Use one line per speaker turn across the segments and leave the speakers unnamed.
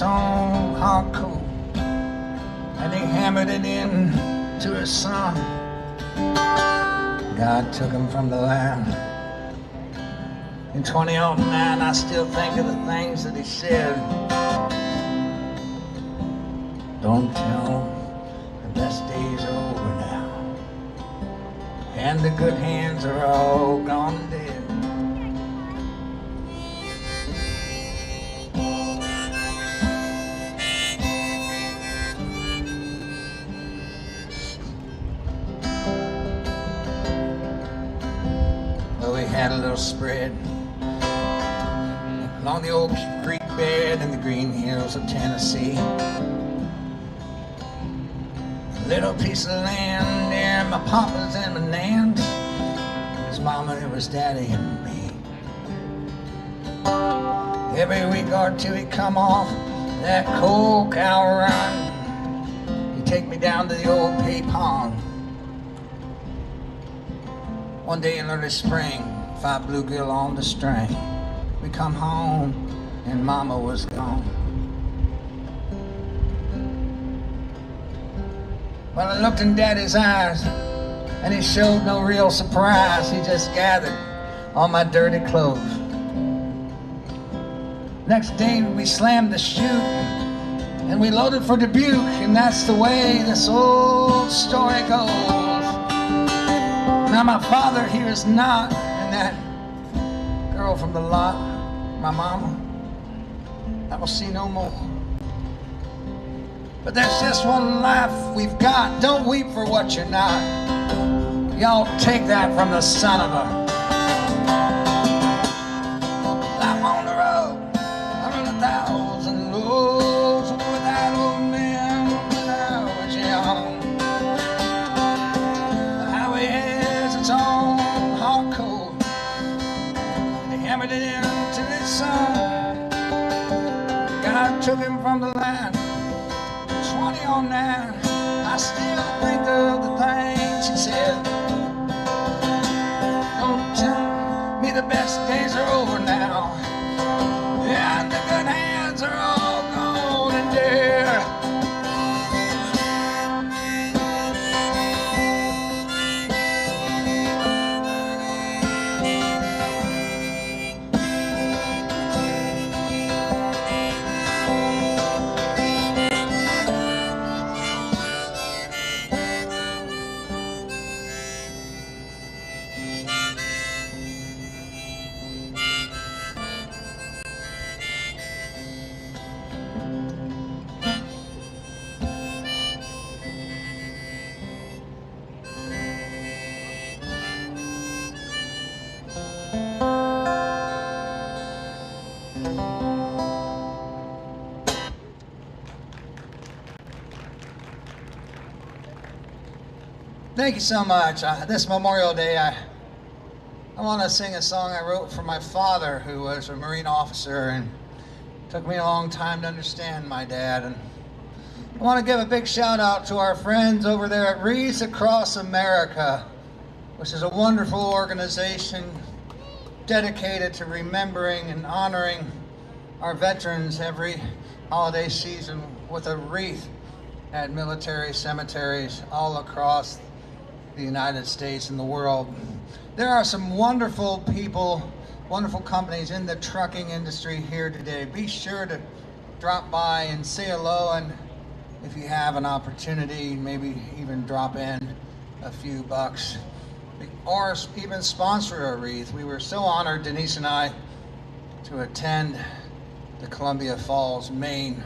its own hard coat, and he hammered it in to his son. God took him from the land. In 2009, I still think of the things that he said. Don't tell him the best days are over now, and the good hands are all gone and dead. Well, we had a little spread along the old creek bed in the green hills of Tennessee. A little piece of land near my papa's and my nan's. His mama, it was daddy and me. Every week or two he'd come off that cold cow run. He'd take me down to the old pay pond. One day in early spring, 5 bluegill on the string. We come home and mama was gone. Well, I looked in daddy's eyes and he showed no real surprise. He just gathered all my dirty clothes. Next day we slammed the chute and we loaded for Dubuque, and that's the way this old story goes. Now my father here is not, and that girl from the lot, my mama, I will see no more. But there's just one life we've got. Don't weep for what you're not. Y'all take that from the son of a. Life on the road, 100,000 loads with that old man when I was young. The highway has its own hard code, and he hammered it into his son. God took him from the land. 20 on 9, I still think of the things he said. Don't tell me the best days are over now, and the good hands are all gone and dead. Thank you so much. This Memorial Day, I want to sing a song I wrote for my father, who was a Marine officer, and it took me a long time to understand my dad. And I want to give a big shout out to our friends over there at Wreaths Across America, which is a wonderful organization dedicated to remembering and honoring our veterans every holiday season with a wreath at military cemeteries all across the United States and the world. There are some wonderful people, wonderful companies in the trucking industry here today. Be sure to drop by and say hello, and if you have an opportunity, maybe even drop in a few bucks or even sponsor a wreath. We were so honored, Denise and I, to attend the Columbia Falls, Maine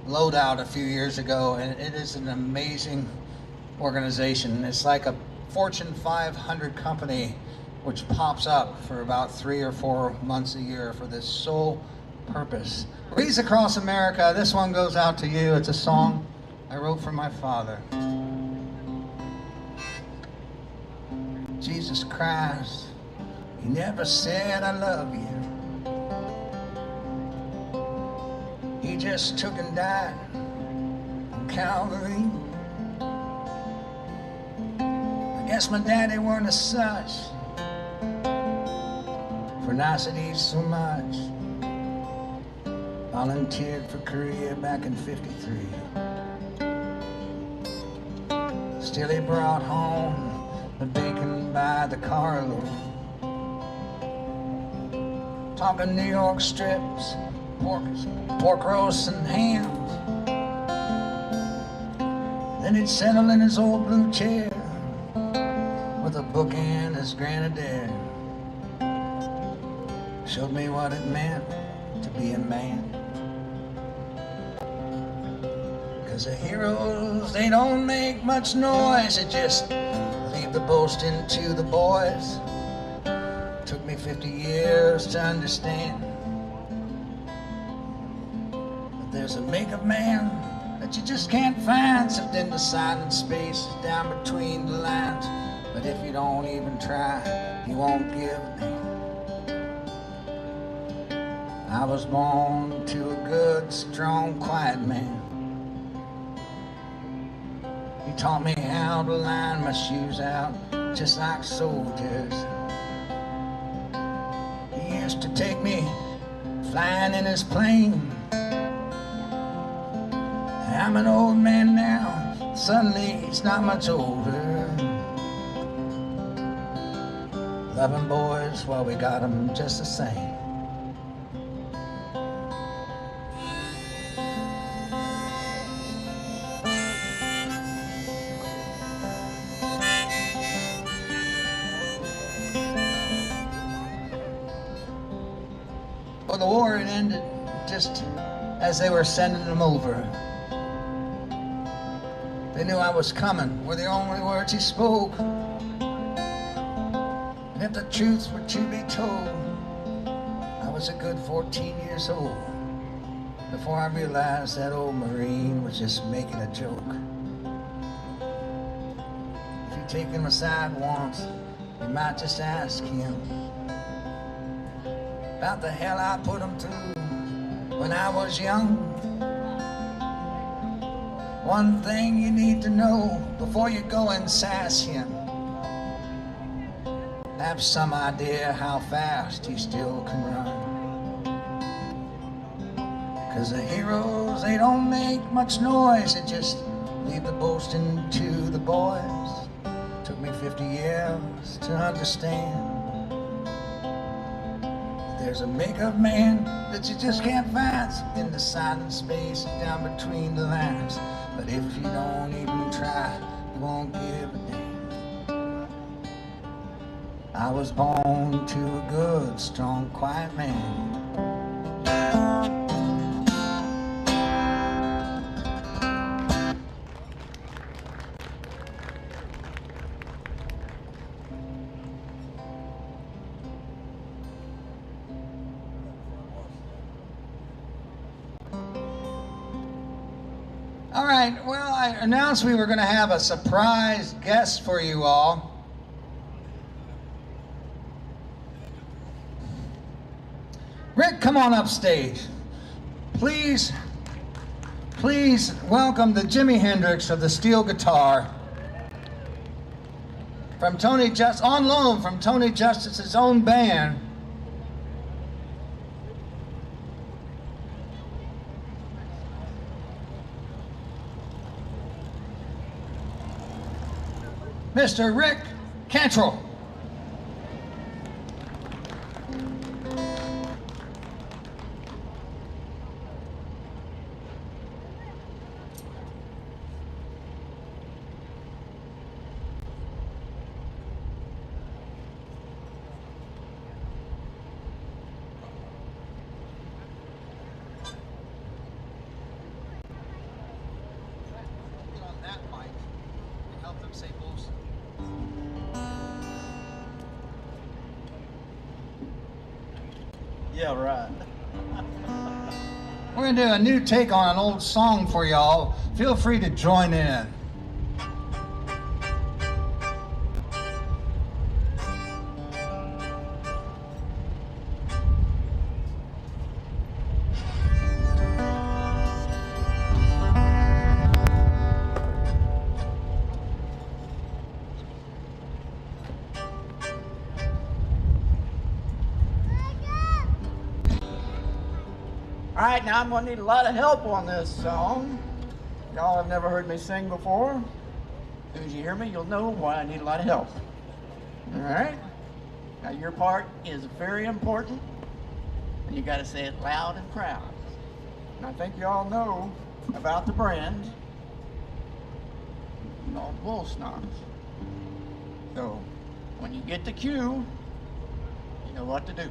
loadout a few years ago, and it is an amazing organization. It's like a Fortune 500 company which pops up for about 3 or 4 months a year for this sole purpose. Wreaths Across America, this one goes out to you. It's a song I wrote for my father. Jesus Christ, he never said I love you. He just took and died on Calvary. I guess my daddy weren't as such for niceties so much. volunteered for Korea back in '53. Still he brought home the bacon by the carload, talking New York strips, pork roasts and hams. Then he'd settle in his old blue chair with a book and his grenadier. Showed me what it meant to be a man. 'Cause the heroes, they don't make much noise, they just leave the boasting to the boys. Took me 50 years to understand that there's a makeup man that you just can't find, except in the silent spaces down between the lines. But if you don't even try, you won't give a damn. I was born to a good, strong, quiet man. He taught me how to line my shoes out just like soldiers. He used to take me flying in his plane. I'm an old man now, suddenly he's not much older. Loving boys, well, we got them just the same. Well, the war had ended just as they were sending them over. They knew I was coming, were the only words he spoke. And if the truth were to be told, I was a good 14 years old before I realized that old Marine was just making a joke. If you take him aside once, you might just ask him about the hell I put him through when I was young. One thing you need to know before you go and sass him: have some idea how fast he still can run. 'Cause the heroes, they don't make much noise, they just leave the boasting to the boys. Took me 50 years to understand there's a makeup man that you just can't find in the silent space down between the lines. But if you don't even try, you won't give a damn. I was born to a good, strong, quiet man. All right, well, I announced we were going to have a surprise guest for you all. Rick, come on up stage. Please welcome the Jimi Hendrix of the steel guitar. From Tony on loan from Tony Justice's own band. Mr. Rick Cantrell. Get on that mic and help them say bullshit.
Yeah, right.
We're going to do a new take on an old song for y'all. Feel free to join in.
All right, now I'm gonna need a lot of help on this song. Y'all have never heard me sing before. As soon as you hear me, you'll know why I need a lot of help. All right? Now your part is very important, and you gotta say it loud and proud. And I think you all know about the brand called Bull Snot. So when you get the cue, you know what to do.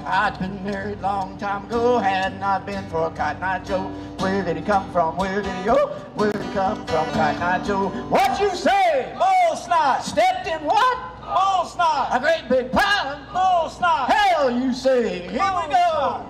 I'd been married long time ago, had not been for Cotton Eye Joe. Where did he come from? Where did he go? Where did he come from, Cotton Eye Joe? What you say? Bull snot. Stepped in what? Bull snot. A great big pile of bull snot. Hell, you say. Here we go.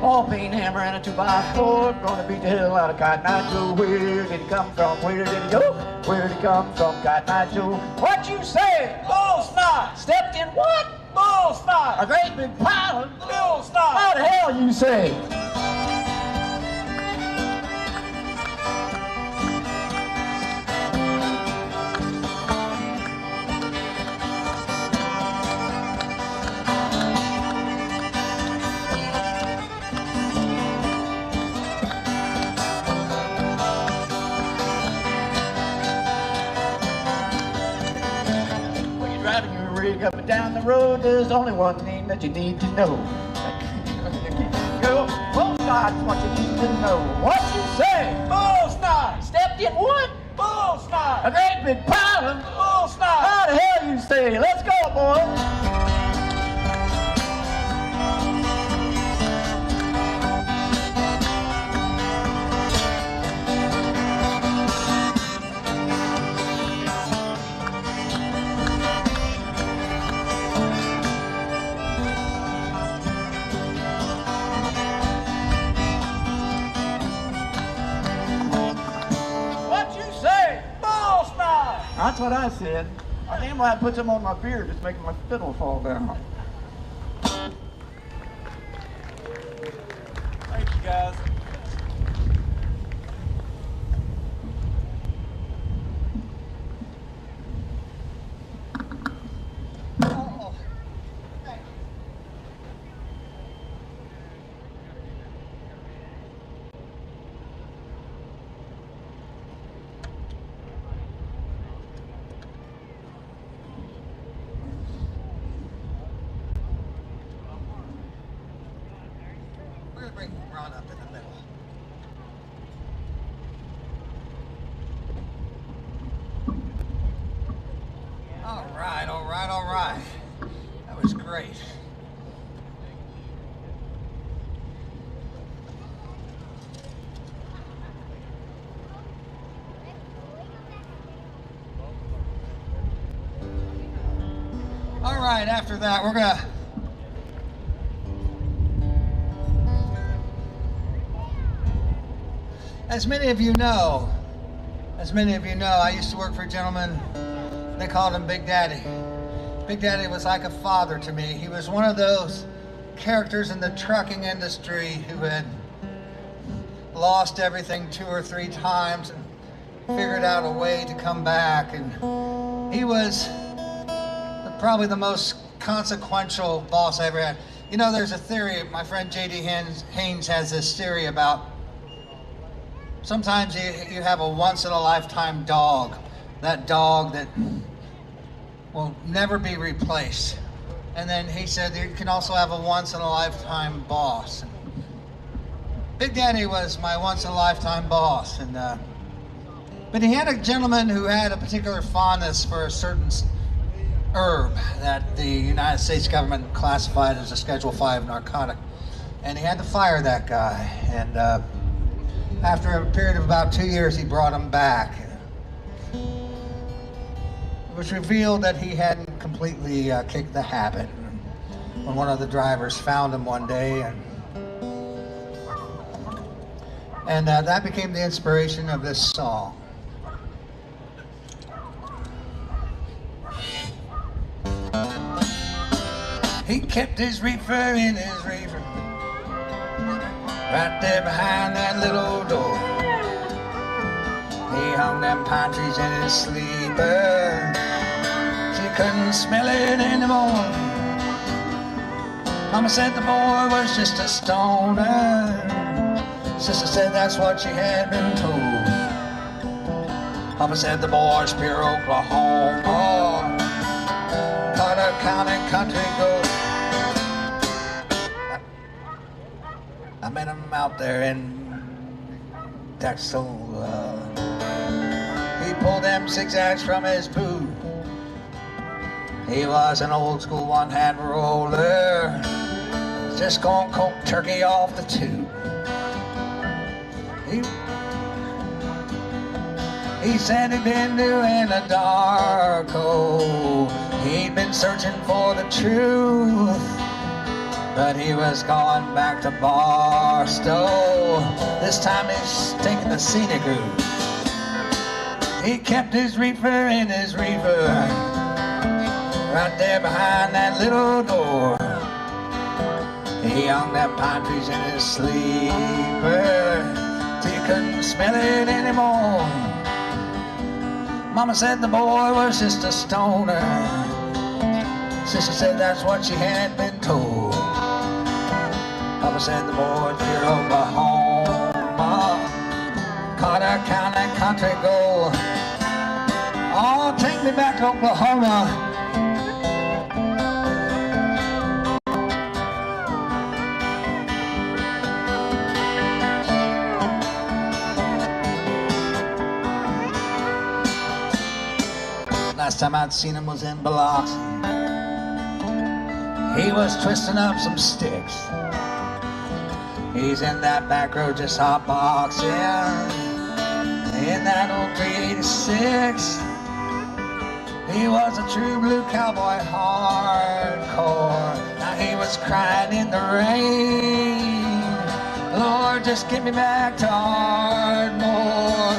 All paint hammer and a 2x4, gonna beat the hell out of Cotton Eye Joe. Where did he come from? Where did he go? Where did he come from, Cotton Eye Joe? What you say? Bull snot. Stepped in what? Bull snot. A great big pile of bull snot. How the hell you say? Up and down the road, there's only one thing that you need to know. Go, bull snot's what you need to know. What you say? Bull snot. Stepped in what? Bull snot. A great big pile of bull snot. How the hell you say? Let's go, boy. That's what I said. I think I'm gonna put some on my beard, just making my fiddle fall down. Thank you, guys.
Bring Ron up in the middle. All right, all right, all right. That was great. All right, after that, we're gonna As many of you know, I used to work for a gentleman, they called him Big Daddy. Big Daddy was like a father to me. He was one of those characters in the trucking industry who had lost everything 2 or 3 times and figured out a way to come back. And he was probably the most consequential boss I ever had. You know, there's a theory, my friend J.D. Haynes has this theory about Sometimes you have a once-in-a-lifetime dog, that dog that will never be replaced. And then he said you can also have a once-in-a-lifetime boss. Big Daddy was my once-in-a-lifetime boss, and but he had a gentleman who had a particular fondness for a certain herb that the United States government classified as a Schedule 5 narcotic, and he had to fire that guy. And after a period of about 2 years, he brought him back. It was revealed that he hadn't completely kicked the habit. When one of the drivers found him one day, and that became the inspiration of this song. He kept his reefer in his reefer, right there behind that little door. He hung them pine trees in his sleeper. She couldn't smell it anymore. Mama said the boy was just a stoner. Sister said that's what she had been told. Papa said the boy's pure Oklahoma. Carter County country gold. I met him out there in Texas. He pulled them zigzags from his boot. He was an old school one-hand roller, just gonna cook turkey off the tube. He said he'd been doing a dark hole. He'd been searching for the truth, but he was going back to Barstow. This time he's taking the scenic route. He kept his reefer in his reefer, right there behind that little door. He hung them pine trees in his sleeper till you couldn't smell it anymore. Mama said the boy was just a stoner. Sister said that's what she had been told. Papa said the boy's pure Oklahoma. Carter County country gold. Oh, take me back to Oklahoma. Last time I'd seen him was in Biloxi. He was twisting up some sticks. He's in that back road just hotboxing in that old 386. He was a true blue cowboy hardcore. Now he was crying in the rain. Lord, just get me back to Ardmore.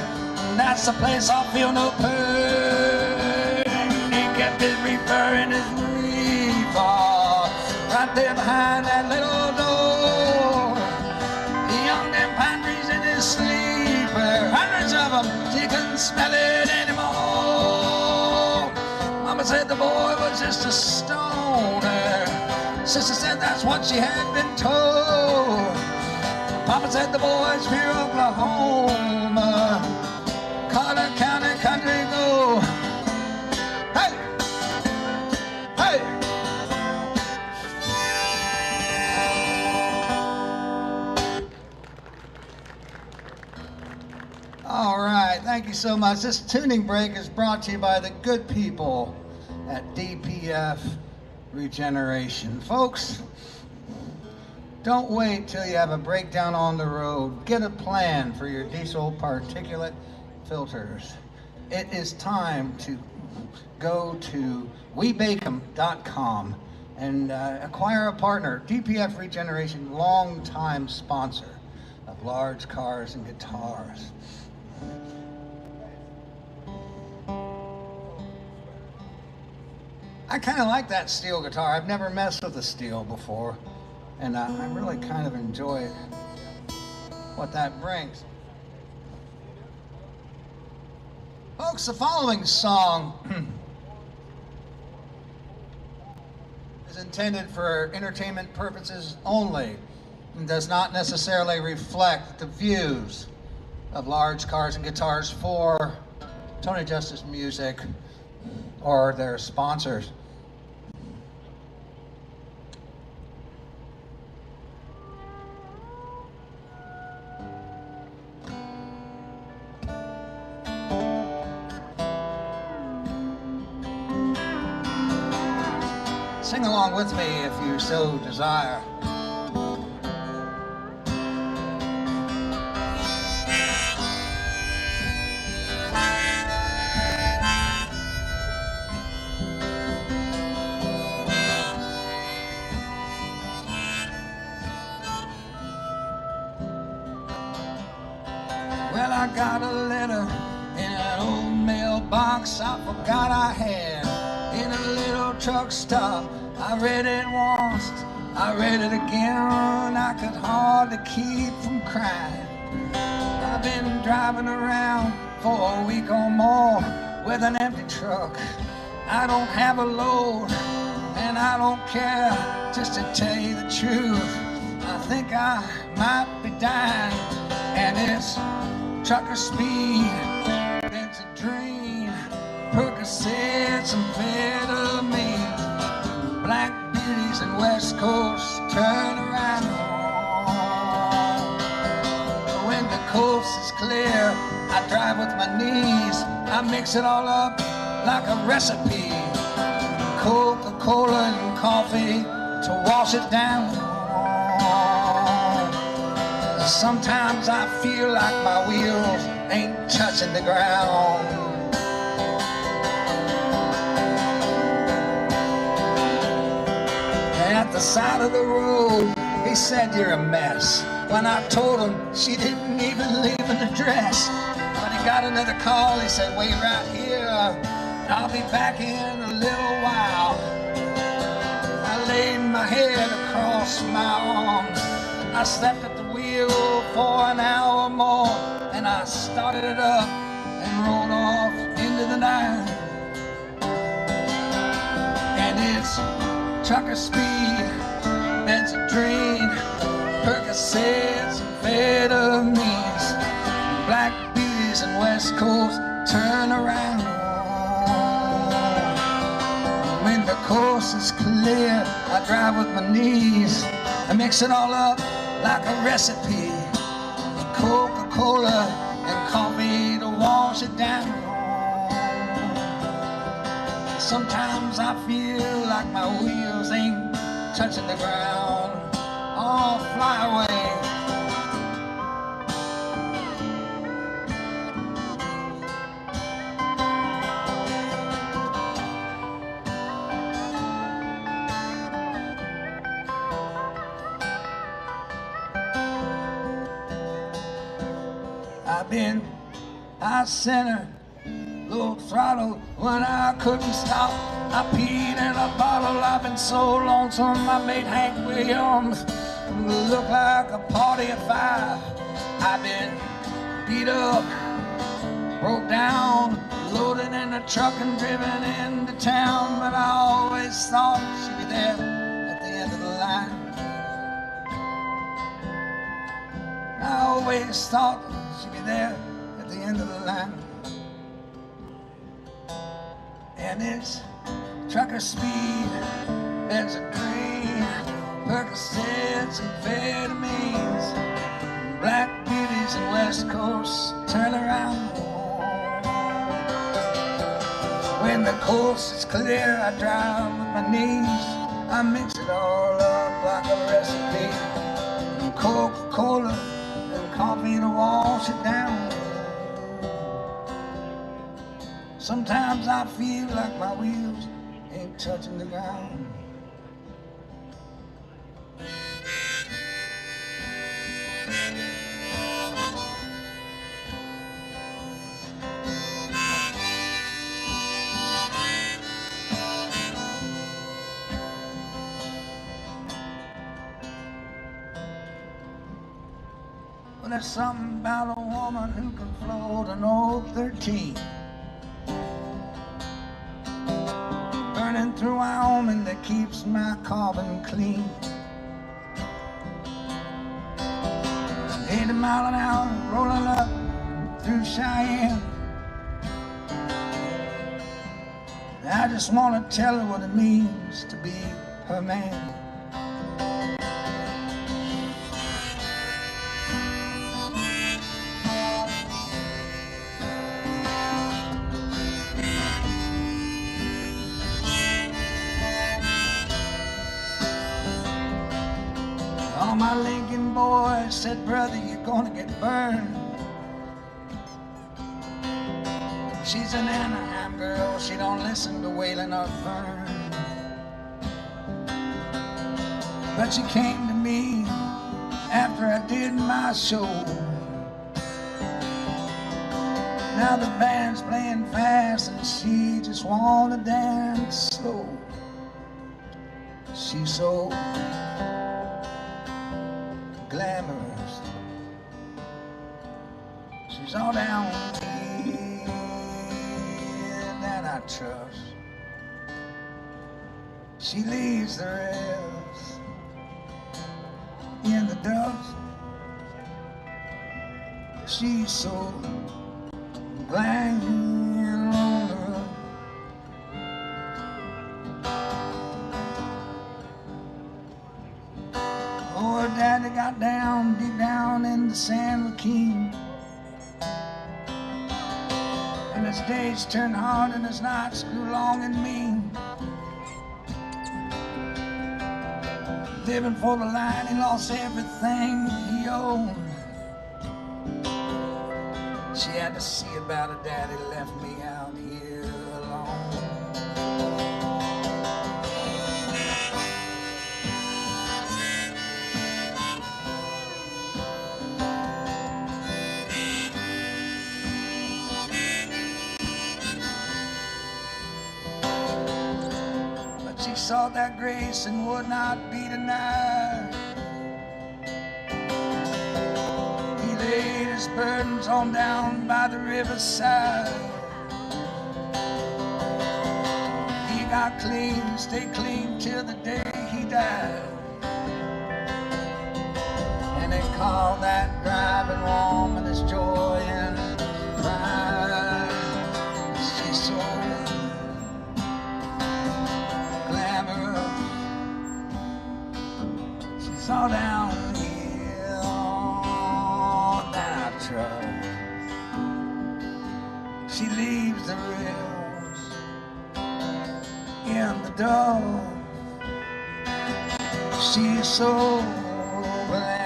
That's the place I'll feel no pain. He kept his reefer in his reefer, right there behind that little door. He hung them pine trees in his sleeper, hundreds of them, she couldn't smell it anymore. Mama said the boy was just a stoner. Sister said that's what she had been told. Papa said the boy's pure Oklahoma. Carter County country go. Hey! Hey! All right, thank you so much. This tuning break is brought to you by the good people at DPF Regeneration. Folks, don't wait till you have a breakdown on the road. Get a plan for your diesel particulate filters. It is time to go to WeBake'em.com and acquire a partner. DPF Regeneration, longtime sponsor of Large Cars and Guitars. I kind of like that steel guitar. I've never messed with the steel before, and I really kind of enjoy what that brings. Folks, the following song is intended for entertainment purposes only and does not necessarily reflect the views of Largecars and Guitars for Tony Justice Music or their sponsors. Sing along with me if you so desire. Well, I got a letter in an old mailbox I forgot I had in a little truck stop. I read it once, I read it again, I could hardly keep from crying. I've been driving around for a week or more with an empty truck. I don't have a load and I don't care, just to tell you the truth. I think I might be dying, and it's trucker speed, Benzodrine, Percocets and amphetamines, black beauties and West Coast turn around. When the coast is clear, I drive with my knees. I mix it all up like a recipe, Coca-Cola and coffee to wash it down. Sometimes I feel like my wheels ain't touching the ground. At the side of the road, he said, "You're a mess." When I told him she didn't even leave an address. When he got another call, he said, "Wait right here, I'll be back in a little while." I laid my head across my arms. I slept at the wheel for an hour more, and I started it up and rolled off into the night. And it's trucker speed, Benzodrine, Percocets, amphetamines, black beauties and West Coast turn around. When the coast is clear, I drive with my knees. I mix it all up like a recipe, Coca-Cola and coffee to wash it down. Sometimes I feel like my wheels ain't touching the ground. Oh, fly away. I've been high center, low throttle when I couldn't stop. I peed in a bottle. I've been so lonesome I made Hank Williams look like a party of five. I've been beat up, broke down, loaded in a truck and driven into town. But I always thought she'd be there at the end of the line. I always thought she'd be there at the end of the line. And it's trucker speed, Benzodrine, Percocets and amphetamines, black beauties and West Coast turn around. When the coast is clear, I drive with my knees. I mix it all up like a recipe, Coca-Cola and coffee to wash it down. Sometimes I feel like my wheels ain't touching the ground. Well, there's something about a woman who can float an old 13. Burning through Wyoming that keeps my carbon clean. 80 miles an hour, rolling up through Cheyenne. I just want to tell her what it means to be her man. All my Lincoln boys said, brother, you're gonna get burned. She's an Anaheim girl, she don't listen to Waylon or Fern. But she came to me after I did my show. Now the band's playing fast and she just wanna dance slow. She's so glamorous, she's all down me that I trust. She leaves the rest in the dust. She's so glamorous. Oh, her daddy got down, deep down in the San Joaquin. And his days turned hard and his nights grew long and mean. Living for the line, he lost everything he owned. She had to see about her daddy, left me out here alone. She saw that grace and would not be denied. He laid his burdens on down by the riverside. He got clean, stayed clean till the day he died. And they called that driving woman his joy and pride. She's so all down here that I trust. She leaves the rails in the door. She's so glamorous.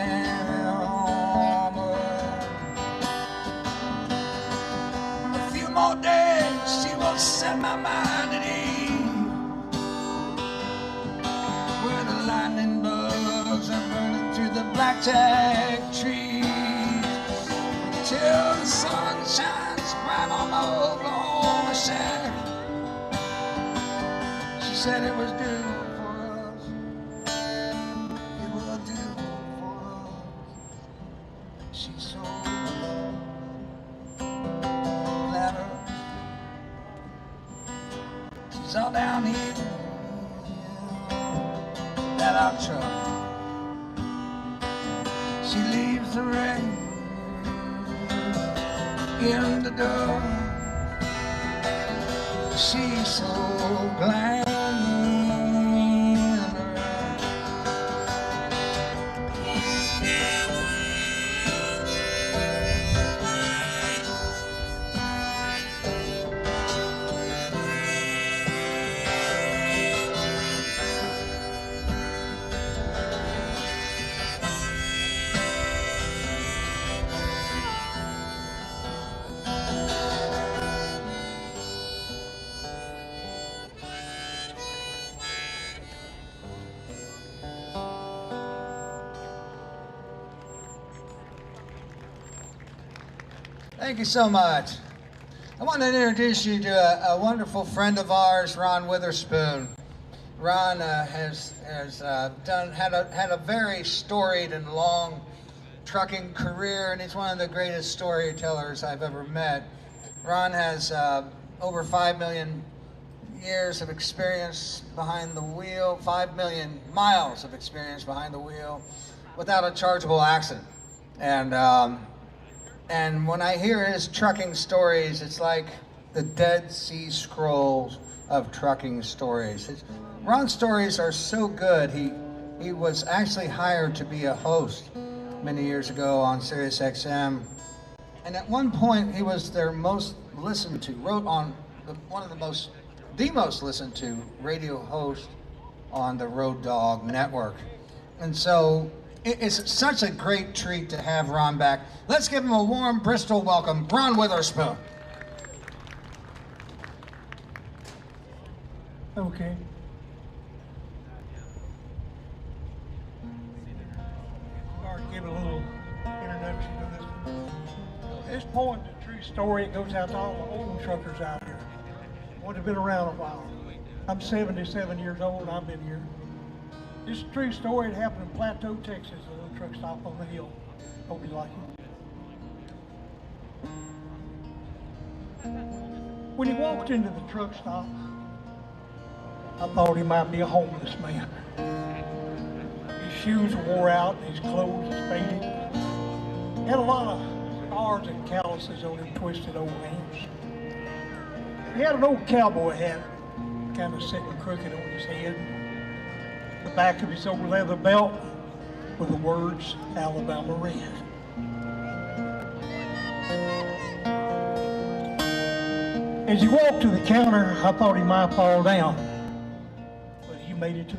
A few more days she will set my mind at ease. Where the lightning bugs are burning through the blackjack trees, till the sun shines bright on my Oklahoma shack. She said it was due for us, it will do for us. She's so glamorous, she's all down here that I trust. She leaves the rain in the door. She's so glamorous. Thank you so much. I want to introduce you to a wonderful friend of ours, Ron Witherspoon. Ron has had a very storied and long trucking career, and he's one of the greatest storytellers I've ever met. Ron has over 5 million years of experience behind the wheel, 5 million miles of experience behind the wheel without a chargeable accident. And when I hear his trucking stories, it's like the Dead Sea Scrolls of trucking stories. Ron's stories are so good. He was actually hired to be a host many years ago on Sirius XM. And at one point, he was their most listened to, wrote on one of the most listened to radio host on the Road Dogg Network. And so it's such a great treat to have Ron back. Let's give him a warm Bristol welcome, Ron Witherspoon.
Okay. I'll give a little introduction to this one. This poem's a true story. It goes out to all the old truckers out here. Ones have been around a while. I'm 77 years old. I've been here. This is a true story. It happened in Plateau, Texas, a little truck stop on the hill. Hope you like it. When he walked into the truck stop, I thought he might be a homeless man. His shoes wore out, his clothes was faded. He had a lot of scars and calluses on his twisted old hands. He had an old cowboy hat, kind of sitting crooked on his head. The back of his old leather belt with the words Alabama Red. As he walked to the counter, I thought he might fall down, but he made it to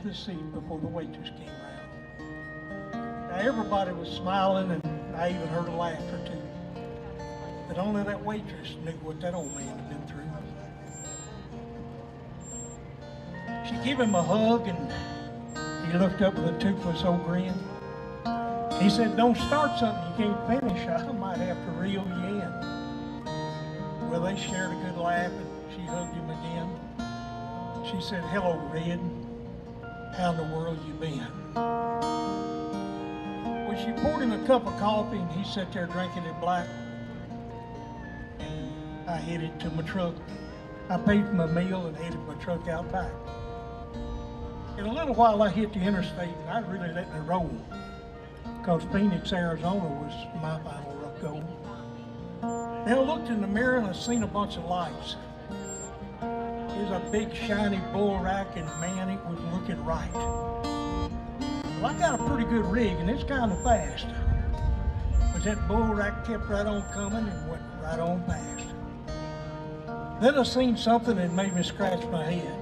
the seat before the waitress came around. Now everybody was smiling, and I even heard a laugh or two. But only that waitress knew what that old man had been through. She gave him a hug, and he looked up with a toothless old grin. He said, "Don't start something you can't finish. I might have to reel you in." Well, they shared a good laugh, and she hugged him again. She said, "Hello, Red. How in the world you been?" Well, she poured him a cup of coffee, and he sat there drinking it black. And I headed to my truck. I paid for my meal and headed my truck out back. In a little while, I hit the interstate, and I really let it roll, because Phoenix, Arizona was my final goal. Then I looked in the mirror and I seen a bunch of lights. It was a big shiny bull rack, and man, it was looking right. Well, I got a pretty good rig, and it's kind of fast. But that bull rack kept right on coming and went right on past. Then I seen something that made me scratch my head.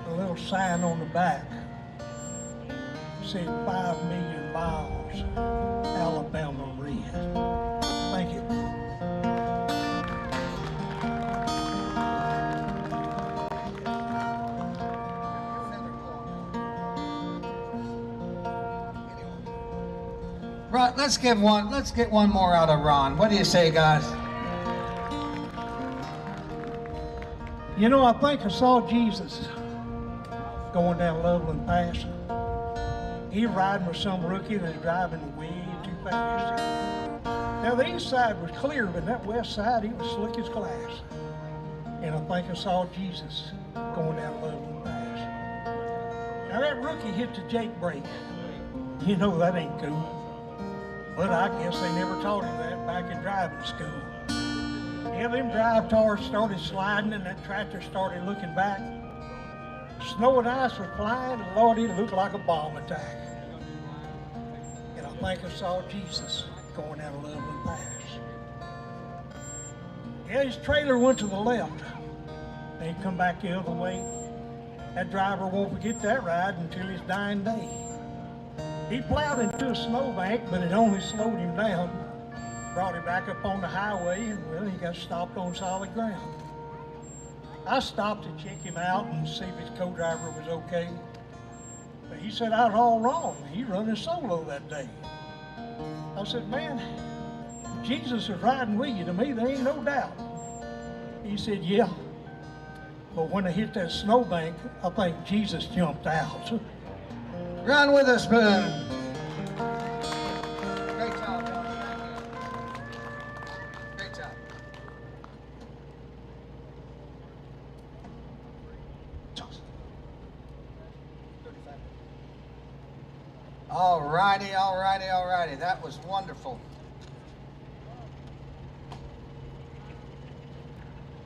A little sign on the back said 5 million miles, Alabama Red. Thank you.
Ron, let's get one more out of Ron. What do you say, guys?
You know, I think I saw Jesus going down Loveland Pass. He riding with some rookie that was driving way too fast. Now the east side was clear, but that west side, he was slick as glass. And I think I saw Jesus going down Loveland Pass. Now that rookie hit the Jake brake. You know that ain't cool. But I guess they never taught him that back in driving school. Yeah, them drive tires started sliding, and that tractor started looking back. Snow and ice were flying, and Lord, it looked like a bomb attack. And I think I saw Jesus going down Loveland Pass. Yeah, his trailer went to the left. Then he come back the other way. That driver won't forget that ride until his dying day. He plowed into a snowbank, but it only slowed him down. Brought him back up on the highway, and well, he got stopped on solid ground. I stopped to check him out and see if his co-driver was okay. But he said I was all wrong. He running solo that day. I said, "Man, Jesus is riding with you. To me, there ain't no doubt." He said, "Yeah. But when I hit that snowbank, I think Jesus jumped out."
Ron Witherspoon. Great job, Ron. Great job. All righty, all righty, all righty. That was wonderful.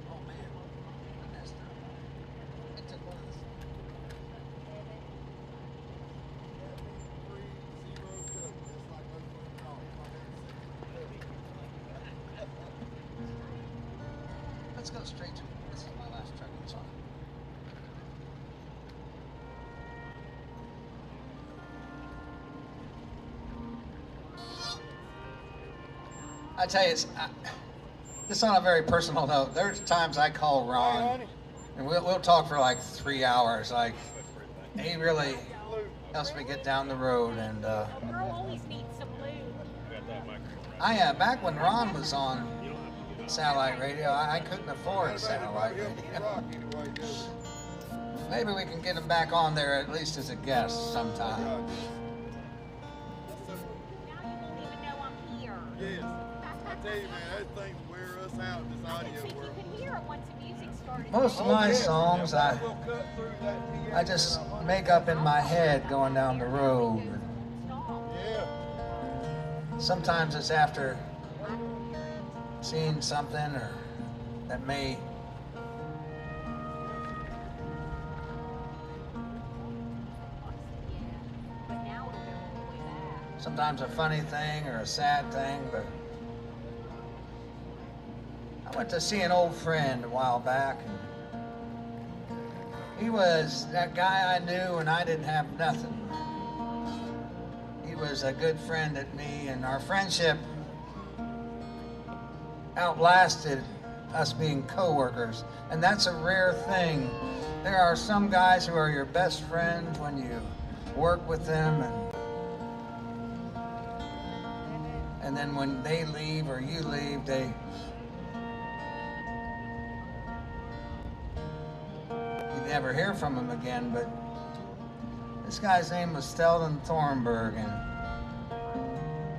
Oh man, I messed up. I took one of the... Let's go straight to it. This is my last trucking song. I tell you, this on a very personal note. There's times I call Ron, and we'll talk for like 3 hours. Like, he really helps me get down the road. And
Girl always needs some lube.
back when Ron was on satellite radio, I couldn't afford satellite radio. Maybe we can get him back on there at least as a guest sometime.
Now you won't even know I'm here.
Yes. I tell you, man, that thing will wear us out in this
I
audio
didn't think
world.
you could hear it once the music started.
Most of my songs,
We'll cut through that
I just make up in my head going down the road.
Stop.
Yeah.
Sometimes it's after seeing something or that may
But now it'll go all the way back.
sometimes a funny thing or a sad thing, but I went to see an old friend a while back, and he was that guy I knew when I didn't have nothing. He was a good friend to me, and our friendship outlasted us being co-workers, and that's a rare thing. There are some guys who are your best friends when you work with them, and then when they leave or you leave, you never hear from them again. But this guy's name was Sheldon Thornburg, and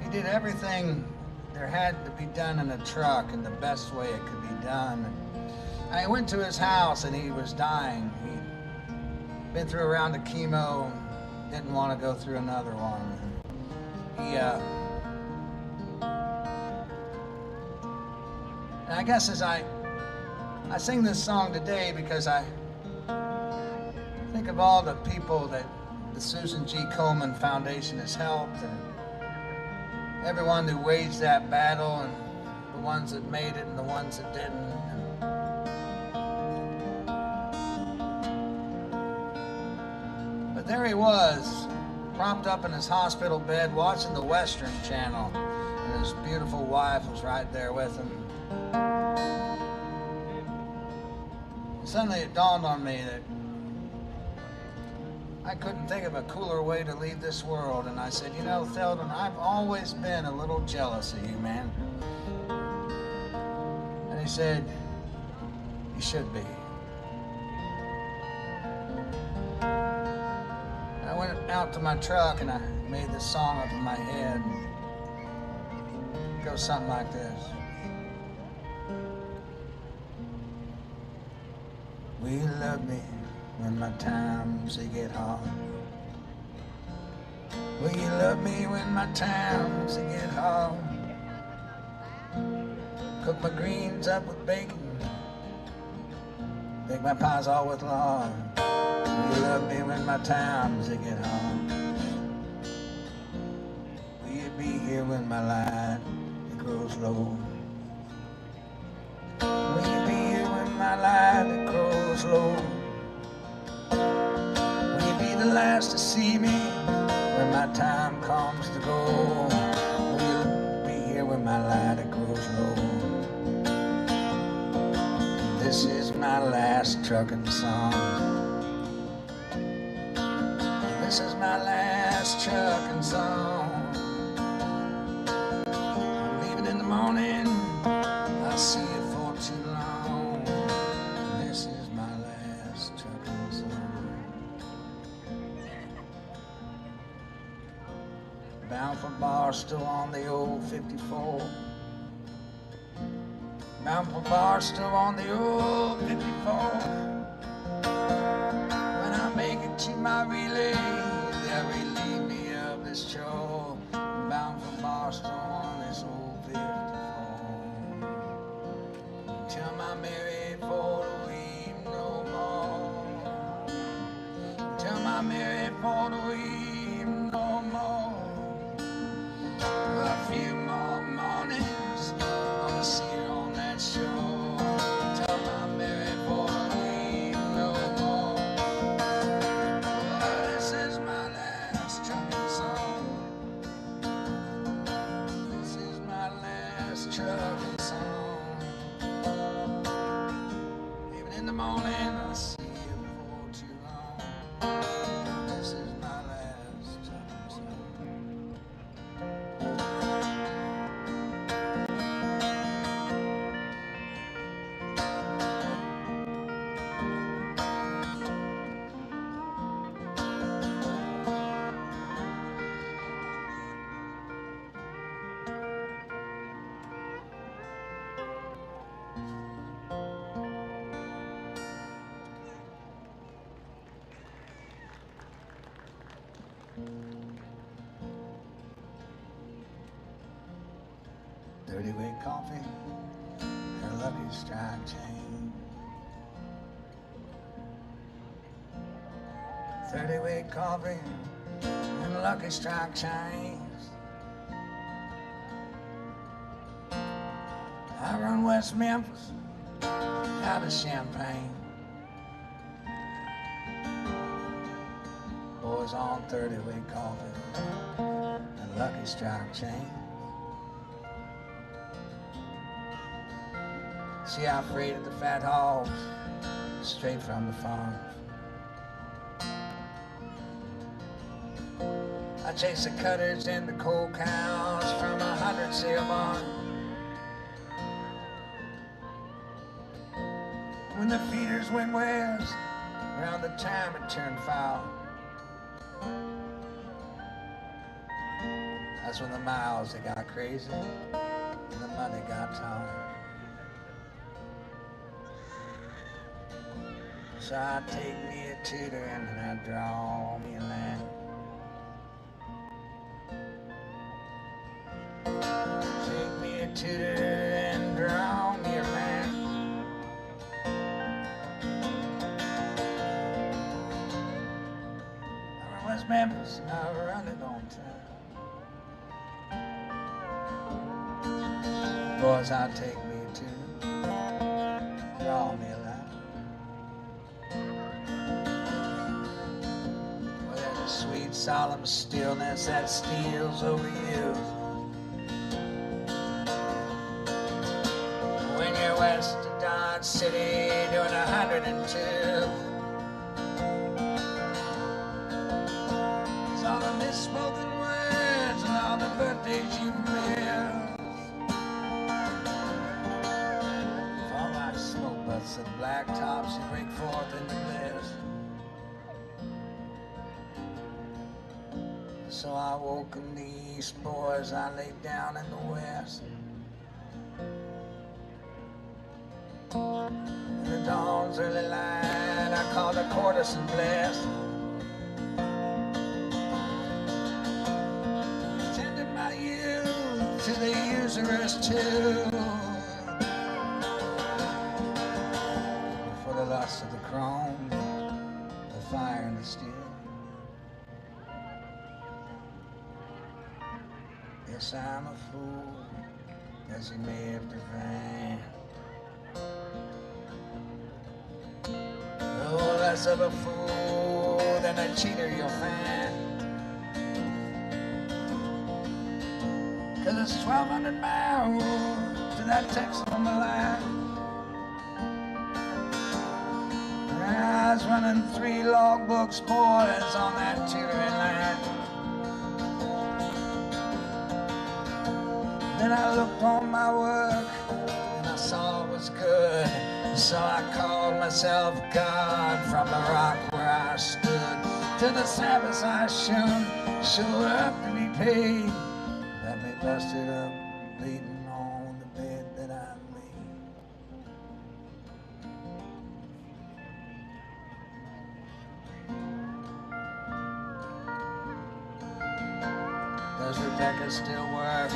he did everything there had to be done in a truck in the best way it could be done. And I went to his house, and he was dying. He'd been through a round of chemo, didn't want to go through another one. And I guess as I sing this song today because I think of all the people that the Susan G. Komen Foundation has helped, and everyone who waged that battle, and the ones that made it and the ones that didn't. But there he was, propped up in his hospital bed, watching the Western Channel, and his beautiful wife was right there with him. Suddenly it dawned on me that I couldn't think of a cooler way to leave this world, and I said, you know, Sheldon, I've always been a little jealous of you, man. And he said, you should be. And I went out to my truck and I made this song up in my head. It goes something like this. Will you love me when my times they get hard? Will you love me when my times they get hard? Cook my greens up with bacon, bake my pies all with lard. Will you love me when my times they get hard? Will you be here when my light it grows low? Will you be here when my light it grows low? Will you be the last to see me when my time comes to go? Will you be here when my light it grows low? This is my last trucking song. This is my last trucking song. I'm leaving in the morning, I'll see you for too long. This is my last trucking song. Bound for Barstow on the old 54. Bound for Barstow on the old 54. When I make it to my relay, they'll relieve me of this show, bound for Boston on this old 54. Till my married for the week no more. Till my married for the week no more. A few more mornings, I'ma see her on that show. Till my married for the week no more. This is my last trucking song. This is my last trucking song. Even in the morning, I'll see you before too long. This is my last trucking song. 30-weight coffee, her lucky strike chain. 30-weight coffee and lucky strike chains. I run West Memphis out of Champaign. Boys on 30-weight coffee and lucky strike chains. See, I freighted the fat hogs straight from the farm. I chased the cutters and the coal cows from 100 sail barn. When the feeders went west, around the time it turned foul. That's when the miles they got crazy and the money got tired. So I take me a tutor and then I draw me a line. Take me a tutor and draw me a line. I run West Memphis and I run it on time. Boys, I take me a tutor, draw me a line. Sweet solemn stillness that steals over you when you're west of Dodge City doing 102. It's all the misspoken words and all the birthdays you missed. Fall like smoke butts and black tops you break forth in the bliss. So I woke in the east, boys, I laid down in the west. In the dawn's early light, I called a courteous and blessed. Tended my youth to the usurer's too. For the lust of the chrome, the fire and the steel. Yes, I'm a fool, as you may have divined. No less of a fool than a cheater you'll find. 'Cause it's 1,200 miles to that Texas on the line. I was running 3 logbooks, boys, on that tutoring line. Then I looked on my work and I saw it was good. So I called myself God from the rock where I stood. To the Sabbath I showed up to be paid. Let me busted up, bleeding on the bed that I made. Rebecca still work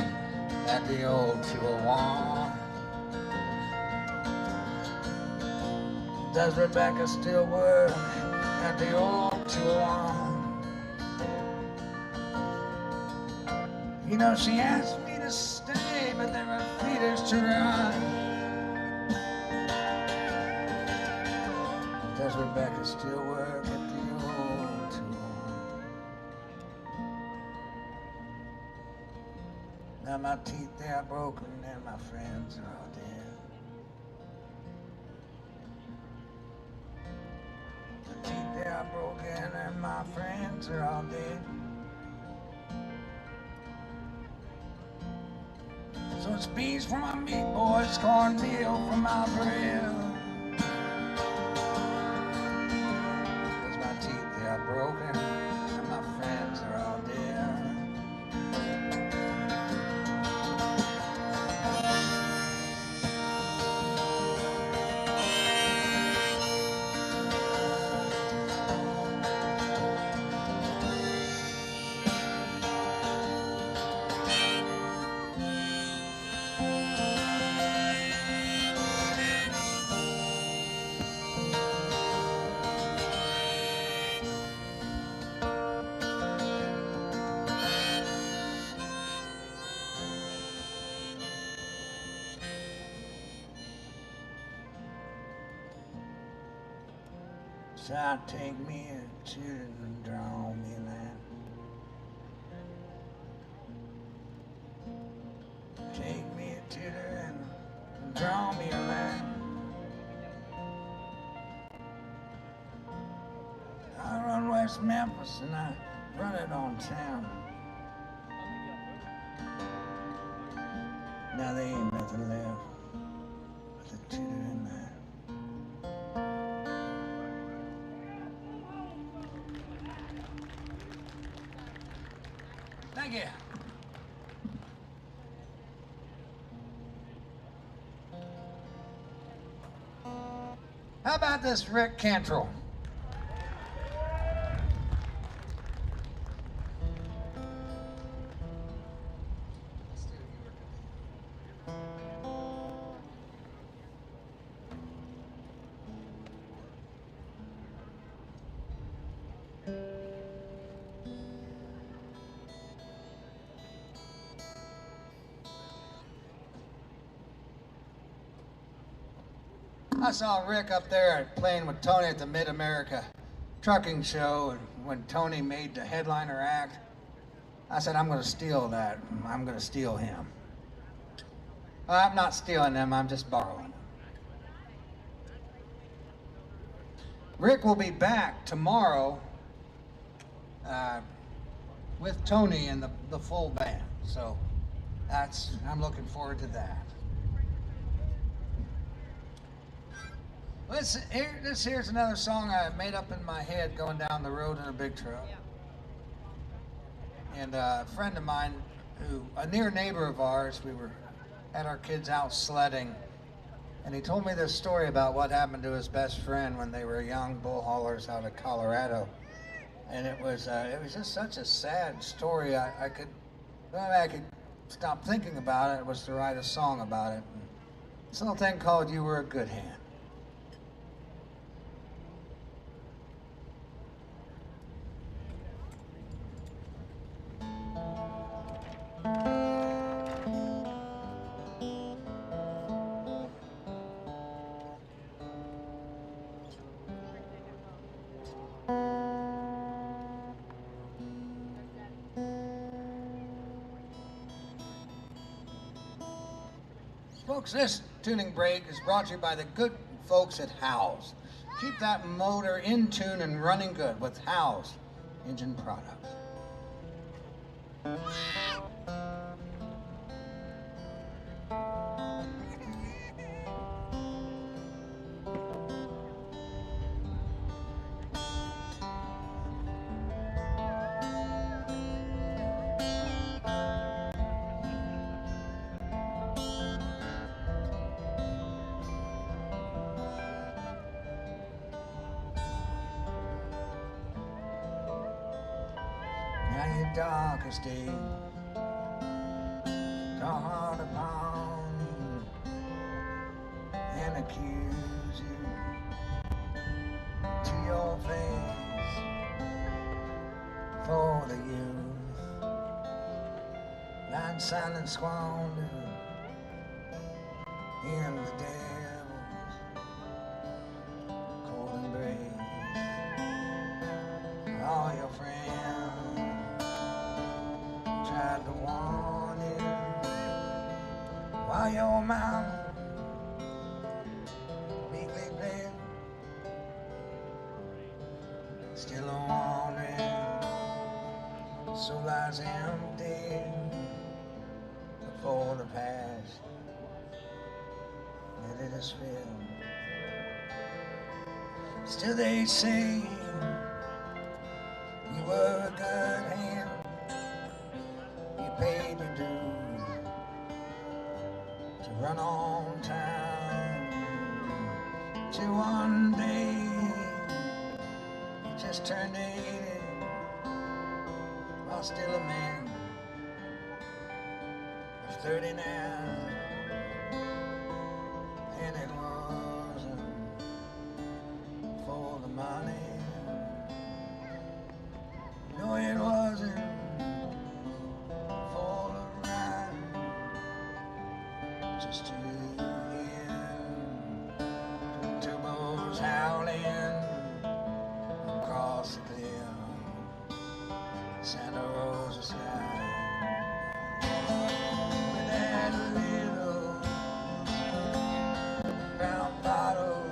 at the old 201? Does Rebecca still work at the old 201? You know, she asked me to stay, but there were feeders to run. Does Rebecca still work at the old 201? Now my teeth, they are broken and my friends are all dead. The teeth, they are broken and my friends are all dead. So it's beans for my meat boys, cornmeal for my bread. 'Cause my teeth, they are broken and my friends are all dead. So take me to the draw me land. Take me to the end and draw me a land. I run West Memphis and I run it on town. Now there ain't nothing left but the tutor in there. Thank you. How about this Rick Cantrell? I saw Rick up there playing with Tony at the Mid-America Trucking Show, and when Tony made the headliner act, I said, I'm going to steal that. I'm going to steal him. I'm not stealing them, I'm just borrowing them. Rick will be back tomorrow with Tony and the full band, so I'm looking forward to that. This here's another song I made up in my head going down the road in a big truck. And a friend of mine, a near neighbor of ours, had our kids out sledding, and he told me this story about what happened to his best friend when they were young bull haulers out of Colorado. And it was just such a sad story. I could stop thinking about it. Was to write a song about it. This little thing called "You Were a Good Hand." Folks, this tuning break is brought to you by the good folks at Howes. Keep that motor in tune and running good with Howes engine products. Now your darkest day and accuse you to your face for the youth. Lying silent squander in the devil's cold embrace. All your friends tried to warn you while your mama meekly played, still a wandering, so lies empty before the past that it is filled. Still they say you were a good hand, you paid your dues to run on time, till one day you just turned 80 while still a man of 39, and it wasn't for the money. No, it wasn't for the ride, just to hear turbos howling across the clear Santa Rosa sky. With that little brown bottle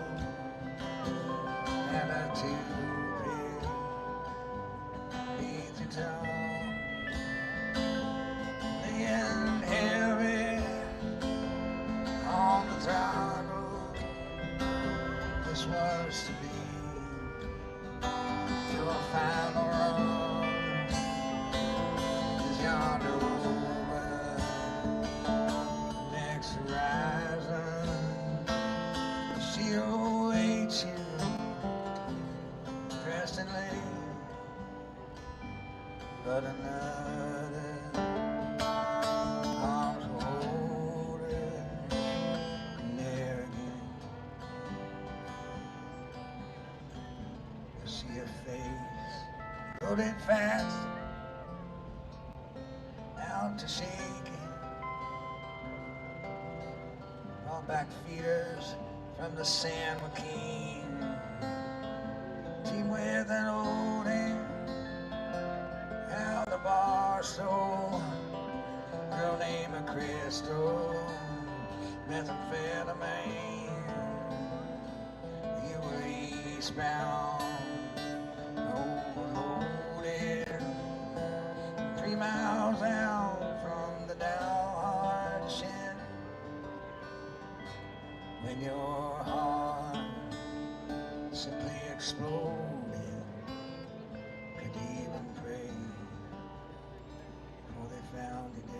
and a toothpick beneath your tongue, laying heavy on the throttle. This was to be your final run. Is yonder over next horizon? She awaits you dressed in late, but another arms will hold her near again. You see her face loaded fast out to shaking, all back feeders from the San Joaquin, team with an old hand out the bar stool, girl named Crystal, methamphetamine. You were eastbound, overloaded, 3 miles out from the Dalhart Shed, when your heart simply exploded. Could even pray before they found you dead.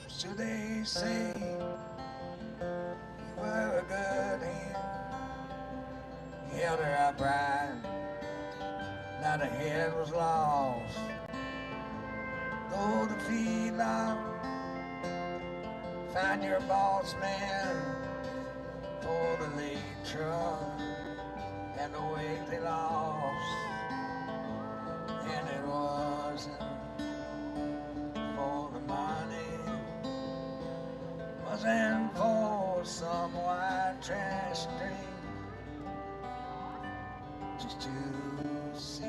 So they say you were a good hand, you held her upright, not a head was lost. Go to feedlot, find your boss man for the late truck and the weight they lost, and it wasn't for the money, wasn't for some white trash drink, just to see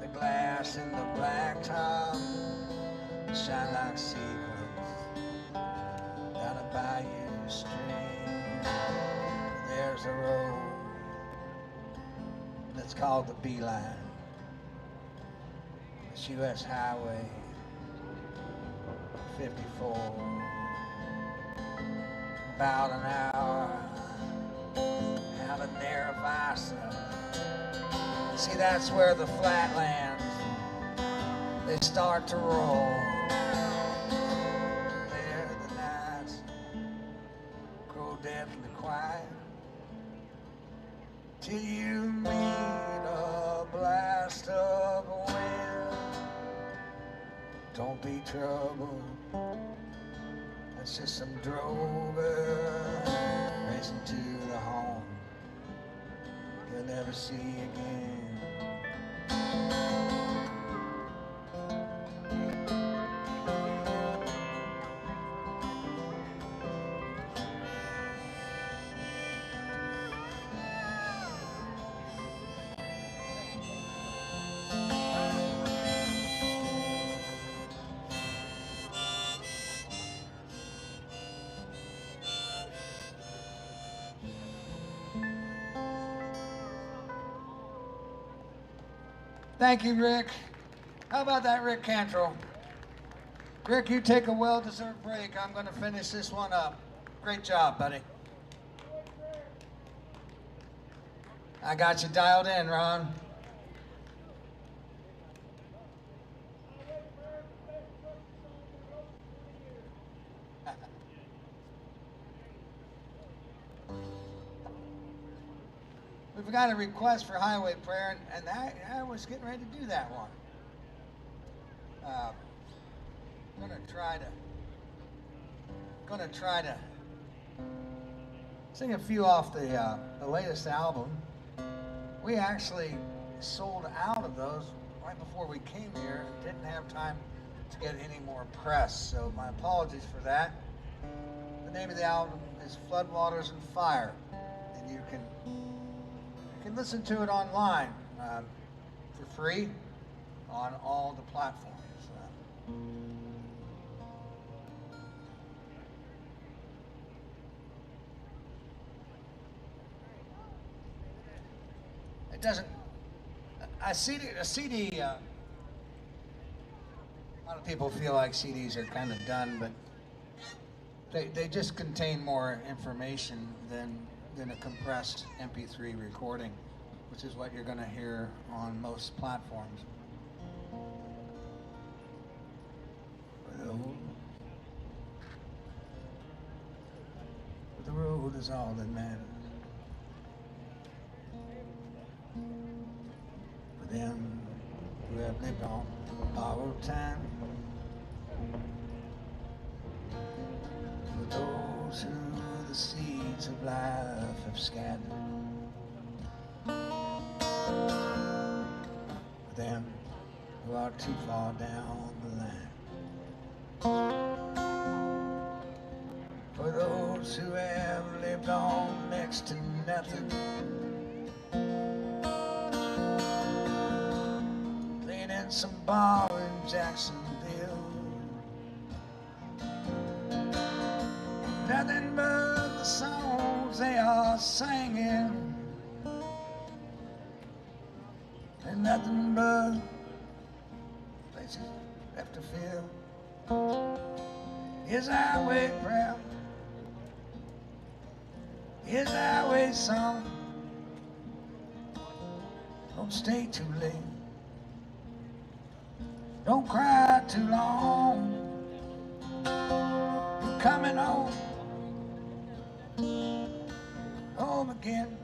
the glass in the blacktop shine like sequins down a bayou stream. There's a road that's called the Beeline, it's US Highway 54. About an hour out of there See, that's where the flatlands, they start to roll. There the nights grow deathly quiet till you meet a blast of wind. Don't be troubled, that's just some drover racing to the home you'll never see again. Thank you, Rick. How about that, Rick Cantrell? Rick, you take a well-deserved break. I'm going to finish this one up. Great job, buddy. I got you dialed in, Ron. We've got a request for highway prayer, and I was getting ready to do that one. Gonna try to sing a few off the latest album. We actually sold out of those right before we came here. Didn't have time to get any more press, so my apologies for that. The name of the album is Floodwaters and Fire, and you can listen to it online for free on all the platforms. It doesn't. A CD. A lot of people feel like CDs are kind of done, but they just contain more information than a compressed MP3 recording, which is what you're going to hear on most platforms. But the road is all that matters. For them who have lived on borrowed time, for those who the seeds of life have scattered, for them who are too far down the line, for those who have lived on next to nothing, cleaning some bar in Jacksonville, nothing but the songs they are singing, and nothing but places left to fill. Here's highway prayer, here's highway song. Don't stay too late, don't cry too long. You're coming home, home again.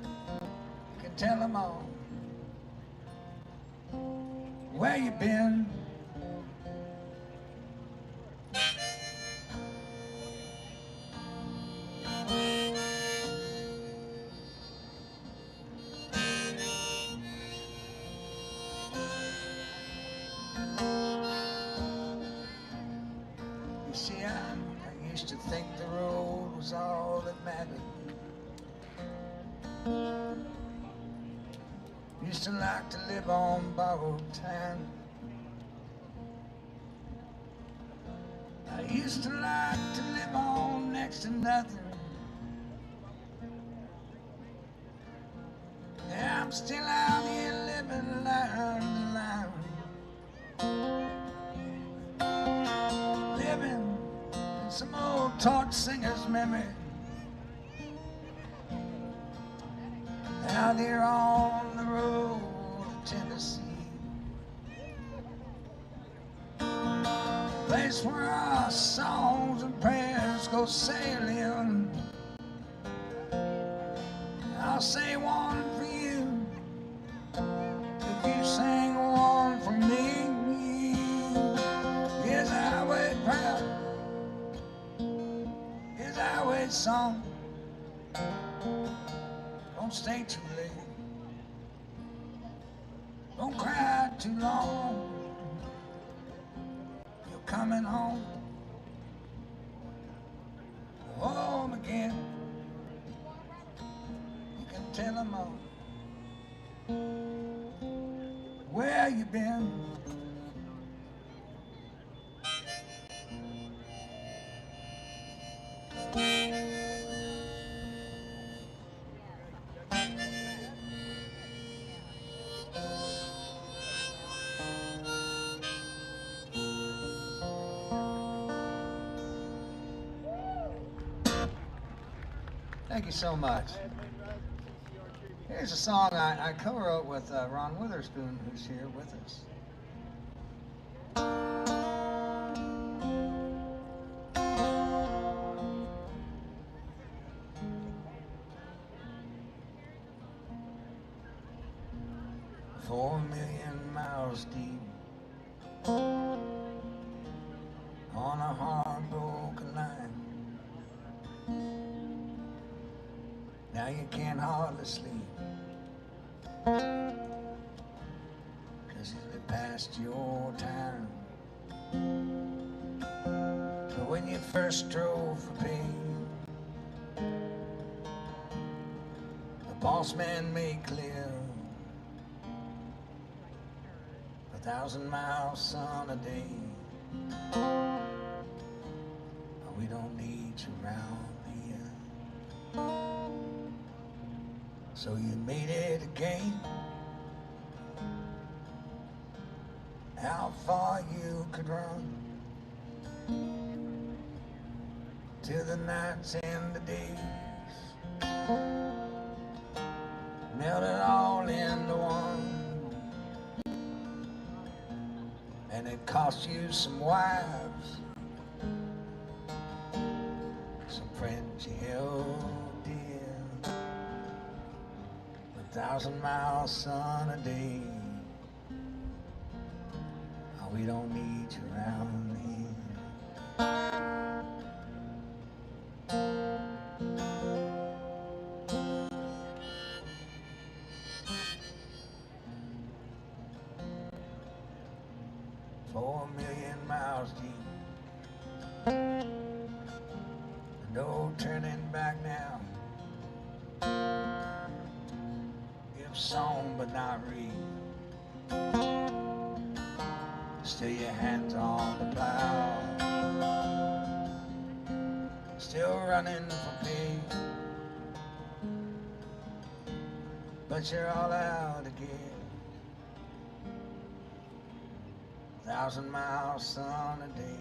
You can tell them all where you been. You see, I used to think the road was all that mattered. Used to like to live on borrowed time. I used to like to live on next to nothing. Yeah, I'm still out here living line to line, living in some old torch singer's memory. Now out here on the road to Tennessee, place where our songs and prayers go sailing. I'll say one for you if you sing one for me. Here's a highway proud, here's a highway song. Don't stay too late, don't cry too long. You're coming home, home again. You can tell them all where you been. Thank you so much. Here's a song I co-wrote with Ron Witherspoon, who's here with us. "4 million miles deep on a heartbroken line. Now you can't hardly sleep, 'cause you've been past your time. But when you first drove for pay, the boss man made clear 1,000 miles, son, a day. We don't need you round here. So you made it again. How far you could run, till the nights and the days melted all into one. And it cost you some wives, some friends you held dear. 1,000 miles, son, a day. Oh, we don't need you around here. 4 million miles deep, no turning back now. Give song but not read, still your hands on the plow, still running for pay, but you're all out again. 1,000 miles, son, a day.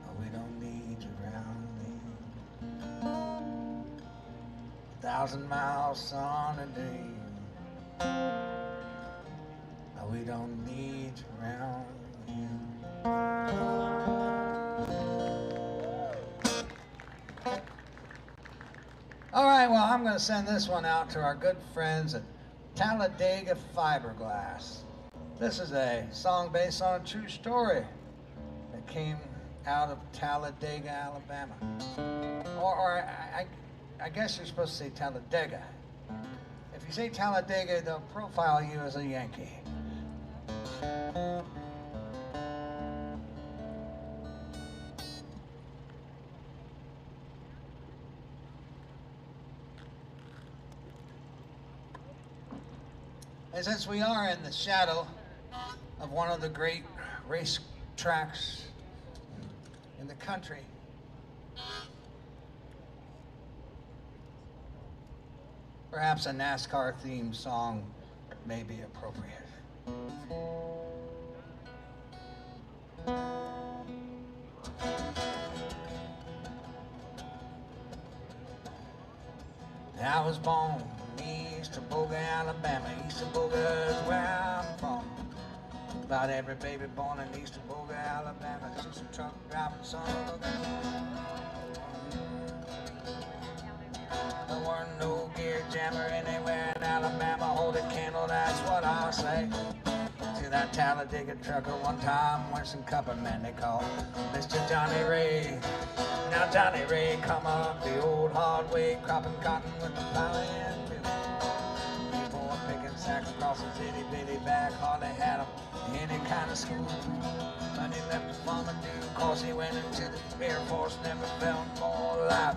Oh, we don't need you around here. 1,000 miles, son, a day. Oh, we don't need you around here. All right, well, I'm going to send this one out to our good friends at Talladega Fiberglass. This is a song based on a true story that came out of Talladega, Alabama. Or I guess you're supposed to say Talladega. If you say Talladega, they'll profile you as a Yankee. And since we are in the shadow of one of the great race tracks in the country, perhaps a NASCAR themed song may be appropriate. I was born in East Boga, Alabama. East Boga is where I'm from. About every baby born in East Boga, Alabama is just a truck driving son of a gun. There weren't no gear jammer anywhere in Alabama. Hold a candle, that's what I'll say. To that Talladega trucker one time, went some copper man they called Mr. Johnny Ray. Now Johnny Ray come up the old hard way, cropping cotton with the plowing and people were picking sacks across his itty bitty back, hardly had him any kind of school. But he left his mom and due, cause he went into the Air Force, never felt more alive.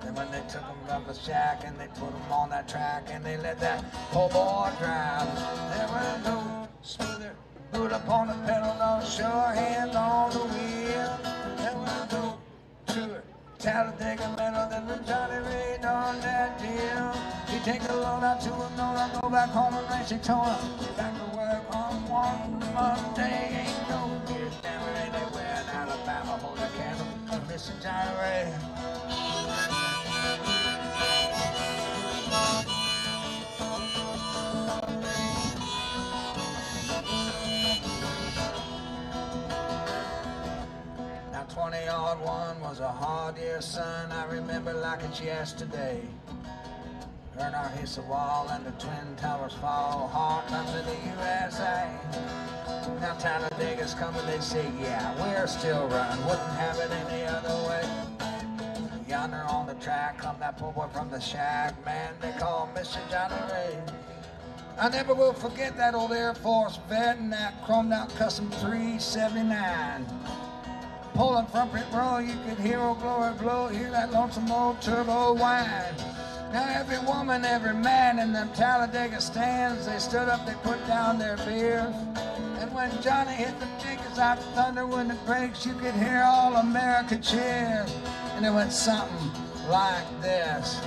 Then when they took him from the shack and they put him on that track and they let that poor boy drive, there was no smoother boot up on the pedal, no sure hands on the wheel. There was no truer Talladega metal than when Johnny Ray done that deal. He take the load out to him, no, I go back home and race Daytona. Back to work on one Monday, ain't no gear jammer anywhere in Alabama. Hold a candle to Mr. Johnny Ray. Now 20-odd one was a hard year, son. I remember like it's yesterday. Heard our hiss a wall and the Twin Towers fall. Hard times in the USA. Now Talladega's coming, they say, yeah, we're still running. Wouldn't have it any other way. Yonder on the track come that poor boy from the shack. Man, they call Mr. Johnny Ray. I never will forget that old Air Force vet and that chromed out Custom 379. Pulling from pit row, you could hear old glory blow, hear that lonesome old turbo whine. Now every woman, every man in them Talladega stands, they stood up, they put down their beers. And when Johnny hit the jiggers out thunder, when it breaks, you could hear all America cheer. And it went something like this.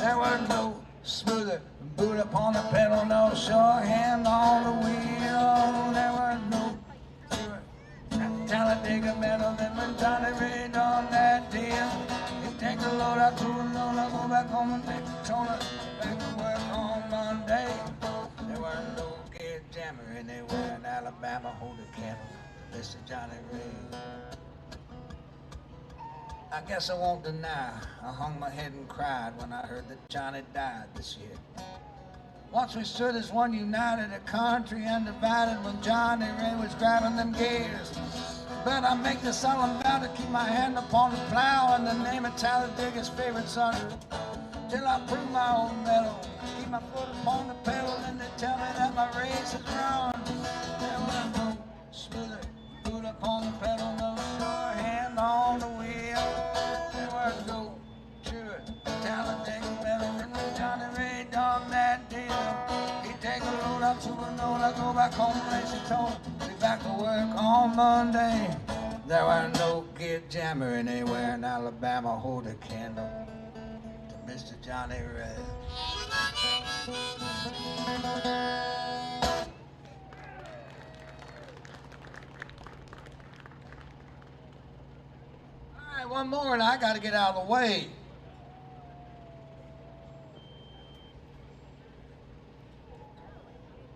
There was no smoother boot up on the pedal, no sure hand on the wheel. There was no Talladega metal than when Johnny Ray done that deal. He take the load out to a load, I go back home and take Daytona, back to work on Monday. There was no gear jammer anywhere in Alabama. Hold a candle, Mr. Johnny Ray. I guess I won't deny, I hung my head and cried when I heard that Johnny died this year. Once we stood as one united, a country undivided, when Johnny Ray was grabbing them gears. But I make the solemn vow to keep my hand upon the plow in the name of Talladega's favorite son, till I prove my own metal. Keep my foot upon the pedal and they tell me that my race is run. There was no smoother boot upon the pedal, no sure hand on the wheel. There was no truer Talladega metal than when Johnny Ray done that deal. He take a load out to a load, I go back home and race Daytona. Be back to work on Monday. There were no gear jammer anywhere in Alabama. Hold a candle to Mr. Johnny Ray. All right, one more and I got to get out of the way.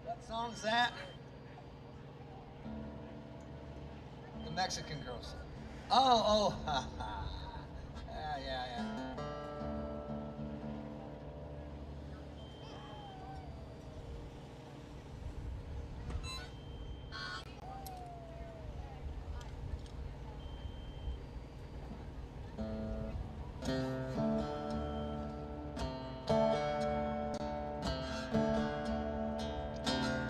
What song's that? The Mexican girls. Oh, ha, ha. Yeah.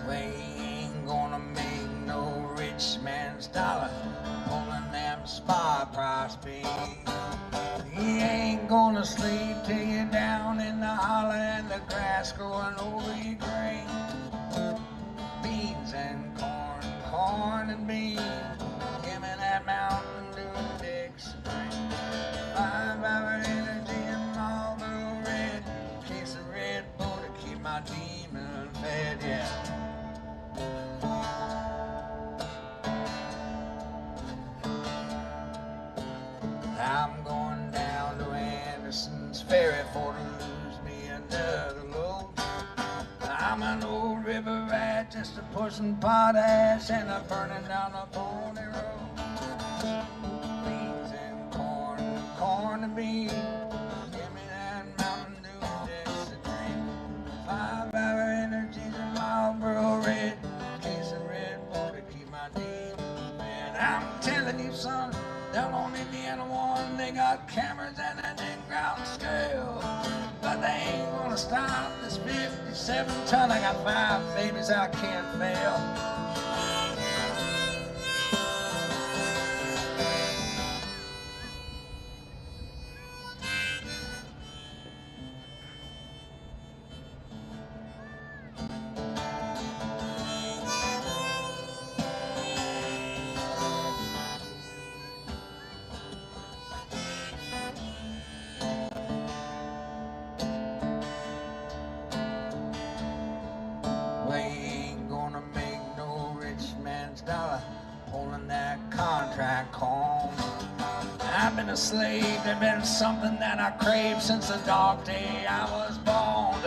We ain't gonna make no rich man's dollar pulling them spot price beans. He ain't gonna sleep till you're down in the holler and the grass growing over your grave. Beans and corn, corn and beans. Give me that Mountain Dew Big Spring. 5-hour energy and Marlboro Red. Case of Red Bull to keep my demon fed, yeah. just a pushing potash and a burning down the pony road. Beans and corn, corn and beans. Give me that Mountain Dew Dix to drink. 5-hour energies and Marlboro Red. Case of Red Bull to keep my demons fed. I'm telling you, son, down on Indiana 1, they got cameras and an in-ground scale. But they ain't gonna stop this 57-ton. I got 5 babies I can't fail. We ain't gonna make no rich man's dollar pulling that contract home. I've been a slave, there's been something that I crave since the dark day I was born.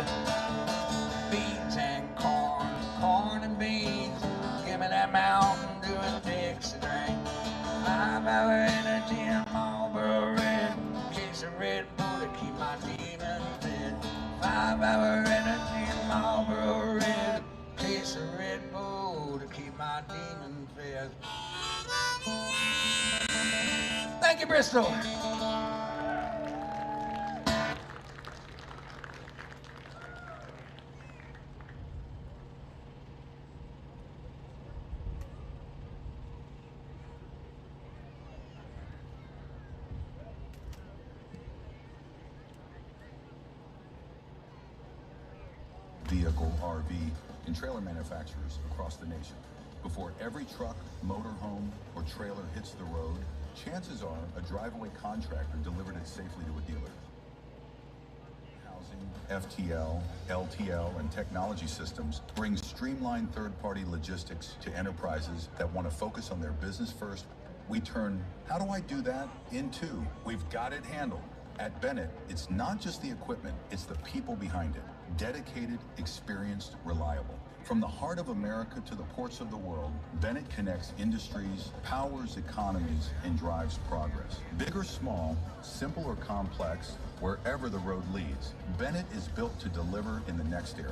Beans and corn, corn and beans. Give me that Mountain Dew and Dixie drink. 5-hour energy and Marlboro Red. Case of Red Bull to keep my demons fed. 5-hour energy and Marlboro Red. Case of Red Bull to keep my demons fed. Thank you, Bristol.
Vehicle, RV, and trailer manufacturers across the nation. Before every truck, motorhome, or trailer hits the road, chances are a drive-away contractor delivered it safely to a dealer. Housing, FTL, LTL, and technology systems bring streamlined third-party logistics to enterprises that want to focus on their business first. We turn, how do I do that, into, we've got it handled. At Bennett, it's not just the equipment, it's the people behind it. Dedicated, experienced, reliable. From the heart of America to the ports of the world, Bennett connects industries, powers economies, and drives progress. Big or small, simple or complex, wherever the road leads, Bennett is built to deliver in the next era.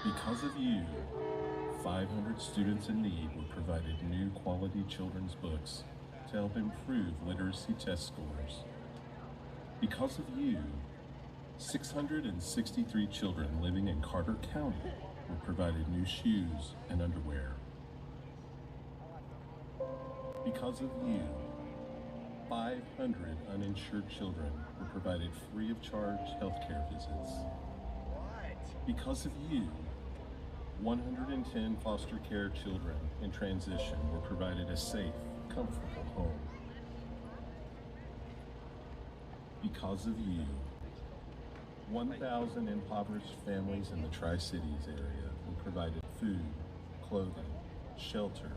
Because of you, 500 students in need were provided new quality children's books to help improve literacy test scores. Because of you, 663 children living in Carter County were provided new shoes and underwear. Because of you, 500 uninsured children were provided free of charge healthcare visits. Because of you, 110 foster care children in transition were provided a safe, comfortable home. Because of you, 1,000 impoverished families in the Tri-Cities area were provided food, clothing, shelter,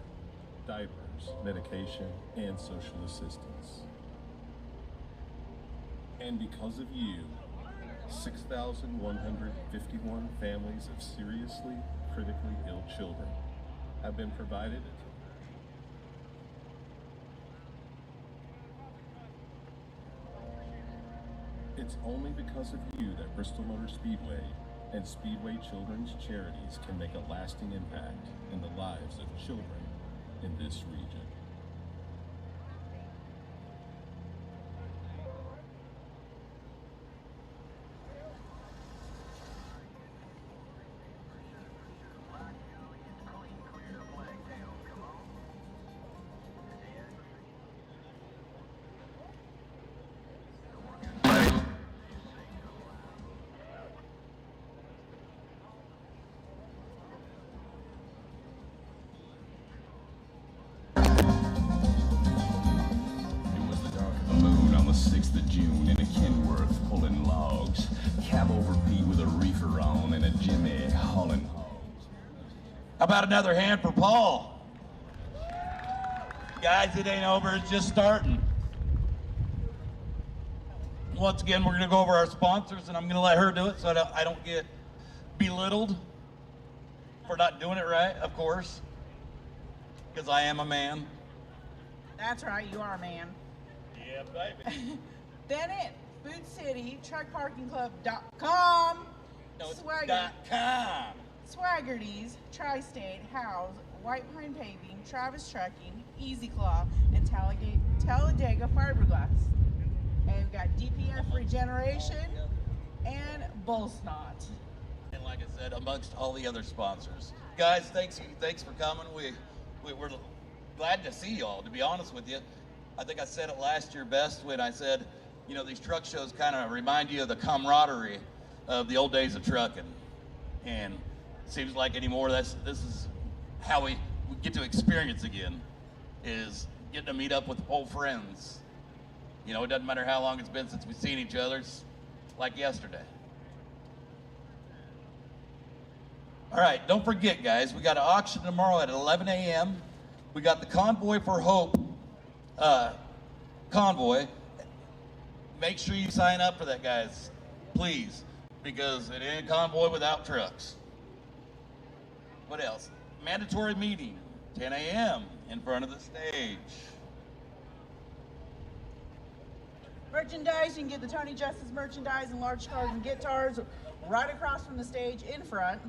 diapers, medication, and social assistance. And because of you, 6,151 families of seriously, critically ill children have been provided. It's only because of you that Bristol Motor Speedway and Speedway Children's Charities can make a lasting impact in the lives of children in this region.
June in a Kenworth pulling logs, cab over Pete with a reefer on and a Jimmy hauling hogs.
How about another hand for Paul? Guys, it ain't over, it's just starting. Once again, we're gonna go over our sponsors and I'm gonna let her do it so I don't get belittled for not doing it right, of course, because I am a man.
That's right, you are a man.
Yeah, baby.
Bennett, Food City, TruckParkingClub.com,
No, it's
Swagger,
.com.
Swaggerty's, Tri-State, House, White Pine Paving, Travis Trucking, Easy Claw, and Talladega Fiberglass. And we've got DPF Regeneration and Bullsnot.
And like I said, amongst all the other sponsors. Guys, thanks for coming. We're glad to see y'all, to be honest with you. I think I said it last year best when I said, you know, these truck shows kind of remind you of the camaraderie of the old days of trucking. And it seems like anymore, this is how we get to experience again, is getting to meet up with old friends. You know, it doesn't matter how long it's been since we've seen each other, it's like yesterday. All right, don't forget, guys, we got an auction tomorrow at 11 a.m. We got the Convoy for Hope convoy. Make sure you sign up for that, guys, please, because it ain't a convoy without trucks. What else? Mandatory meeting, 10 a.m. in front of the stage.
Merchandise, you can get the Tony Justice merchandise and large cars and guitars right across from the stage in front.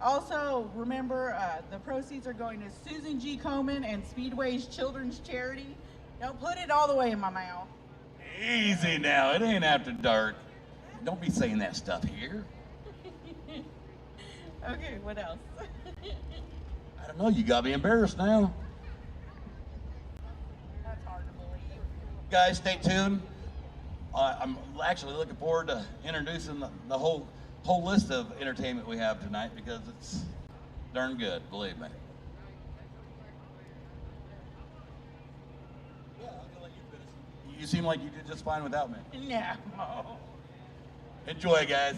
Also, remember, the proceeds are going to Susan G. Komen and Speedway's Children's Charity. Don't put it all the way in my mouth.
Easy now, it ain't after dark. Don't be saying that stuff here.
Okay, what else?
I don't know, you got me embarrassed now.
That's hard to believe.
Guys, stay tuned. I'm actually looking forward to introducing the whole list of entertainment we have tonight because it's darn good, believe me. You seem like you did just fine without me.
No.
Enjoy, guys.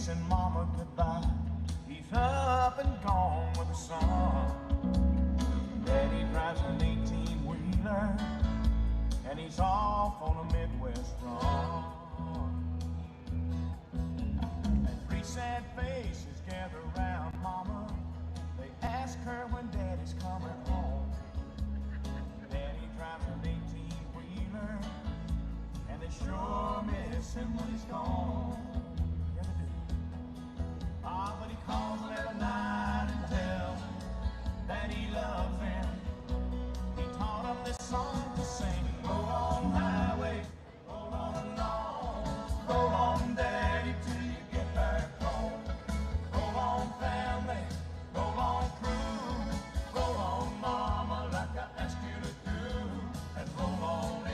kissing mama goodbye. He's up and gone with the sun. Daddy drives an 18-wheeler, and he's off on a Midwest run. And three sad faces gather around mama. They ask her when daddy's coming home. Daddy drives an 18-wheeler, and they sure miss him when he's gone. Yeah, they do. Ah, but he calls them every night and tells them that he loves them. He taught them this song to sing. Roll on highway, roll on along. Roll on, daddy, till you get back home. Roll on, family, roll on, crew. Roll on, mama, like I asked you to do. And roll on,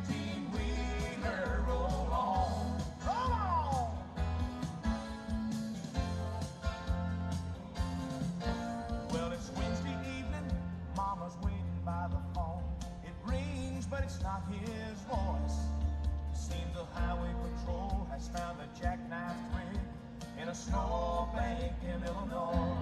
18-wheeler, roll on. Roll on! Well, it's Wednesday evening, mama's waiting by the phone. It rings, but it's not his voice. Seems the highway patrol has found a jackknife rig in a snowbank in Illinois.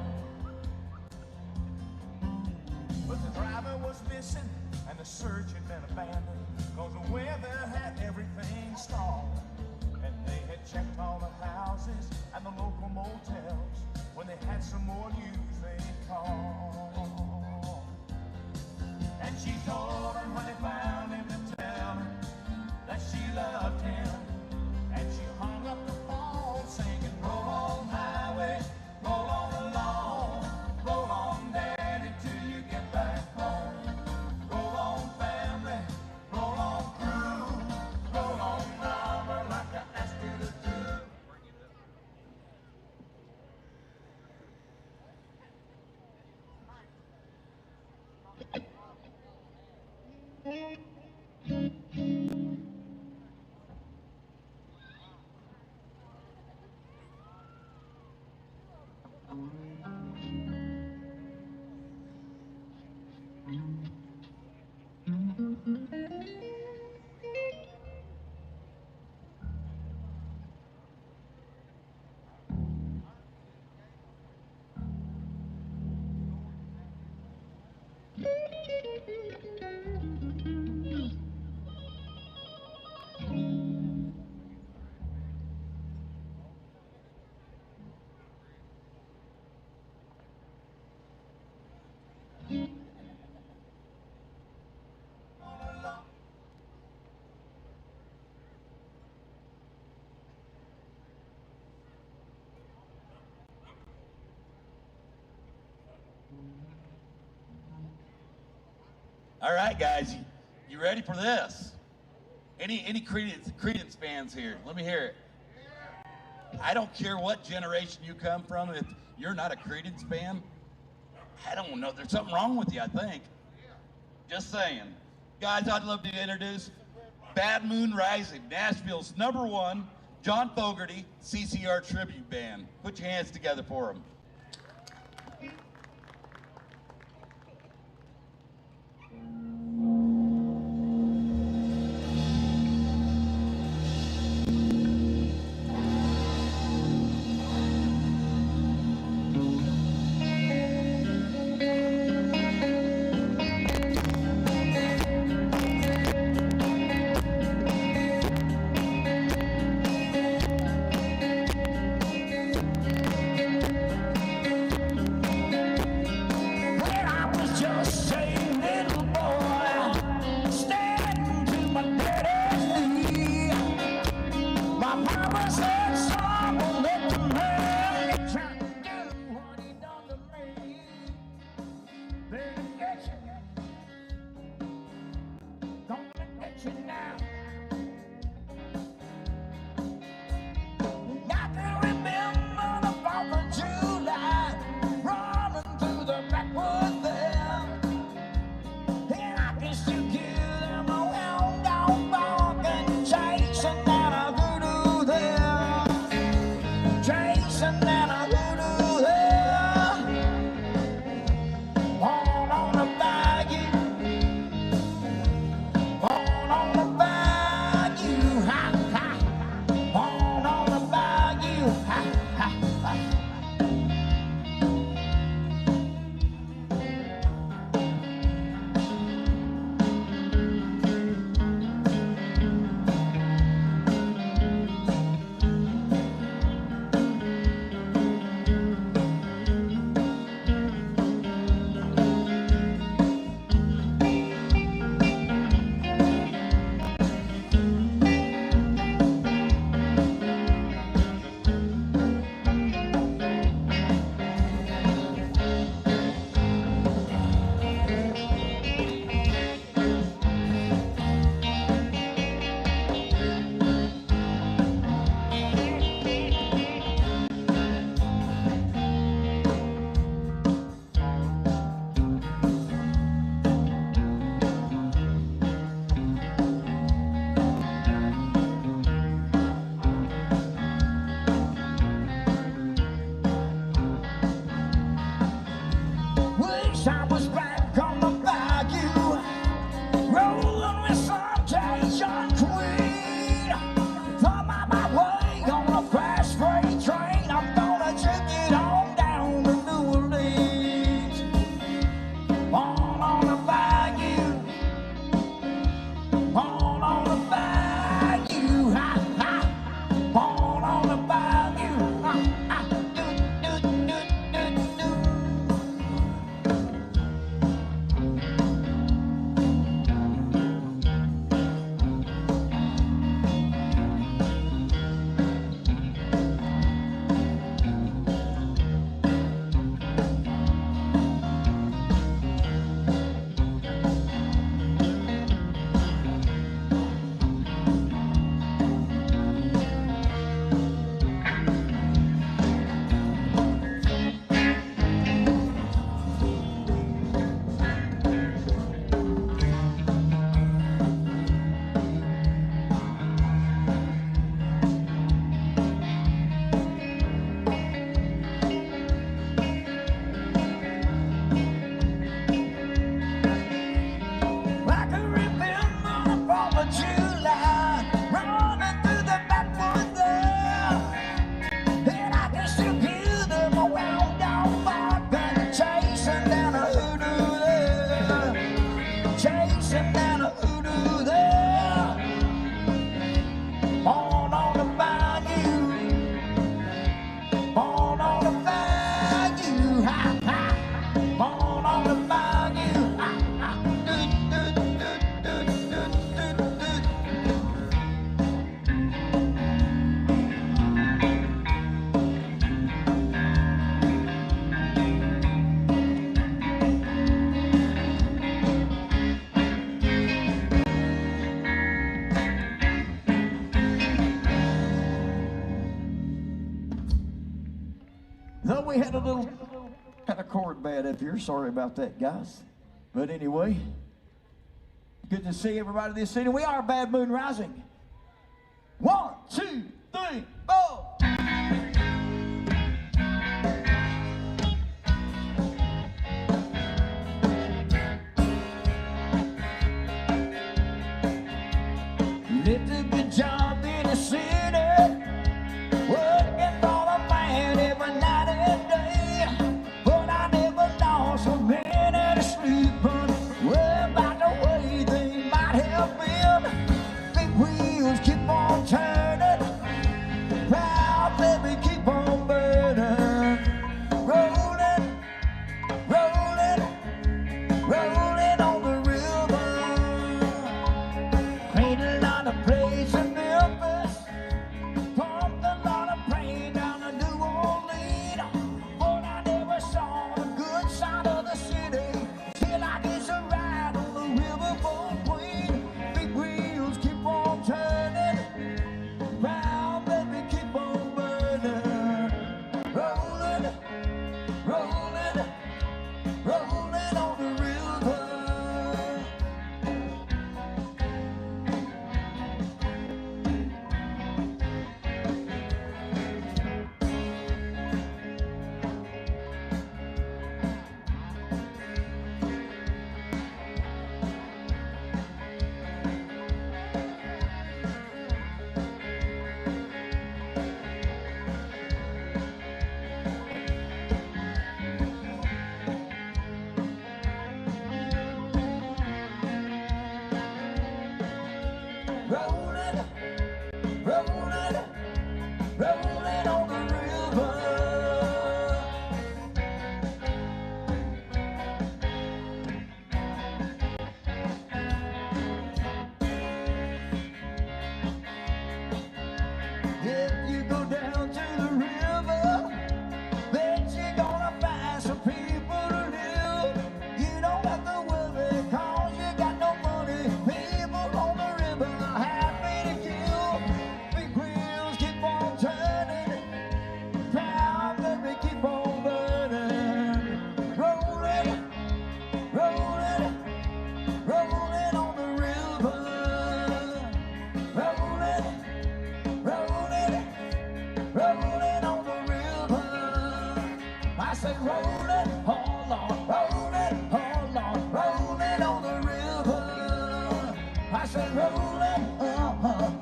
But the driver was missing, and the search had been abandoned, cause the weather had everything stalled. And they had checked all the houses and the local motels. When they had some more news, they called. And she told them when they found him to tell him that she loved him. And she hung up the phone singing, roll on highway, roll on along. Roll on, daddy, till you get back home. Roll on, family, roll on, crew. Roll on, mama, like I asked you to do.
All right, guys, you ready for this? Any Creedence fans here? Let me hear it. I don't care what generation you come from. If you're not a Creedence fan, I don't know. There's something wrong with you, I think. Just saying. Guys, I'd love to introduce Bad Moon Rising, Nashville's #1 John Fogerty CCR tribute band. Put your hands together for them.
Though we had a little kind of chord bad up here. Sorry about that, guys. But anyway, good to see everybody this evening. We are Bad Moon Rising. 1, 2, 3, 4. Lived a good job in the city, working for the man every night and day. But I never lost a minute of sleep, but worry about the way they might have been. Big wheels keep on turning, proud baby keep on burning. Rolling, rolling, rolling on the river. Paid a lot of praise in Memphis, pumped a lot of pain down to New Orleans. But I never saw the good side of the city till I get a ride on the riverboat queen. Big wheels keep on turning, proud baby keep on burning. Rolling, rolling, rolling on the river. Rolling, rolling, rolling on the river. If you go down to the river, bet you're gonna find some people to live. You don't have to worry 'cause you got no money. People on the river are happy to give. Big wheels keep on turning, proud baby keep on burning. Rolling, rolling, rolling on the river. Rolling, rolling, rolling on the river. I say rolling, hold on, rolling, hold on, rolling on the river. I say rolling, rolling,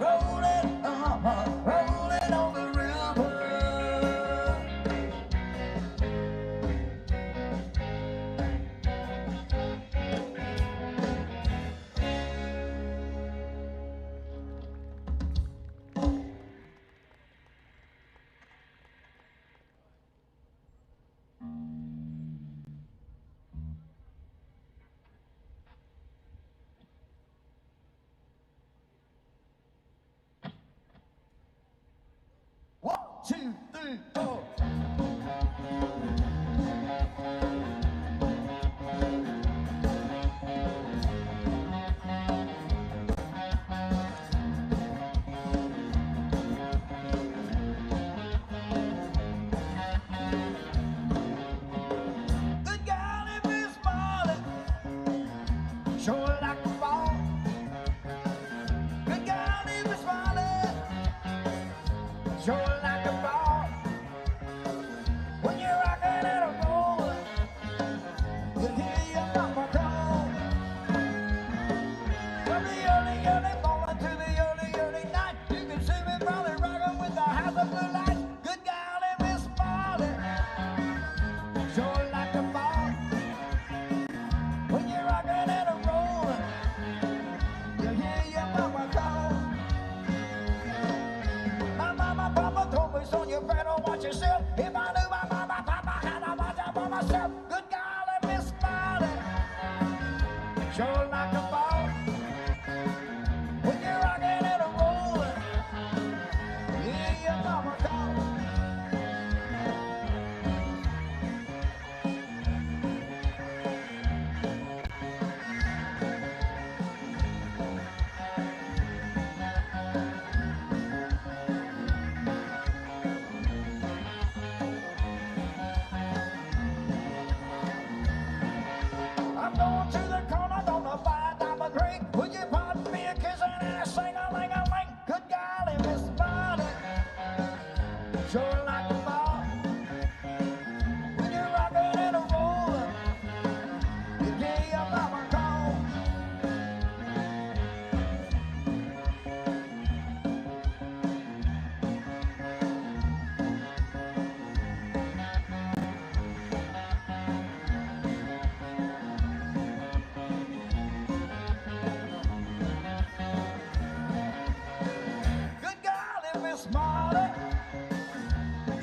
rolling on the river. One, two, three, four. The gal in Miss Molly, sure like a ball. The gal in Miss Molly, sure like a ball.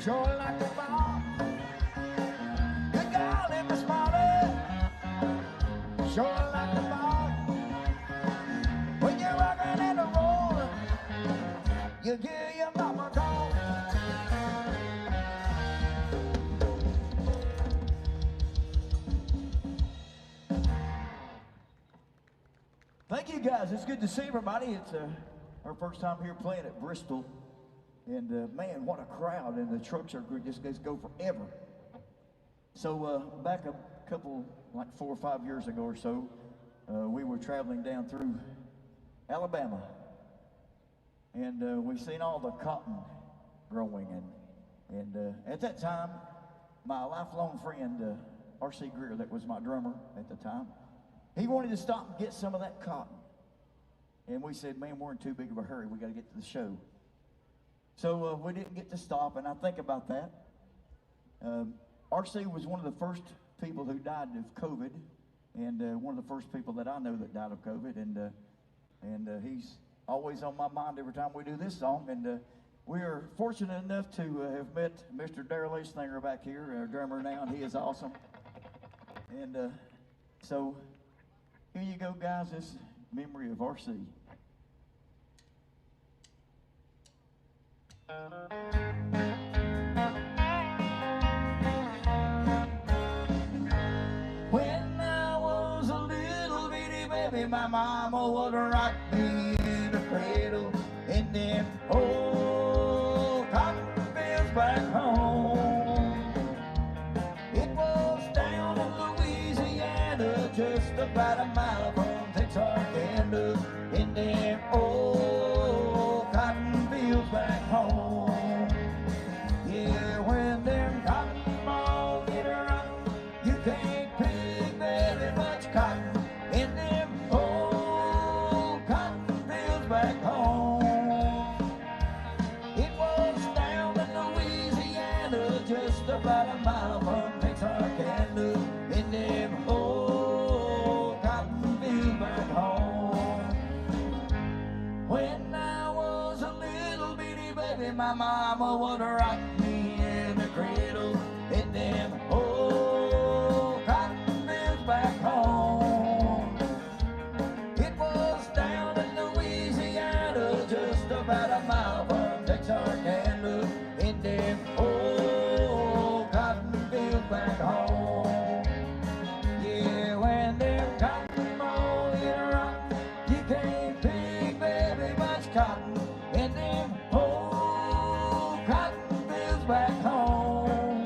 sure like the fall. Good golly, Miss Molly, sure like the fall. When you're rocking and a rolling, you hear your mama call. Thank you guys. It's good to see everybody. It's our first time here playing at Bristol. And man, what a crowd. And the truck show group just go forever. So back a couple, like 4 or 5 years ago or so, we were traveling down through Alabama. And we seen all the cotton growing. And at that time, my lifelong friend, R.C. Greer, that was my drummer at the time, he wanted to stop and get some of that cotton. And we said, man, we're in too big of a hurry. We got to get to the show. So we didn't get to stop, and I think about that. R.C. was one of the first people who died of COVID, and one of the first people that I know that died of COVID, and he's always on my mind every time we do this song. And we are fortunate enough to have met Mr. Darrell Eastlinger back here, our drummer now, and he is awesome. And so here you go, guys, this memory of R.C. When I was a little bitty baby, my mama would rock me in a cradle in them old cotton fields back home. It was down in Louisiana, just about a mile from Texarkana, in them old cotton fields back home. Yeah, when them cotton balls get around, you can't pick very much cotton in them old cotton fields back home. It was down in Louisiana, just about a mile from Texarkana, in them old cotton fields back home. When I was a little bitty baby, my mama would rock me in a cradle in them old cotton fields back home. It was down in Louisiana, just about a mile from Texarkana, in them old cotton fields back home. Yeah, when them cotton balls get around, you can't pick very much cotton in them old cotton fields back home.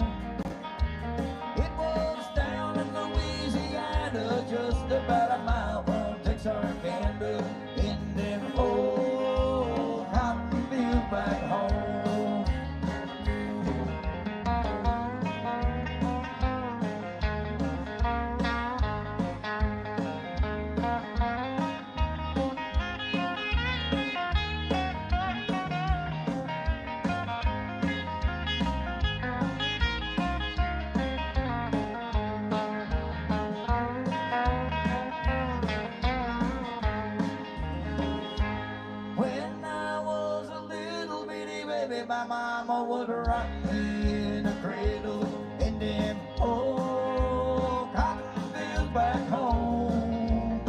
It was down in Louisiana, just about a mile from Texarkana, in them old cotton fields back home. When I was a little bitty baby, my mama would rock me in a cradle in them old cotton fields back home.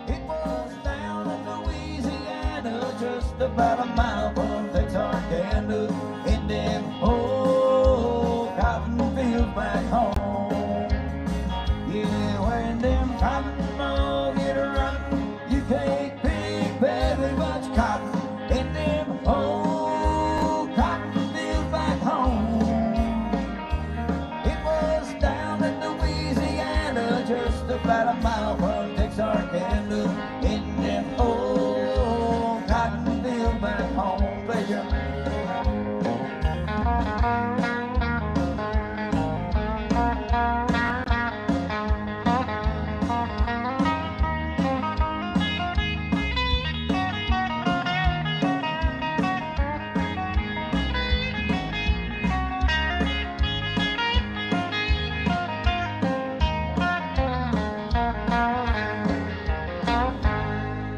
It was down in Louisiana, just about a mile from Texarkana, in them old cotton fields back home. Yeah, when them cotton balls get around, you can't pick very much cotton in them old cotton fields back home. It was down in Louisiana, just about a mile from Texarkana, in them old cotton fields back home. Pleasure.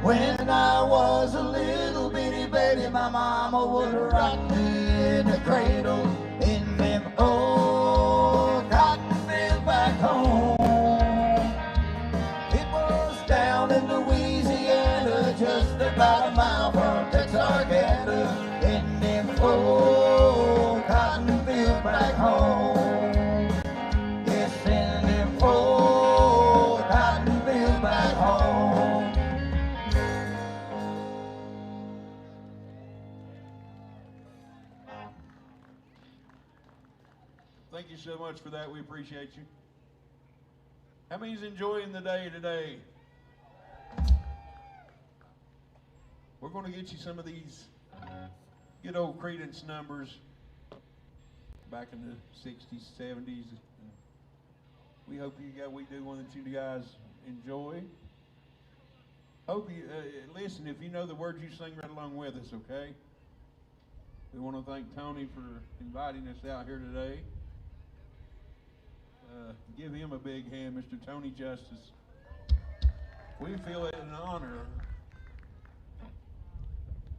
When I was a little bitty baby, my mama would rock me in a cradle build back home. Yes, send them old cotton fields back home.
Thank you so much for that. We appreciate you. How many's enjoying the day today? We're going to get you some of these good old Creedence numbers back in the 60s, 70s. We hope we do one that you guys enjoy. Hope you listen. If you know the words, you sing right along with us. Okay. We want to thank Tony for inviting us out here today. Give him a big hand, Mr. Tony Justice. We feel it an honor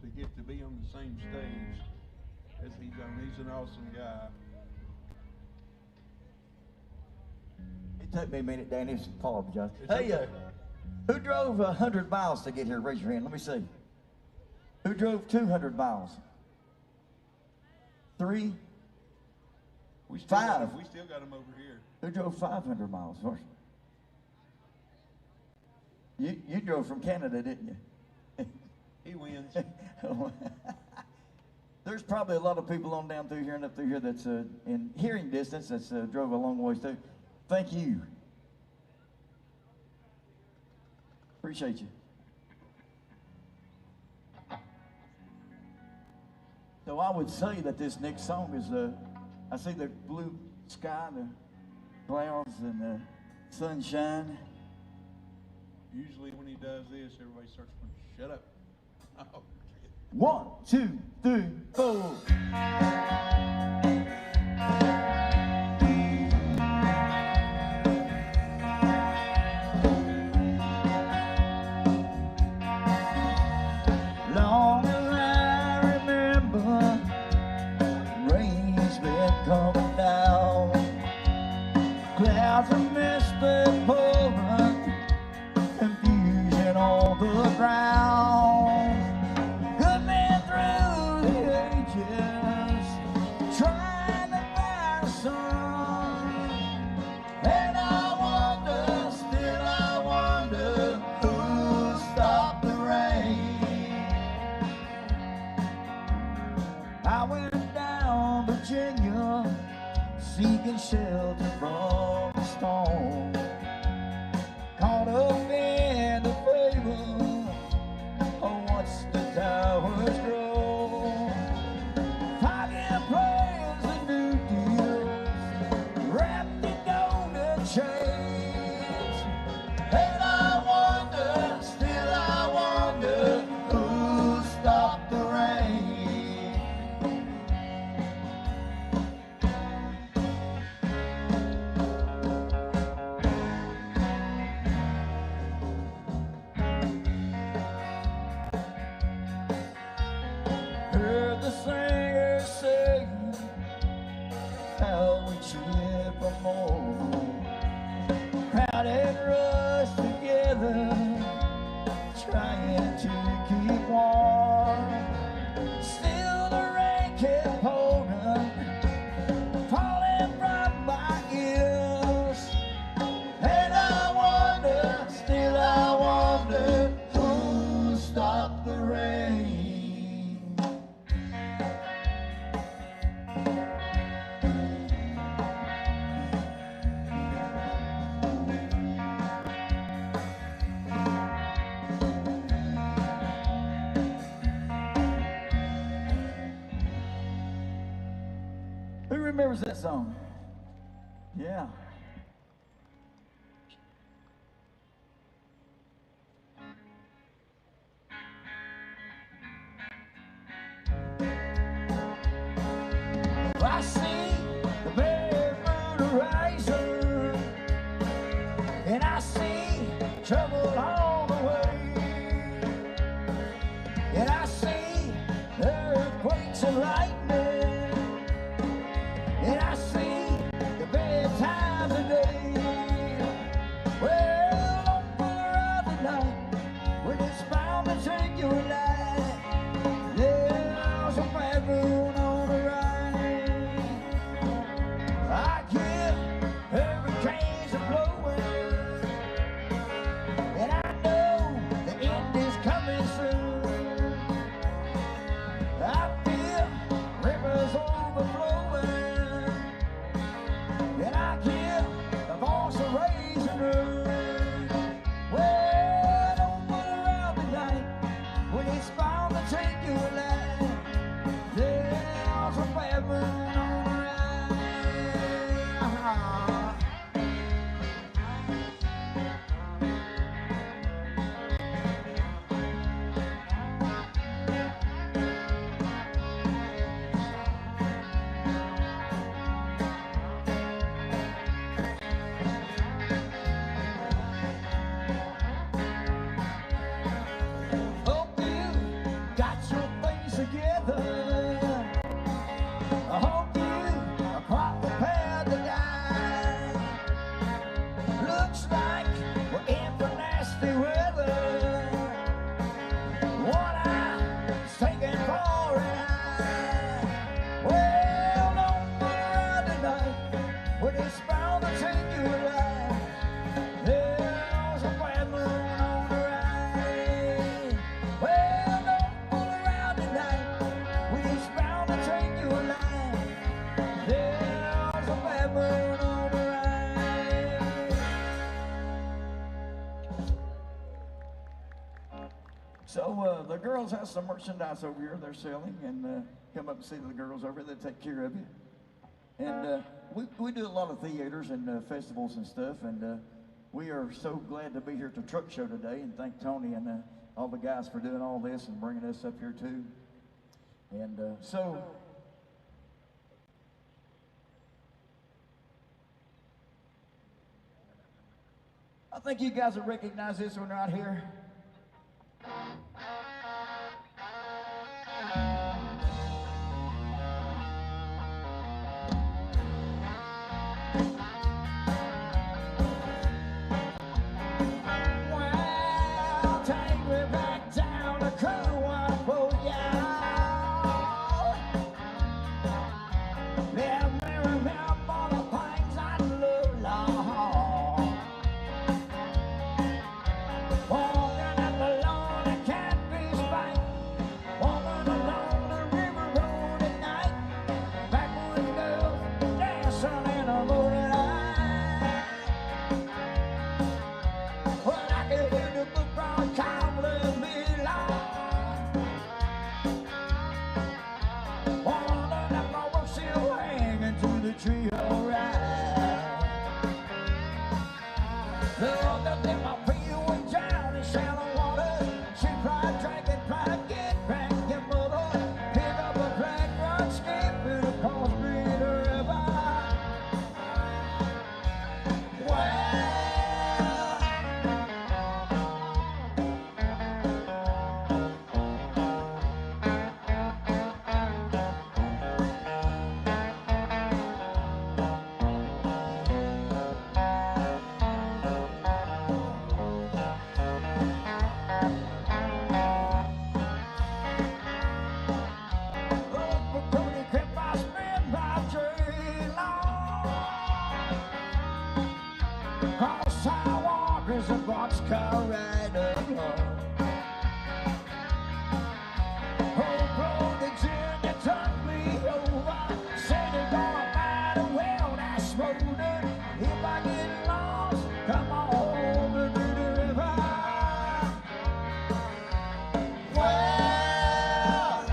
to get to be on the same stage as he's on. He's an awesome guy.
It took me a minute, Danny, to apologize. Hey, who drove 100 miles to get here? Raise your hand. Let me see. Who drove 200 miles? 3?
We still
5?
We still got him over here.
Who drove 500 miles? You drove from Canada, didn't you?
He wins.
There's probably a lot of people on down through here and up through here that's in hearing distance that's drove a long ways too. Thank you. Appreciate you. So I would say that this next song is I see the blue sky, the clouds, and the sunshine.
Usually when he does this, everybody starts going, shut up. Oh,
1, 2, 3, 4. Long as I remember, rain's been coming down. Clouds of mist that pouring, confusion on the ground. Good men through the ages, trying to find a song. And I wonder, still I wonder, who stopped the rain. I went down Virginia, seeking shelter from the storm. Caught up in the fable of what's the towers grow. 5-year plans and new deals, wrapped in golden chains. And I wonder, still I wonder, who stopped the rain. Heard the singer sing how we cheered for more. Crowd and rush together, trying to keep warm. Still the rain kept pouring, falling from my ears. And I wonder, still I wonder, who stopped the rain. Who remembers that song? Yeah. I see the barefoot riser, and I see trouble all the way, and I see earthquakes and lightning, and I see the bad times of day. Well, don't pull around the night when it's bound to take your life. There's a bad moon on the right.
So the girls have some merchandise over here they're selling, and come up and see the girls over there. They take care of you. And we do a lot of theaters and festivals and stuff, and we are so glad to be here at the truck show today, and thank Tony and all the guys for doing all this and bringing us up here too. And so I think you guys will recognize this one right here. Boxcar ride along. Oh, bro, the journey turned me over. Said it gonna matter well, that's smoother. If I get lost, come on over to the river. Well,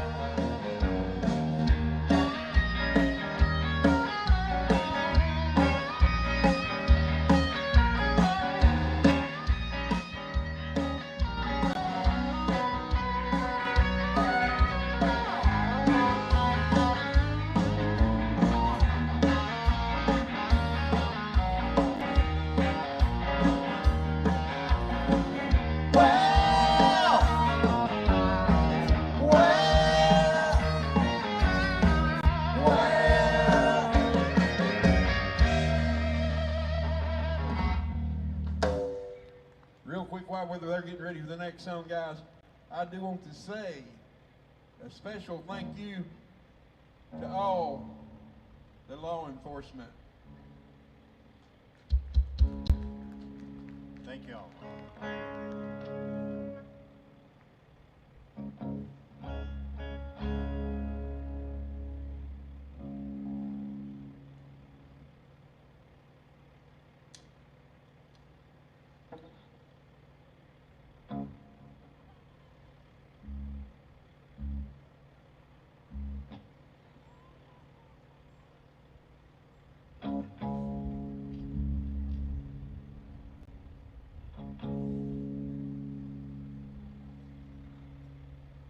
Real quick, while they're getting ready for the next song, guys, I do want to say a special thank you to all the law enforcement.
Thank y'all.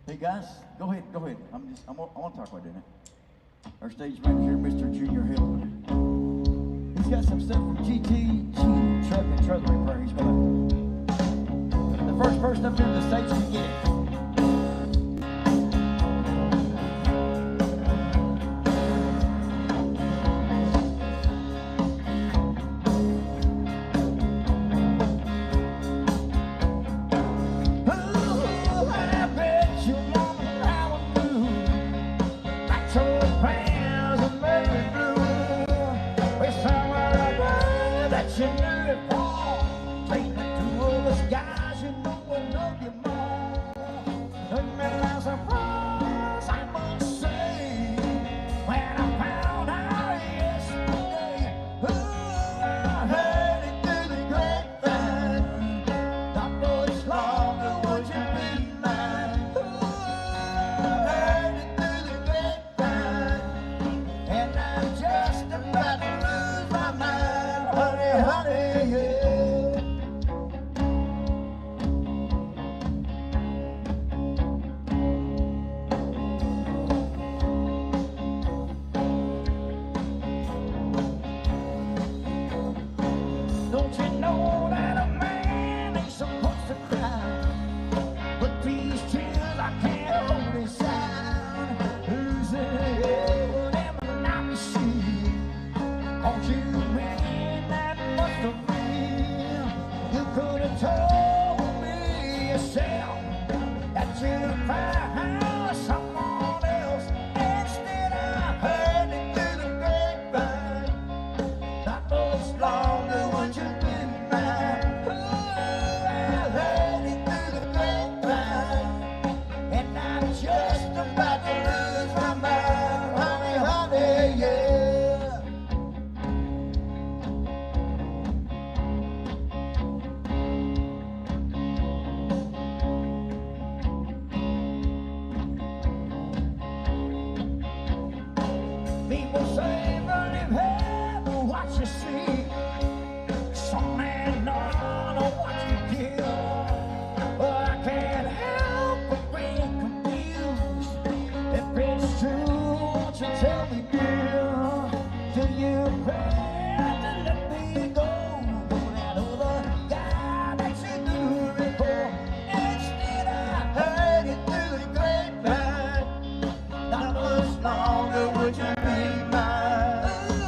hey guys, go ahead. I want to talk about it. Our stage manager, Mr. Junior Hill. He's got some stuff from GTG Truck and Trailer Repair. He's gonna. The first person up here to the stage can get it. Mine.
Don't you mean that must have been? You could have told me yourself that you'd find someone else. Instead, I heard it through the grapevine. Not much longer would you be mine. Ooh, I heard it through the grapevine, and I'm just about to lose my mind, honey, honey, yeah. People say believe heaven what you see. Some man know what you give. But I can't help but being confused. If it's true, won't you tell me, dear? Do you pray to let me go? That other guy that you do it for. Instead, I heard it through the grapevine. Not much longer would you be mine. Ooh,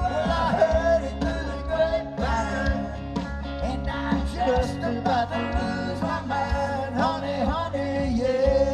well, I heard it through the grapevine, and I'm just about to lose my mind, honey, honey, yeah.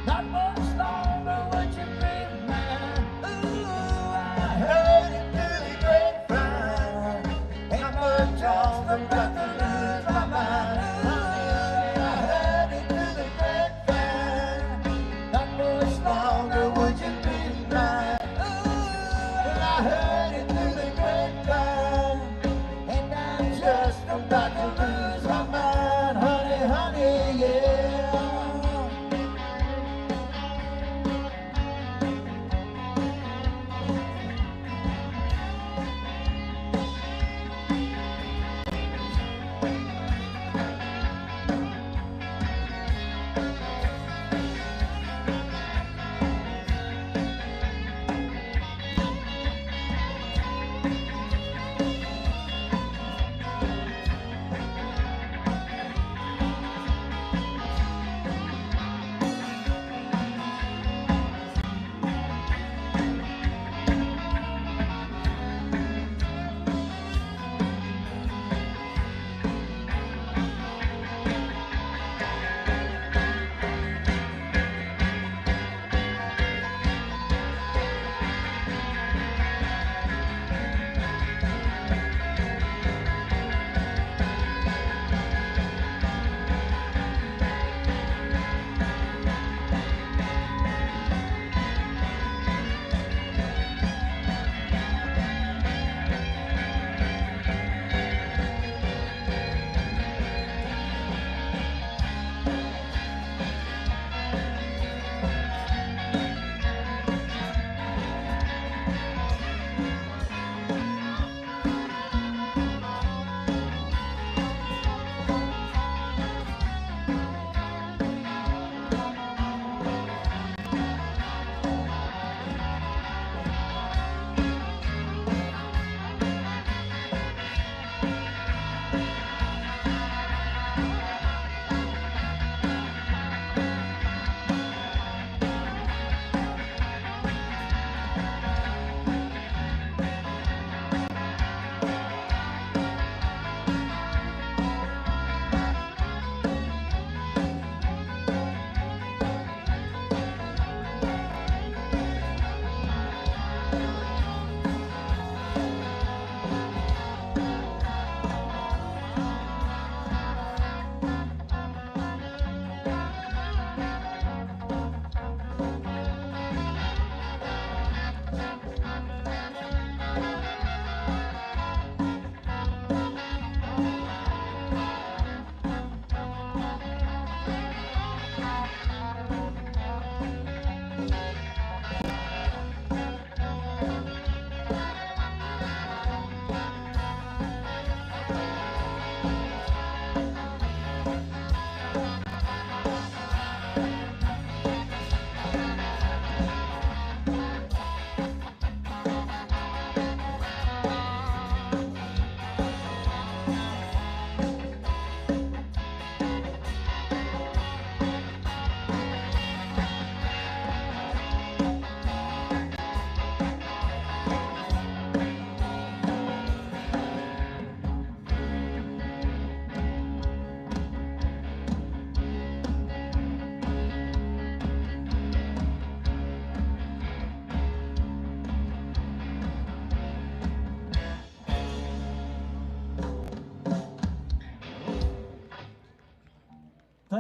Not much longer would you be mine. Ooh, I heard it through the grapevine, and I'm just about to lose my mind. Ooh, I heard it through the grapevine. Not much longer would you be mine. Ooh, I heard it through the grapevine, and I'm just about to lose my mind, honey, honey, yeah.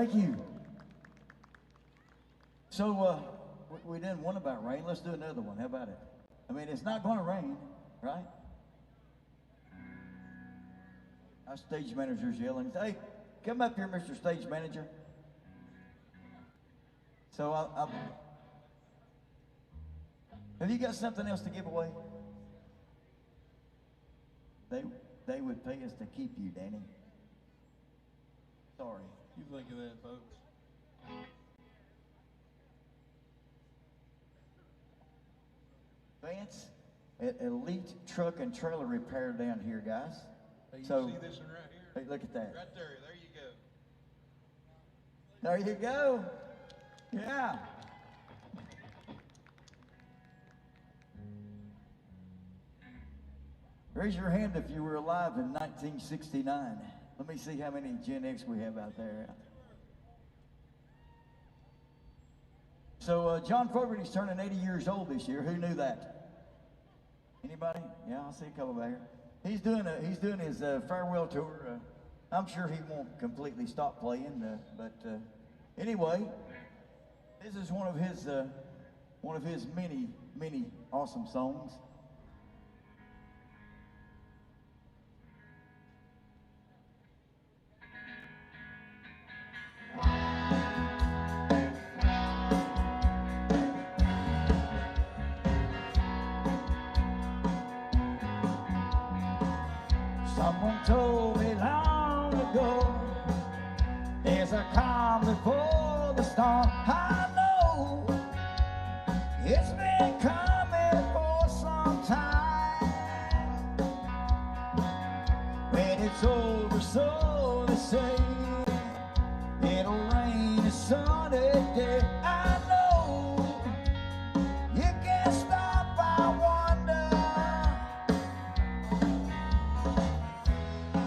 Thank you. So, we did one about rain. Let's do another one. How about it? I mean, it's not going to rain, right? Our stage manager's yelling, hey, come up here, Mr. Stage Manager. So, have you got something else to give away? They would pay us to keep you, Danny. Sorry.
You think of that, folks.
Vance, elite truck and trailer repair down here, guys.
Hey, you
So,
see this one right here?
hey, look at that.
Right there. There you go.
There you go. Yeah. Raise your hand if you were alive in 1969. Let me see how many Gen X we have out there. So John Fogerty's turning 80 years old this year. Who knew that? Anybody? Yeah, I see a couple back here. He's doing his farewell tour. I'm sure he won't completely stop playing, but anyway, this is one of his many awesome songs. Someone told me long ago, there's a calm before the storm. I know it's been coming for some time. When it's over, so they say, it'll rain a sunny day. I know you can't stop, I wonder.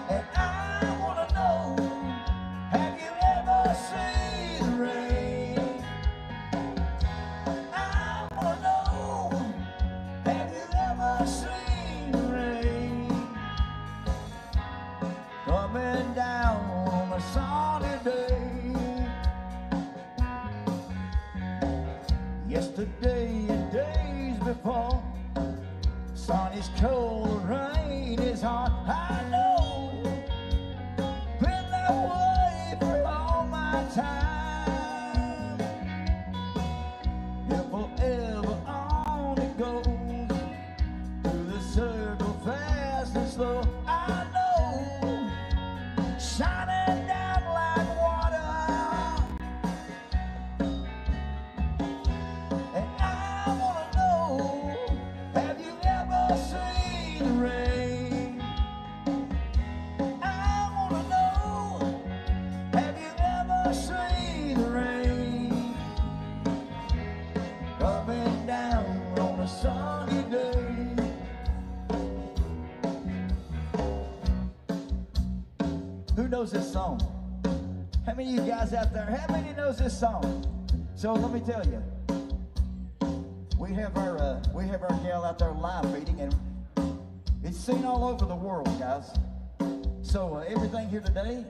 And I wanna know, have you ever seen the rain? I wanna know, have you ever seen the rain? Coming down on a sunny day. Yesterday and days before, sun is cold, rain is hot. I know, been that way for all my time. If forever on it goes, through the circle fast and slow. I know, shining down like water. And I wanna know, have you ever seen the rain? I wanna know, have you ever seen the rain? Coming down on a sunny day. Who knows this song? How many of you guys out there, how many knows this song? So let me tell you, we have our gal out there live feeding, and it's seen all over the world, guys. So everything here today,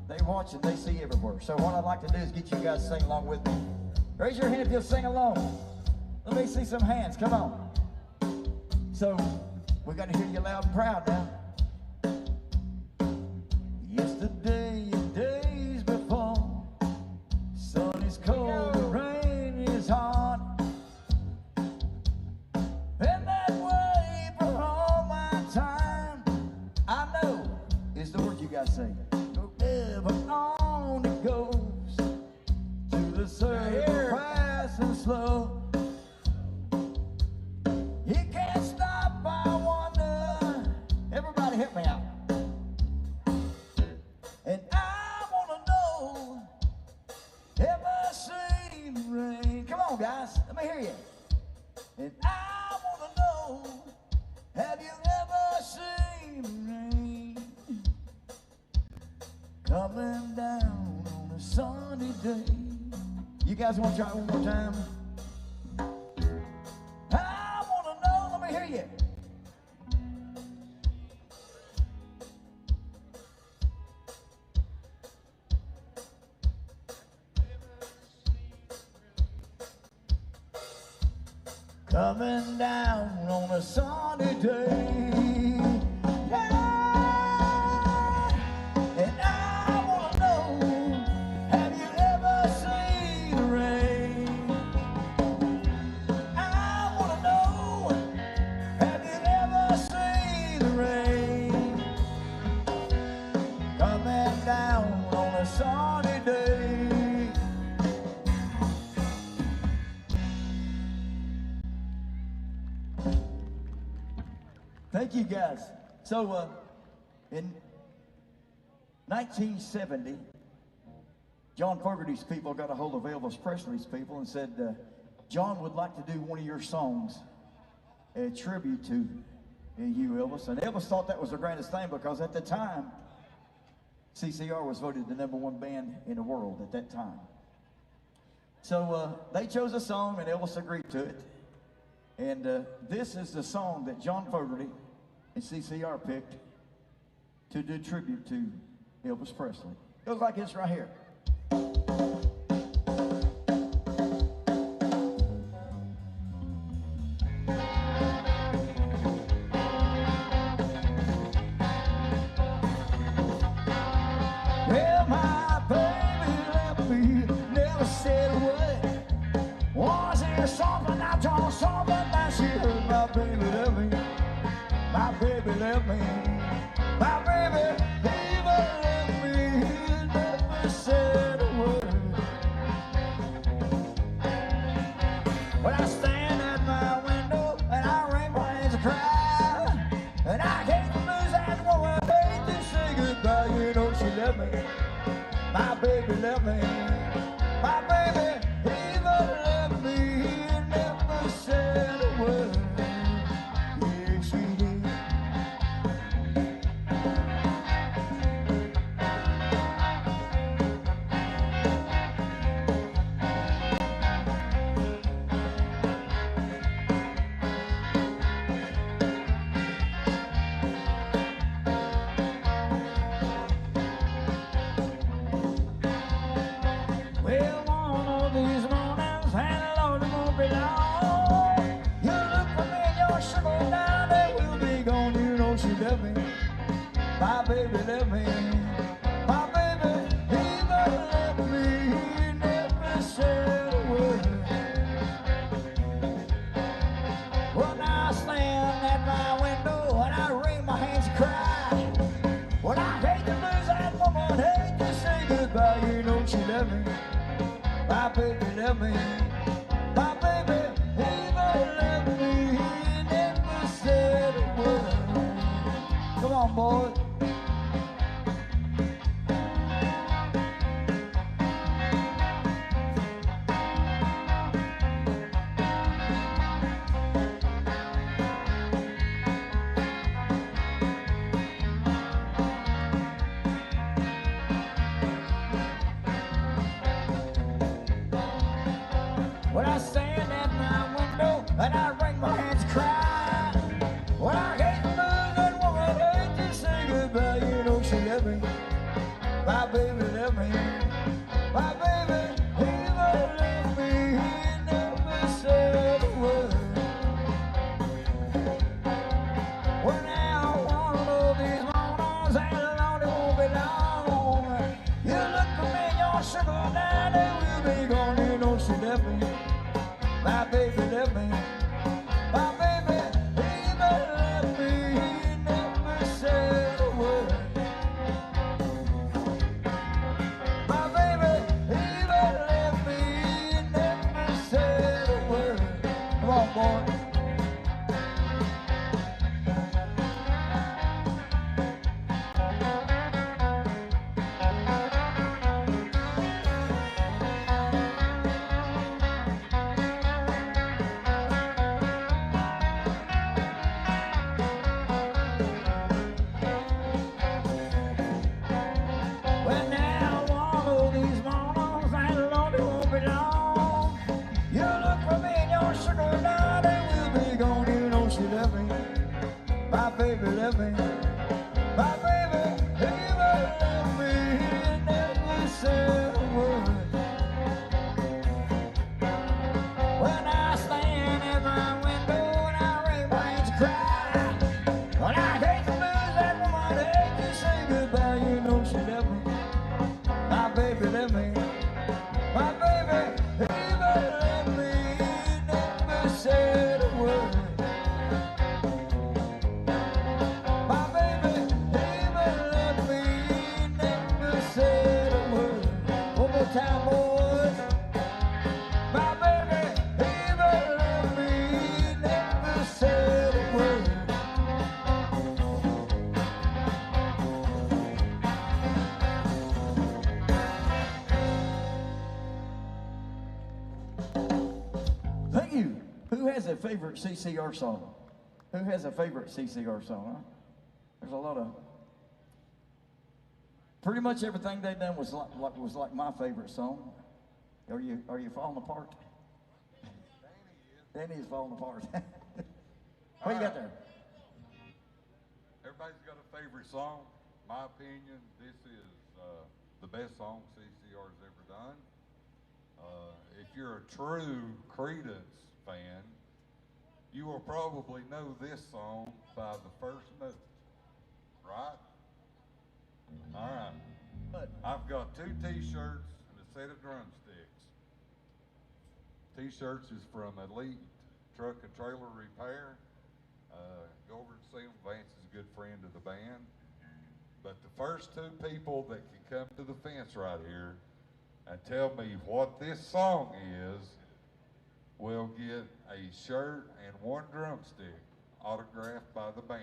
they watch and they see everywhere. So what I'd like to do is get you guys to sing along with me. Raise your hand if you'll sing along. Let me see some hands. Come on. So we got to hear you loud and proud now. Yesterday and days before, sun is cold, rain is hot. Been that way for all my time. I know is the word you guys say. Forever on it goes, to the circle fast and slow. You can't stop, I wonder. Everybody help me out. And I wanna know, ever seen the rain? Come on, guys, let me hear you. And I wanna know, have you ever seen the rain? Coming down on a sunny day. You guys wanna try it one more time? I wanna know, let me hear you.
coming down on a sunny day. Yeah. And I wanna know, have you ever seen the rain? I wanna know, have you ever seen the rain? Coming down on a sunny day. Thank you guys. So in 1970, John Fogerty's people got a hold of Elvis Presley's people and said, John would like to do one of your songs, a tribute to you, Elvis. And Elvis thought that was the greatest thing because at the time, CCR was voted the #1 band in the world at that time. So they chose a song and Elvis agreed to it. And this is the song that John Fogerty and CCR picked to do tribute to Elvis Presley. It goes like this right here. Well, my baby left me, never said a word. Was there something I told something that she heard? My baby left me. My baby left me. My baby even left me. He never said a word. When I stand at my window and I wring my hands and cry, and I hate to lose that woman, hate to say goodbye. You know she left me. My baby left me. My baby even left me. He never said a word. Yeah, she did. Well, one of these mornings, and Lord, it won't be long. You look for me and your sugar daddy will be gone. You know she left me. My baby left me. My baby even left me. He never said a word. Well, now I stand at my window and I wring my hands and cry. Well, I hate to lose that woman, hate to say goodbye. You know she left me. My baby left me. My baby even left me. He never said a word. Come on, boy. When I stand at my window and I wring my hands and cry. When I hate to lose that woman, hate to say goodbye. You know she left me. My baby left me. My baby even left me. He never said a word. Well, now one of these mornings, and Lord, it won't be long. You look for me, your sugar daddy will be gone. You know she left me. My baby left me. My baby even left me. He never said a word. My baby even left me. He never said a word. Come on, boy. Well, now one of these mornings, and Lord, it won't be long. You look for me and your sugar daddy will be gone. You know she left me. My baby left me. My baby even left me. He never said a word. When I stand at my window would hate to say goodbye, you know she left me. My baby left me. My baby even left me, never said a word. My baby even left me, never said a word. One more time, boys. My baby even left me, never said a word. Thank you. Who has a favorite CCR song? Who has a favorite CCR song? Huh? There's a lot of. Pretty much everything they done was like my favorite song. Are you falling apart? Danny is falling apart. What you got there?
Everybody's got a favorite song. My opinion, this is the best song CCR's ever done. If you're a true Creedence fan, you will probably know this song by the first note, right? All right. I've got 2 t-shirts and a set of drumsticks. T-shirts is from Elite Truck and Trailer Repair. Go over and see them. Vance is a good friend of the band. But the first 2 people that can come to the fence right here and tell me what this song is will get a shirt and 1 drumstick autographed by the band.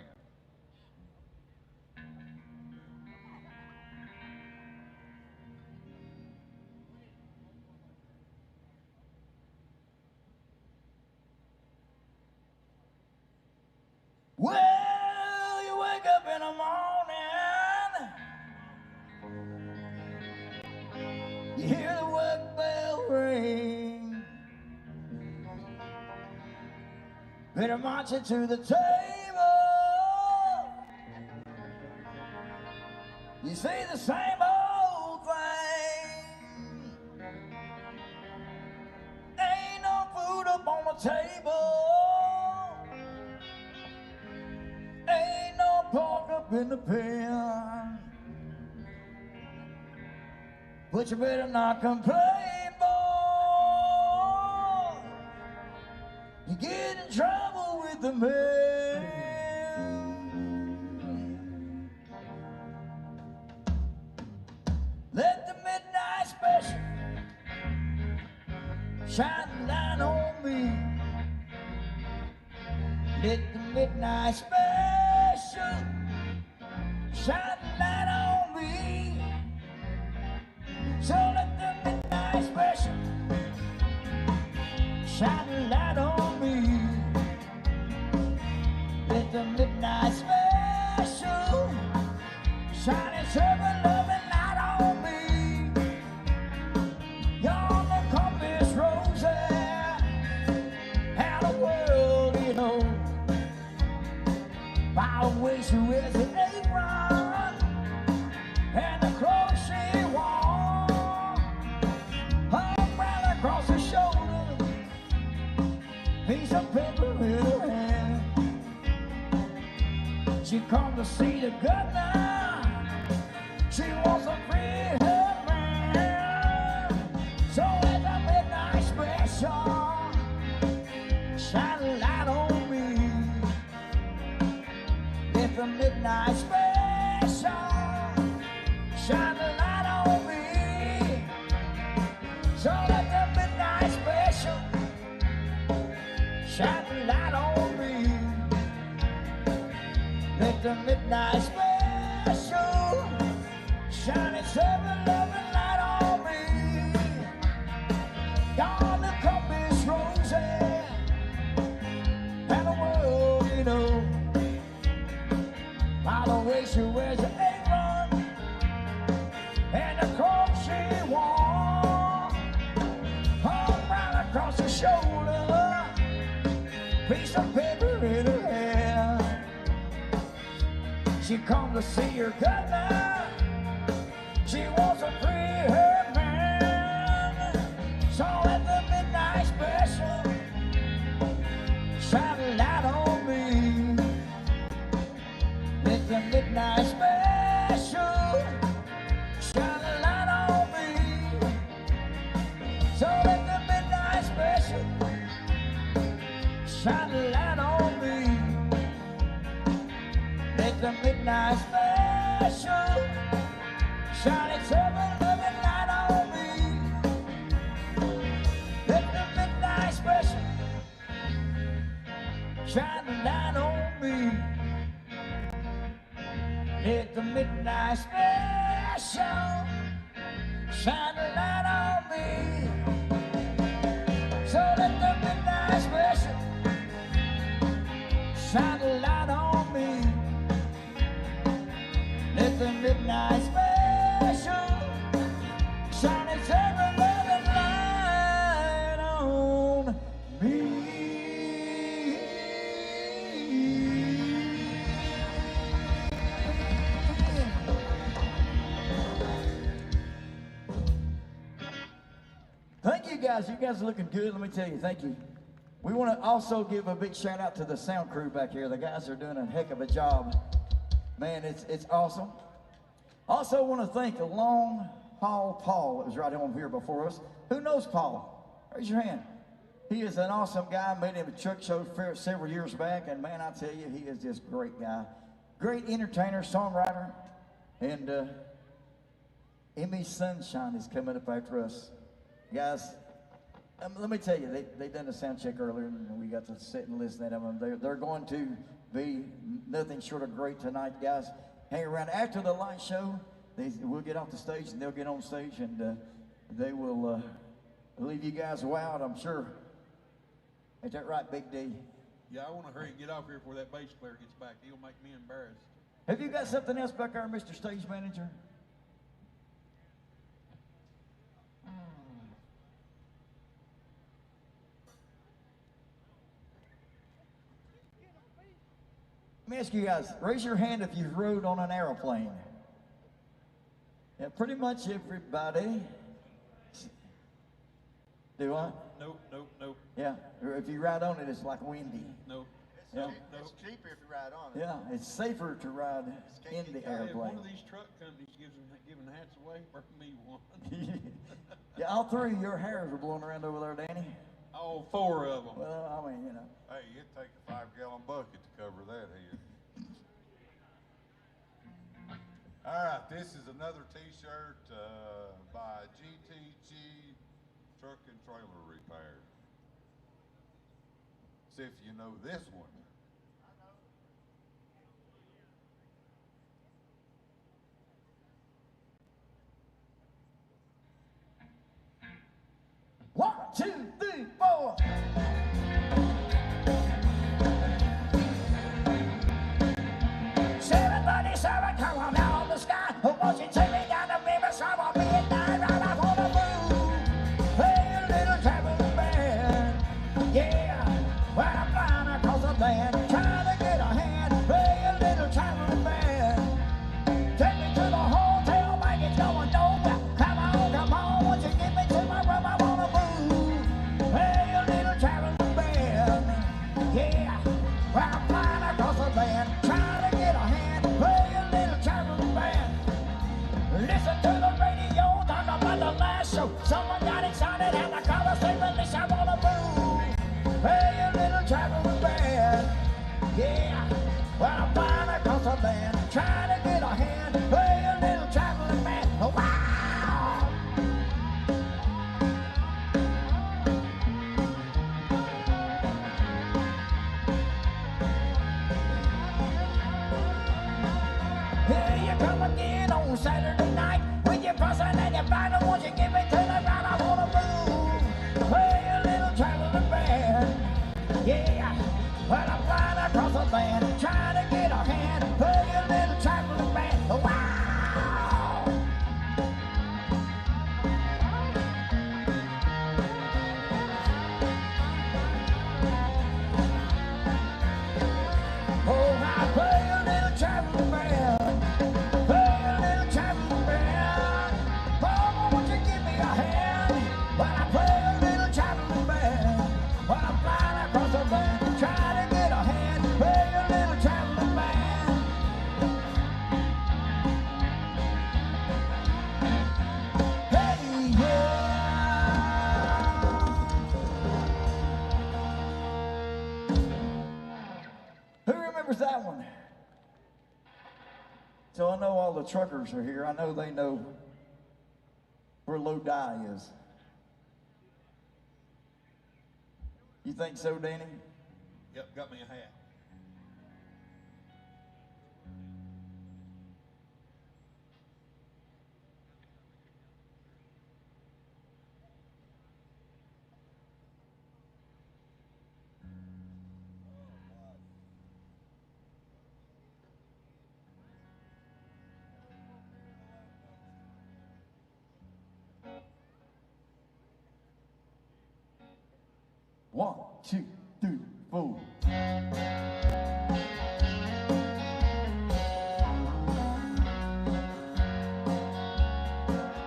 Well, you wake up in the morning, you hear the work bell ring, better march it to the table. You see the same old thing, ain't no food up on the table. Ain't no pork up in the pen, but you better not complain, boy. You get in trouble with the man. Let the midnight special shine the light on me. Let the midnight special shine the light on me. So let the midnight special shine the light on me. Let the midnight special shine its ever loving light on me. You're the compass rose and the world, you know. By ways who is an apron and the crochet wall hung right across her shoulder, piece of paper in her hand. She come to see the governor, she wants a free her man. So let the midnight special shine a light on me. Let the midnight special shine the light on me. So let the midnight special shine the light on me. Let the midnight special shine its ever loving light on me. Down the compass roses and the world, you know. By the way she wears an apron and the crochet wall hung right across her shoulder, piece of paper in her hand. She come to see her governor, she wants to free her man. So let the midnight special shine a light on me. Let the midnight special shine a light on me. So let the midnight special shine a light on me. Let the midnight special shine its ever-loving light on me. Let the midnight special shine a light on me. Let the midnight special shine a light on me. So let the midnight special shine a light on me. Let the midnight special shine its ever-loving light on me. Thank you guys. You guys are looking good. Let me tell you, thank you. We want to also give a big shout out to the sound crew back here. The guys are doing a heck of a job. Man, it's awesome. Also want to thank a Long Haul Paul that was right on here before us. Who knows Paul? Raise your hand. He is an awesome guy. Made him a truck show several years back, and man, I tell you, he is just a great guy. Great entertainer, songwriter, and Emmy Sunshine is coming up after us. Guys, let me tell you, they done a sound check earlier, and we got to sit and listen to them. They're going to be nothing short of great tonight, guys. Hang around after the light show. We'll get off the stage, and they'll get on stage, and they will leave you guys wowed, I'm sure. Ain't that right, Big D?
Yeah, I want to hurry and get off here before that bass player gets back. He'll make me embarrassed.
Have you got something else back there, Mr. Stage Manager? Let me ask you guys, raise your hand if you've rode on an aeroplane. Yeah, pretty much everybody. Do I?
Nope, nope, nope.
Yeah, or if you ride on it, it's like windy.
Nope.
Yeah.
It's cheaper if you ride on it.
Yeah, it's safer to ride in the
If
airplane.
one of these truck companies giving hats away, bring me one.
Yeah, all three of your hairs are blowing around over there, Danny.
All four of them.
Well, I mean, you know.
Hey, it'd take a 5-gallon bucket to cover that head. All right, this is another T-shirt by GTG Truck and Trailer Repair. See if you know this one.
One, two, three, four. 737 coming down the sky. Won't you take me down the river so I'll be at night right up on the moon? Play a little traveling band. Yeah, when I'm flying across the land, trying to get a hand. Play a little traveling band. Take me to the hotel like it's going nowhere. Come on, won't you get me to my room? I wanna move. Play a little traveling band. Yeah, when I'm flying across the land, trying to get a hand. Play a little traveling band. Listen to the radio, talk about the last show. Someone got excited and the colors they released. I wanna move. Play a little traveling band. Yeah, when I'm flying across the land, trying to get a hand. Play a little traveling band. Oh, wow. Here you come again on Saturday night with your fussing and your fighting. Won't you give me to the right? I wanna move. Play a little traveling band. Yeah, when I'm flying across the land, trying to get a hand. Play a little traveling band. Wow. Oh, I play a little traveling band. Play a little traveling band. Oh, won't you give me a hand?
So I know all the truckers are here. I know they know where Lodi is. You think so, Danny?
Yep, got me a hat.
One, two, three, four.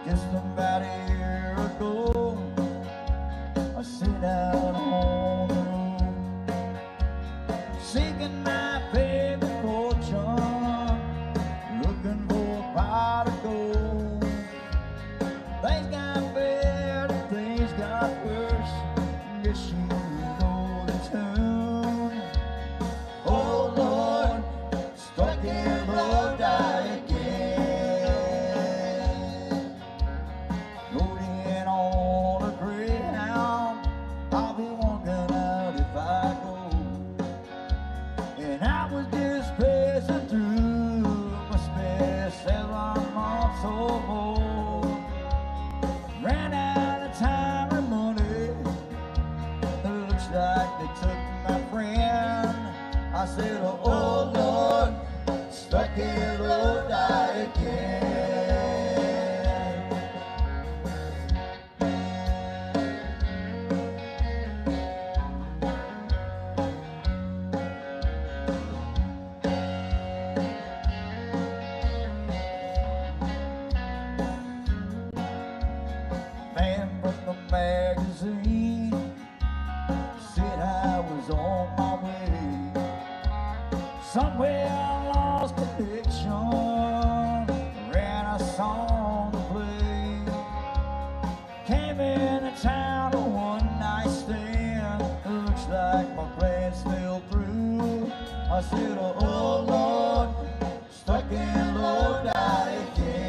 Just about a year ago, I sit out on the road, seeking my favorite fortune, looking for a pot of gold. Things got better, things got worse. Guess you know the tune. Oh Lord, stuck in Lodi again. Loading on a Greyhound, I'll be walking out if I go. And I was just passing through my spare 7 months or more. Ran out of time and money. Looks like they took my friend. I said, oh Lord, stuck in Lodi again. Man from the magazine said I was on my way. Somewhere I lost connection, ran a song to play. Came into town a one-night stand. Looks like my plans fell through. I said, oh Lord, stuck in Lodi again.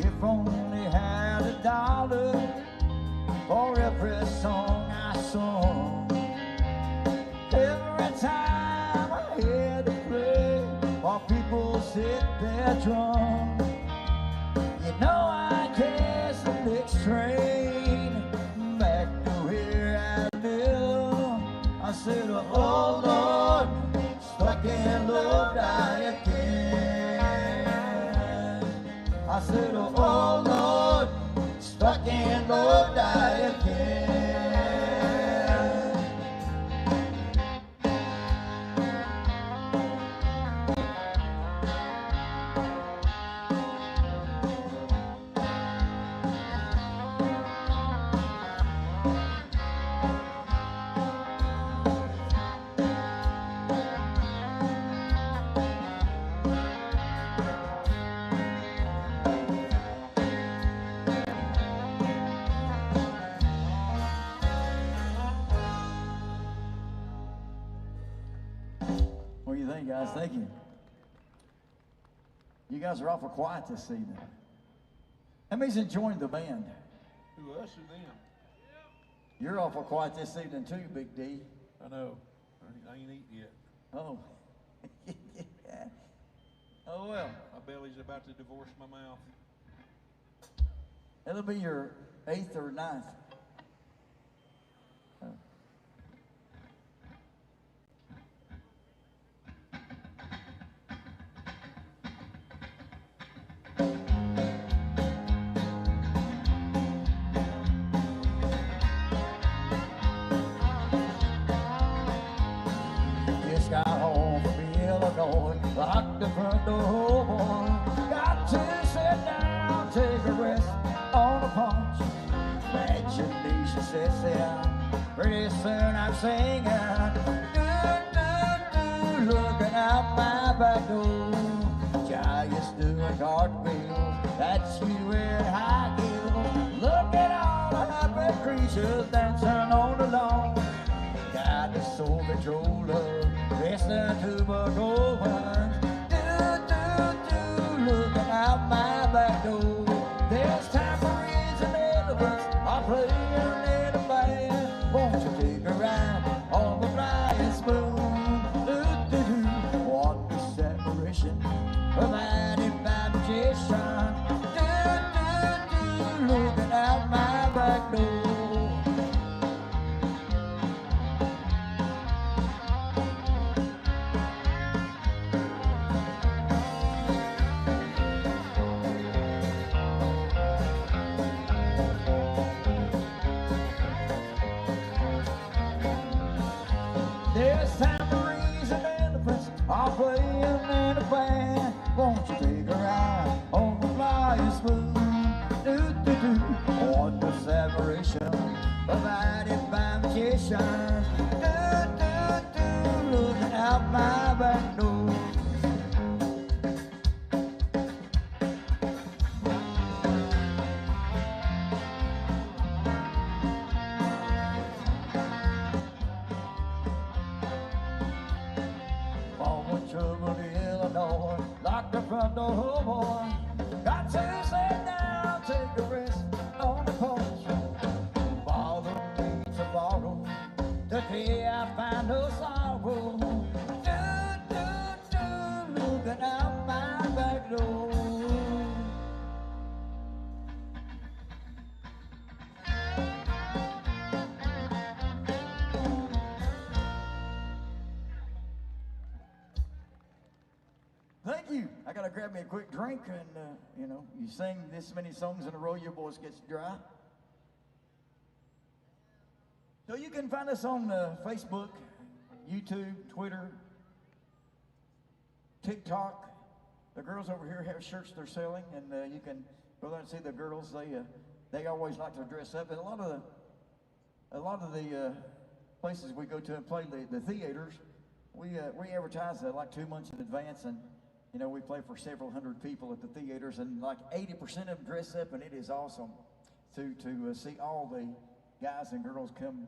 If only had $1 for every song I sung. Every time I had to play while people sit there drunk. You know I catch the next train back to where I live. I said, oh Lord, stuck in Lodi again. I said, oh Lord, stuck in Lodi again. What do you think, guys? Thank you. You guys are awful quiet this evening. That means enjoying the band.
Who, us or them?
You're awful quiet this evening too, Big D.
I know. I ain't eaten yet.
Oh. Oh well.
My belly's about to divorce my mouth.
It'll be your 8th or 9th. Oh. Just got home from Illinois, locked the front door, boy. Got to sit down, take a rest on a punch. Imagination sets in, pretty soon I'm singing. Looking out my back door, giants doing cartwheels.
That's you in high heels. Look at all the happy creatures dancing on the lawn. Got the soul controller, listening to Beethoven. Looking out my back door. There's tambourines and elephants are playing in a band. Won't you take a ride on the flying spoon? What the separation provided by magician. Looking out my back door. There's tambourines and elephants all playing in a band. Won't you take a ride on the flying spoon? On the separation provided by magicians. Looking out my back door. Trouble in Illinois, locked the front door, boy. Got to sit down, take a rest on the porch. Bother me tomorrow, the day I find no sorrow. Looking out my back door. Thank you. I gotta grab me a quick drink, and you know, you sing this many songs in a row, your voice gets dry. So you can find us on Facebook, YouTube, Twitter, TikTok. The girls over here have shirts they're selling, and you can go there and see the girls. They always like to dress up, and a lot of the places we go to and play the theaters, we advertise like 2 months in advance, and you know, we play for several hundred people at the theaters, and like 80% of them dress up, and it is awesome to see all the guys and girls come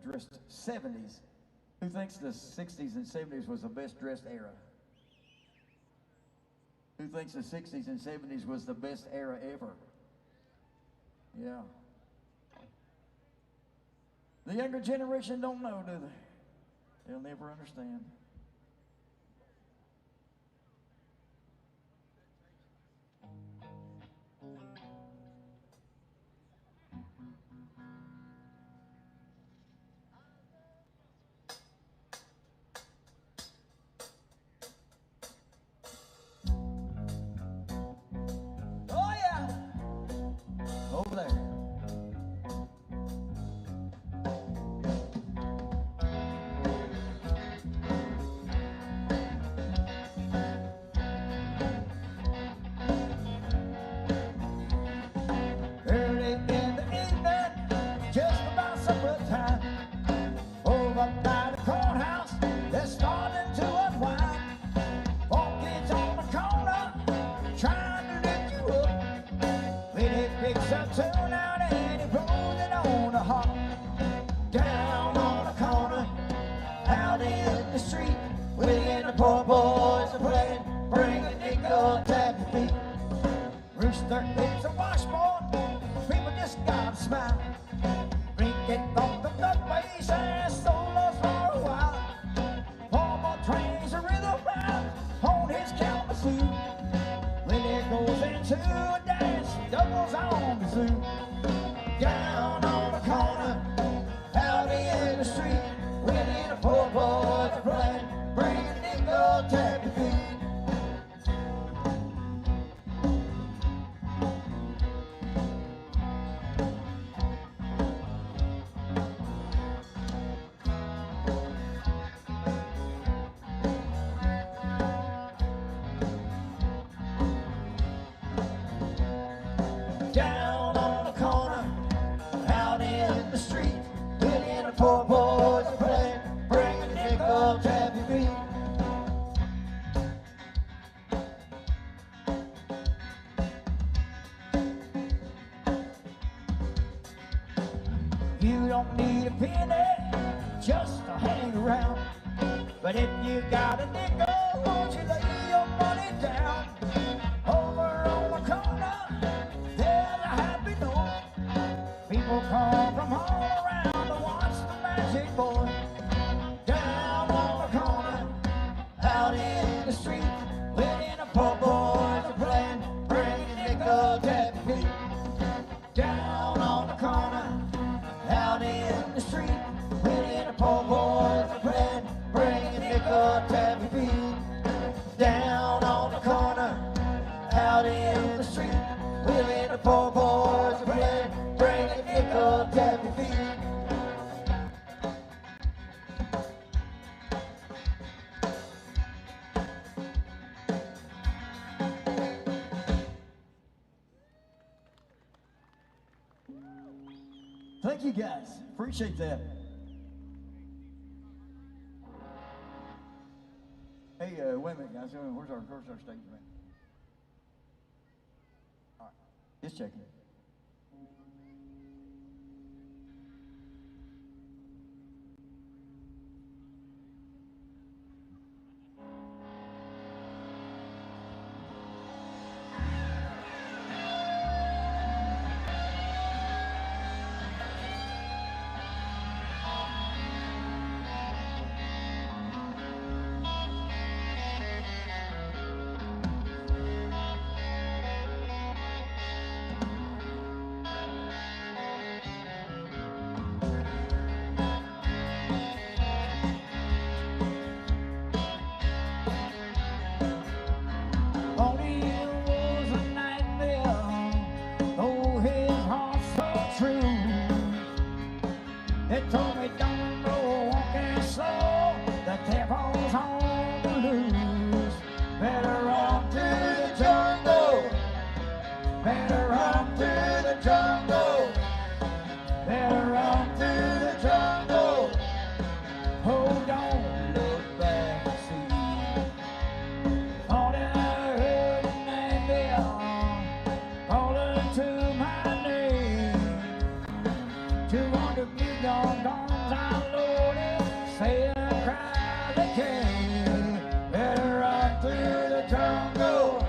dressed 70s. Who thinks the 60s and 70s was the best dressed era? Who thinks the 60s and 70s was the best era ever? Yeah. The younger generation don't know, do they? They'll never understand. Oh yeah, over there. Early in the evening, just about supper time, over by the courthouse, they're starting to unwind. Four kids on the corner, trying to lift you up. When he picks up tune out and he rolls it on the hop. Down on the corner, out in the street, when the poor boys are playing, bring a nickel, tap your feet. Rooster hits a washboard, people just gotta smile. Drink it on the bloodways and solos for a while. Homo trains a rhythm bound on his canvas suit. When it goes into a dance, doubles on the zoo. Down on the corner, out in the street, when the poor boys are playing, bring a nickel, tap your feet. Down on the You don't need a penny just to hang around. But if you got a nickel, won't you lay your money down? Over on the corner, there's a happy note. People come from all around to watch the magic boy. Down on the corner, out in the street, when the poor boys are playing, bring a nickel tappy. Down on the corner, out in the street, when the poor boys are playing, bring a nickel tappy beat. Down on the corner, out in the street, when the poor boys are playing, bring a nickel tappy beat. Thank you guys, appreciate that. Hey, wait a minute guys, where's our stage man? All right, just checking. They told me don't go walking slow, the devil's on the loose. Better run to the jungle, better run to the jungle, better run to the jungle. Hold on, look back and see. Thought I heard a name there, calling to my name. 200 million guns I loaded, saying cry they came. Better run through the jungle,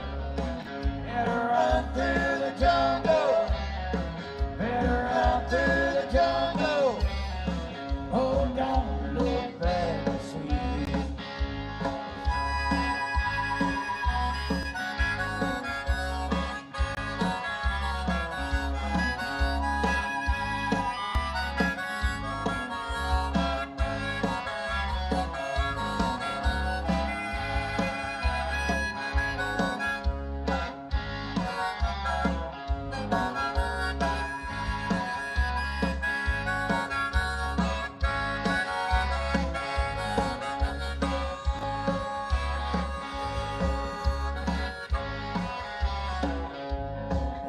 better run through the jungle, better run through the jungle. Hold on, look back and see.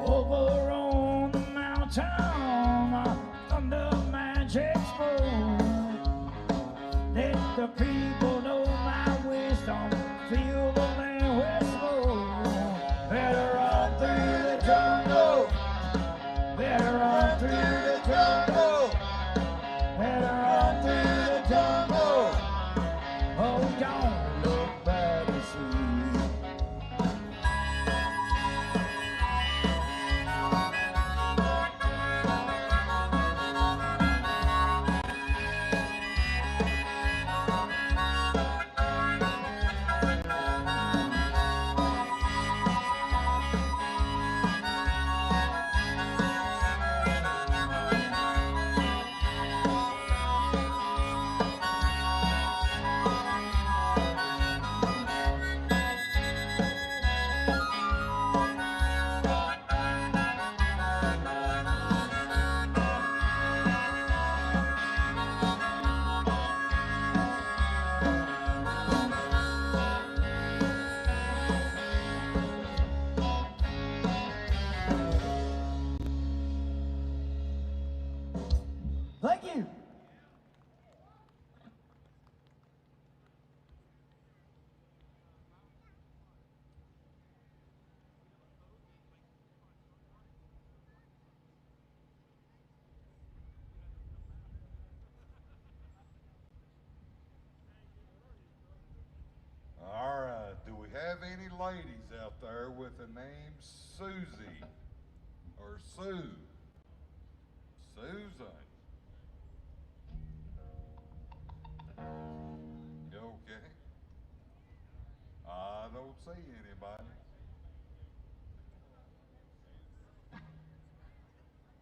Over on the mountain, under magic spoon, let the people know my wisdom, feel the land whistle. Better run through the jungle, better run through the jungle, better run through the jungle. Oh, don't look back and see.
or Sue? Susan. You okay? I don't see anybody.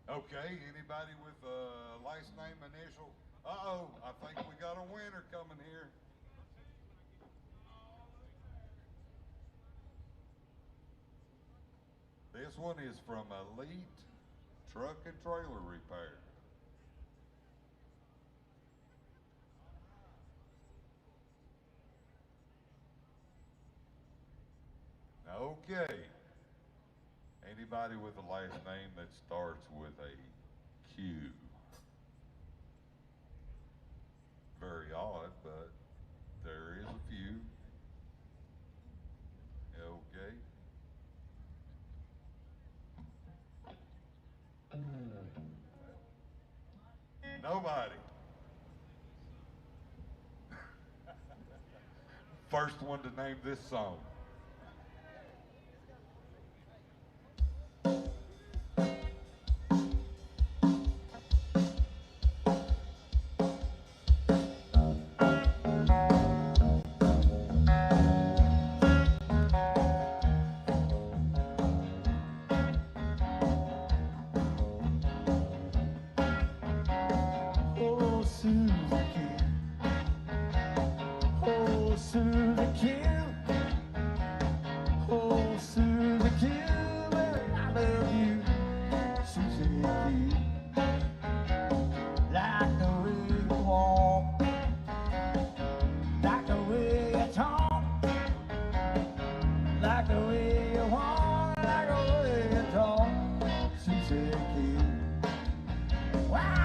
Okay, anybody with a last name initial? Uh-oh, I think we got a winner coming here. This one is from Elite Truck and Trailer Repair. Okay. Anybody with a last name that starts with a Q? Very odd, but there is a few. Okay. Nobody. First one to name this song.
Oh, Susie, oh, Susie, oh, Susie, I love you, Susie. Like the way you walk, like the way you talk, like the way you walk, like the way you talk, Susie. Wow.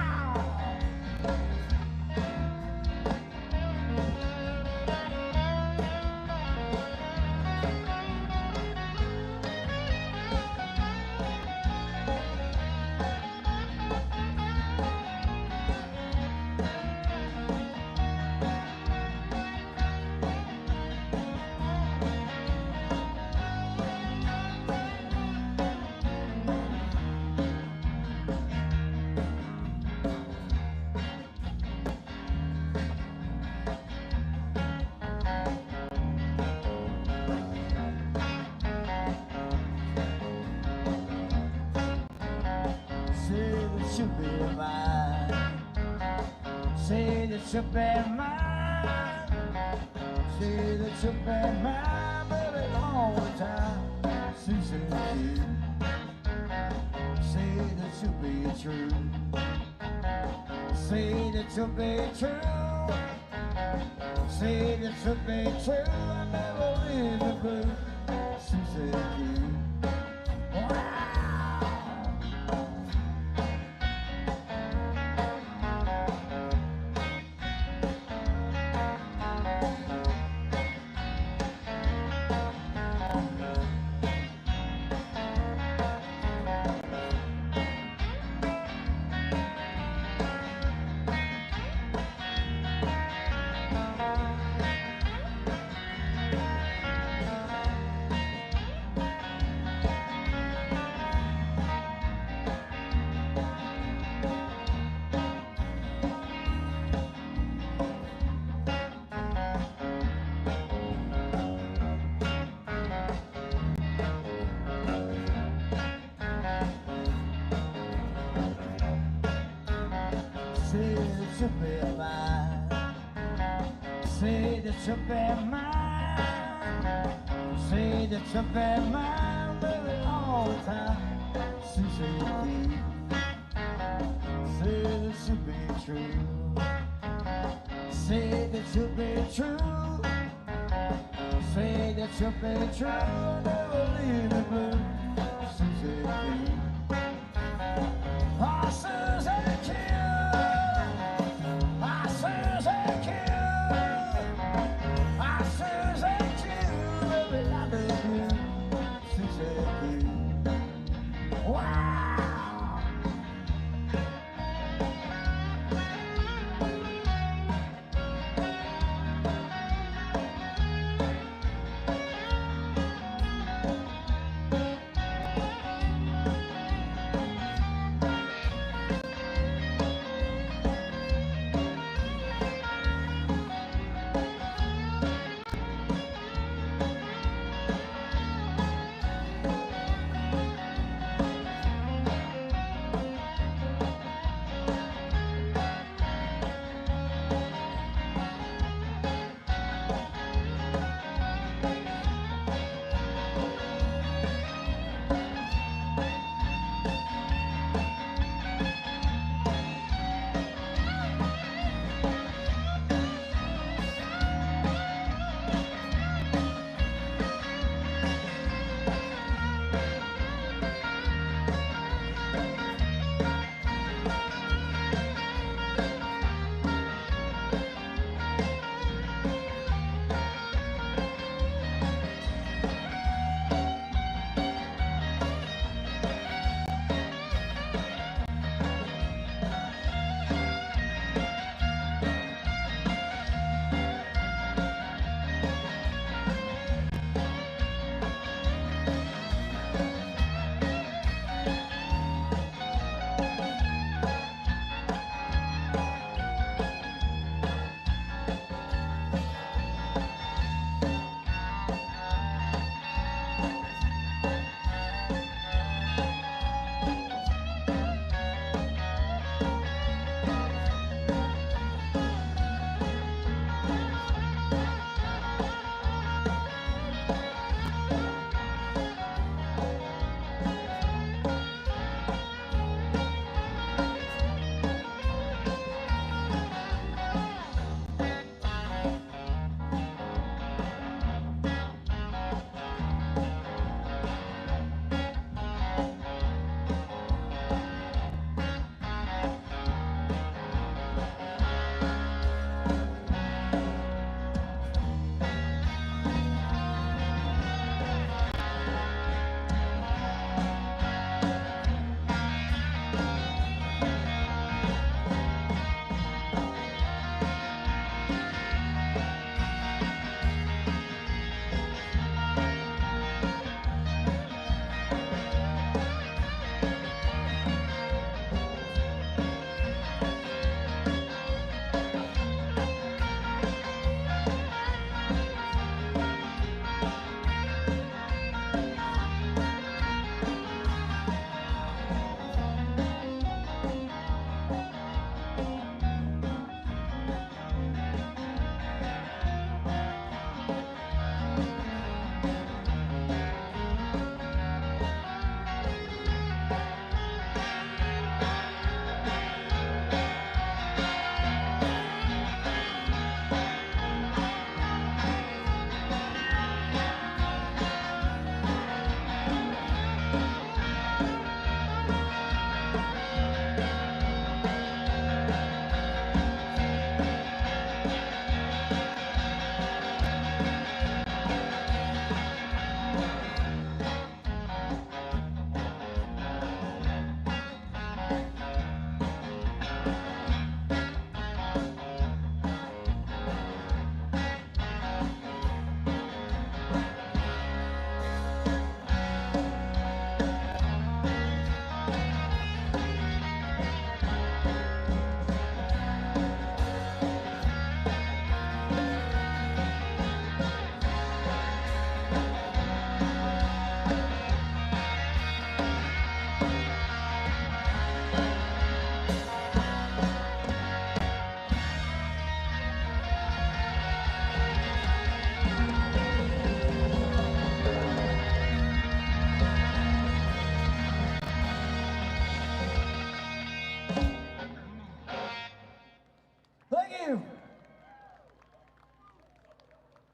Say that you'll be mine. Say that you'll be mine. Say that you'll be mine, baby, all the time. Susie, say that you'll be true. Say that you'll be true. Say that you'll be true. I never leave the blue. Susie. Say that you'll be mine. Say that you'll be mine. Say that you'll be mine, baby, all the time. Susie, say that you'll be true. Say that you'll be true. Say that you'll be true. Never leave the blue. Susie, oh, Susie,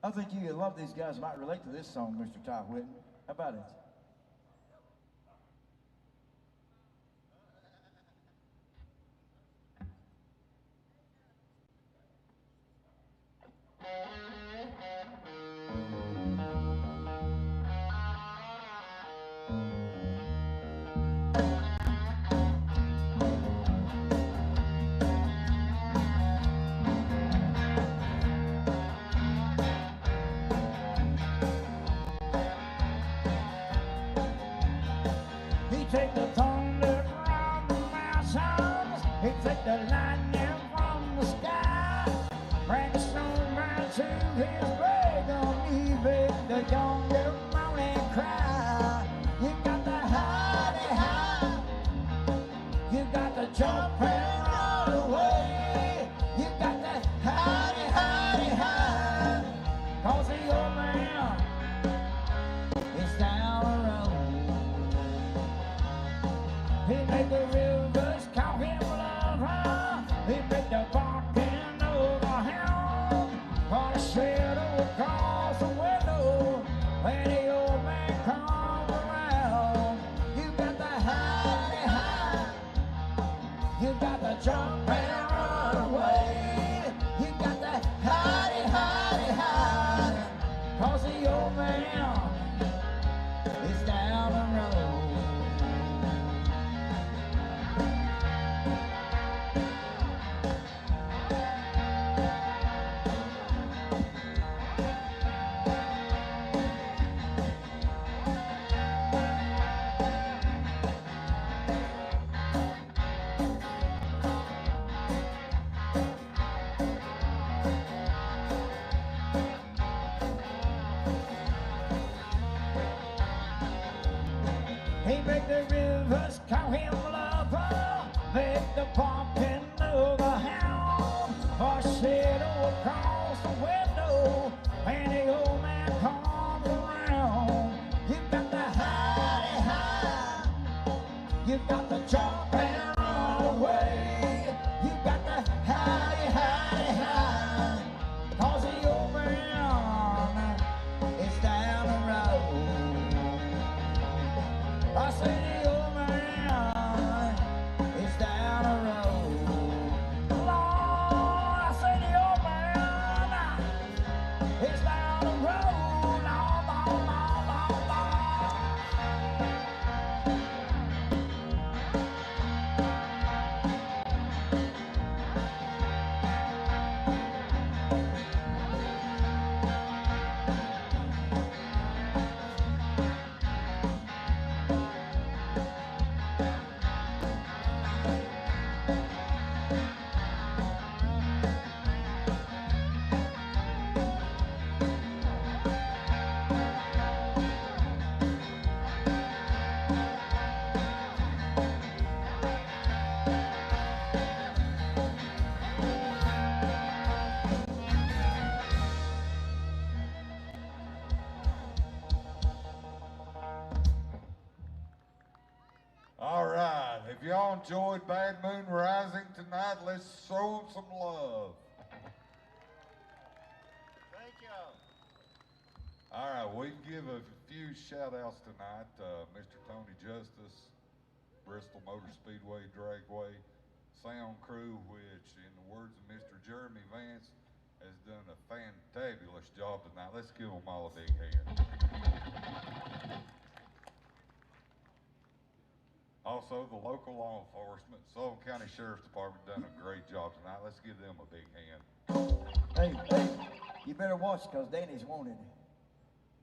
I think you a lot of these guys might relate to this song, Mr. Ty Whitten. How about it?
Take the thunder from the mountains, he take the lightning from the sky, bring the snowman to his grave, don't even the younger morning cry. You got the hidey high, you got the jump and run away, you got the hidey high, 'cause the old man is down the road. He made the rivers call him lover. He made the barking of the hound. On a shadow across the window when the old man comes around. You got the hidey high, you got the jump and run away. You got the hidey high, 'cause the old man is down the road. He make the rivers call him lover, make the pumpkin of the hound, or shadow across the window when the old man comes around. You got the hidey high, you got the jump and run away. You got the hidey high, 'cause the old man is down the road. I say the old man is down the road. Lord, I say the old man is down the road. Lord, Lord, Lord, Lord, Lord.
If y'all enjoyed Bad Moon Rising tonight, let's show them some love.
Thank y'all.
All right, we give a few shout-outs tonight. Mr. Tony Justice, Bristol Motor Speedway Dragway, Sound Crew, which, in the words of Mr. Jeremy Vance, has done a fantabulous job tonight. Let's give them all a big hand. Also, the local law enforcement, Sullivan County Sheriff's Department, done a great job tonight. Let's give them a big hand.
Hey, you better watch because Danny's wanted.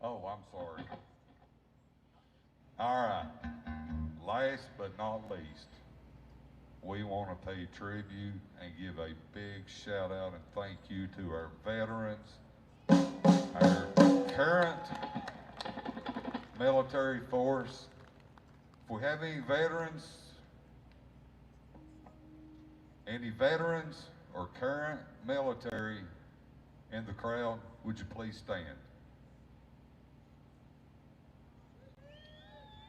Oh, I'm sorry. All right. Last but not least, we want to pay tribute and give a big shout out and thank you to our veterans, our current military force. If we have any veterans or current military in the crowd, would you please stand?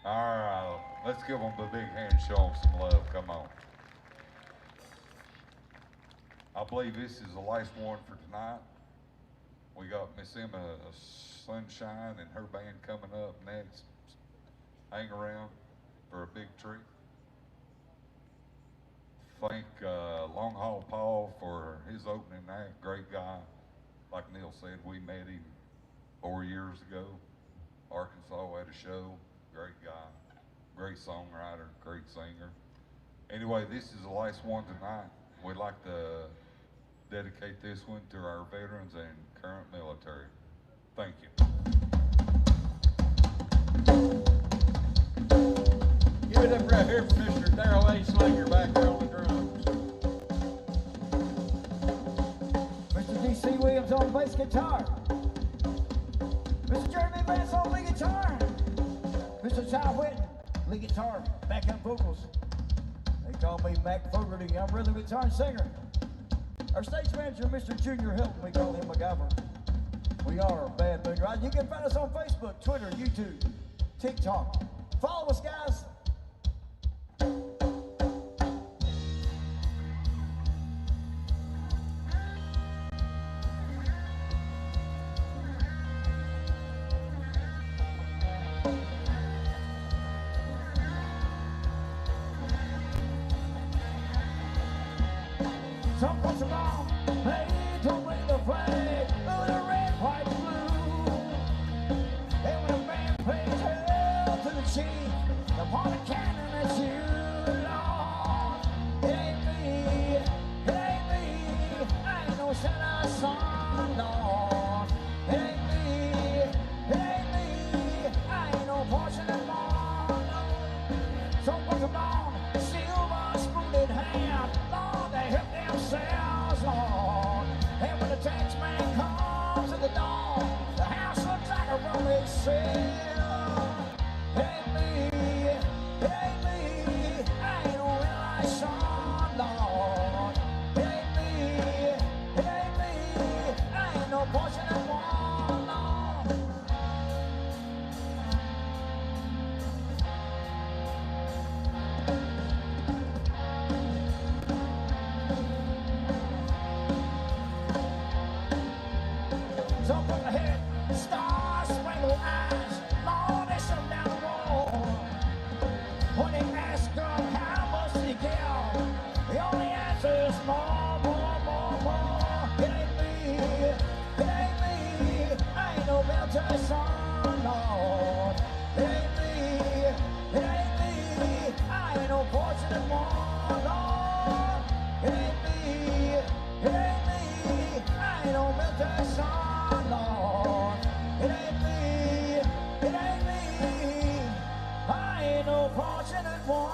All right, let's give them a big hand and show them some love. Come on. I believe this is the last one for tonight. We got Miss Emma Sunshine and her band coming up next. Hang around for a big treat. Thank Long Haul Paul for his opening act. Great guy. Like Neil said, we met him 4 years ago. Arkansas at a show. Great guy. Great songwriter. Great singer. Anyway, this is the last one tonight. We'd like to dedicate this one to our veterans and current military. Thank you.
Give it up right here for Mr. Darrell A. Slinger back there on the drums.
Mr. D.C. Williams on bass guitar. Mr. Jeremy Vance on lead guitar. Mr. Ty Whitten, lead guitar, backup vocals. They call me Mac Fogarty. I'm rhythm guitar and singer. Our stage manager, Mr. Junior Hilton, we call him MacGyver. We are Bad Moon Rising. You can find us on Facebook, Twitter, YouTube, TikTok. Follow us, guys. Some folks along, they don't bring the flag, oh, the red, white, blue. And when a man pays hell to the chief, upon a cannon that's you, Lord. It ain't me, I ain't no shadow son, Lord. It ain't me, I ain't no fortunate one, no. Some folks along, silver spoon in hand, Lord, they help themselves, Lord. And when the tax man comes to the door, the house looks like a rolling cell. It ain't me, I ain't no real son, Lord. It ain't me, I ain't no fortunate one, Lord. Some of the head, star-spangled eyes, Lord, they shut down the wall. When they ask them how much they give, the only answer is more, more, more, more. It ain't me, I ain't no military son, Lord. It ain't me, I ain't no fortunate one, Lord. It ain't me, I ain't no military son, Lord. It ain't me, I ain't no fortunate one.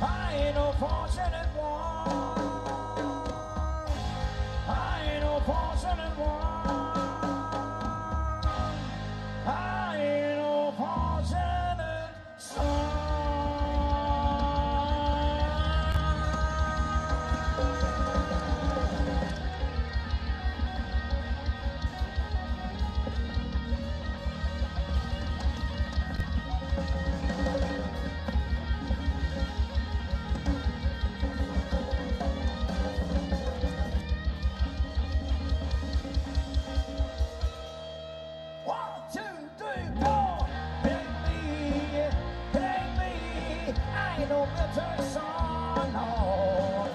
I ain't no fortunate one. I ain't no fortunate one. I ain't no fortunate son. ain't no military son, no.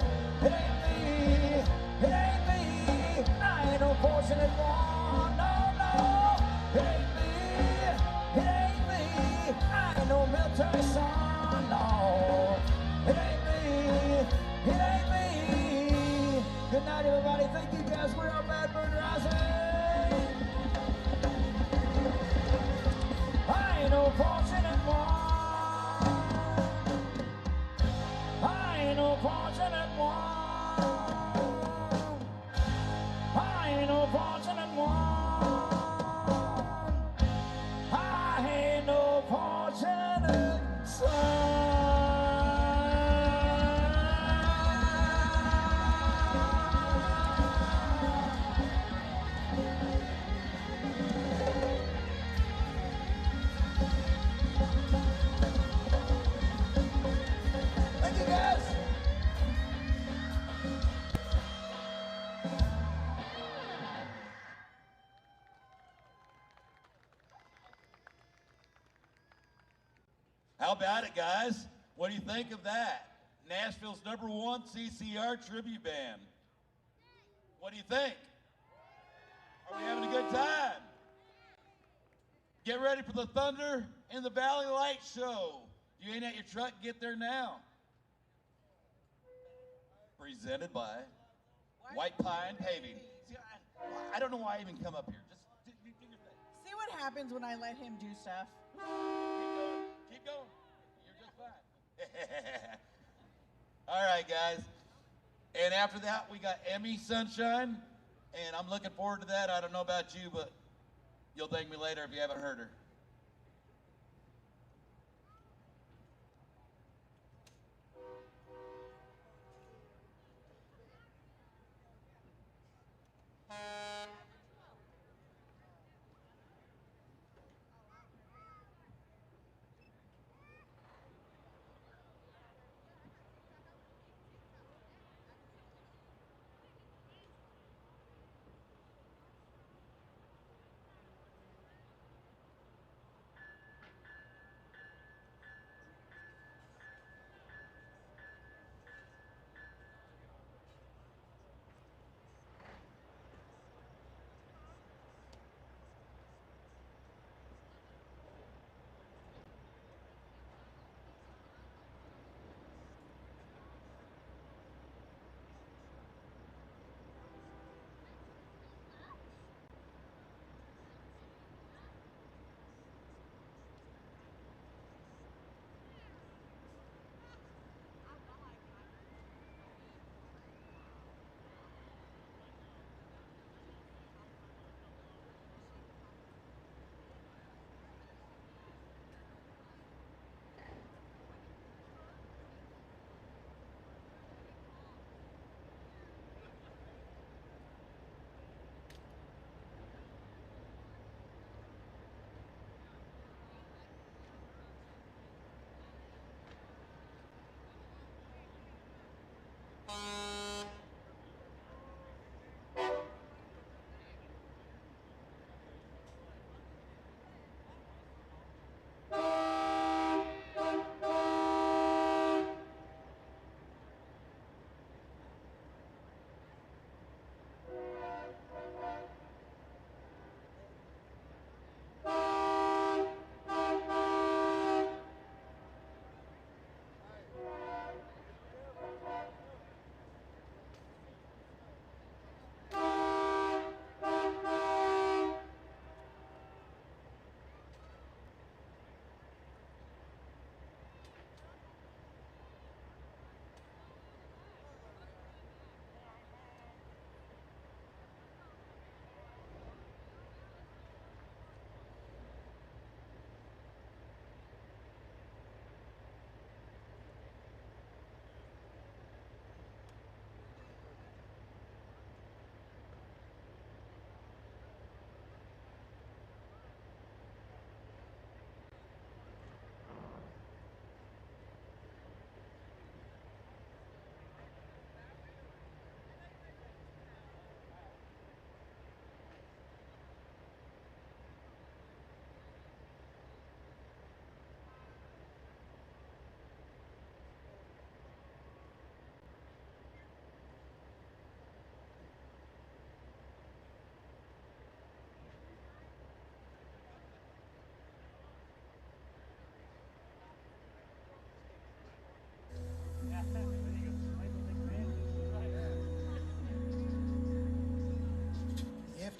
It ain't me, it ain't me. I ain't no fortunate one, no, no. It ain't me, it ain't me. I ain't no military son, no. It ain't me, it ain't me. Good night, everybody. Thank you guys. We're out Bad Bird Rising. I ain't no fortunate one. I ain't no fortunate one. I ain't no fortunate one. I ain't no fortunate son. Thank you guys.
How about it, guys? What do you think of that? Nashville's #1 CCR tribute band. What do you think? Are we having a good time? Get ready for the Thunder in the Valley Light Show. You ain't at your truck, get there now. Presented by White Pine Paving. See, I don't know why I even come up here. Just do your thing.
See what happens when I let him do stuff?
Keep going. You're just fine. All right, guys. And after that, we got Emmy Sunshine. And I'm looking forward to that. I don't know about you, but you'll thank me later if you haven't heard her.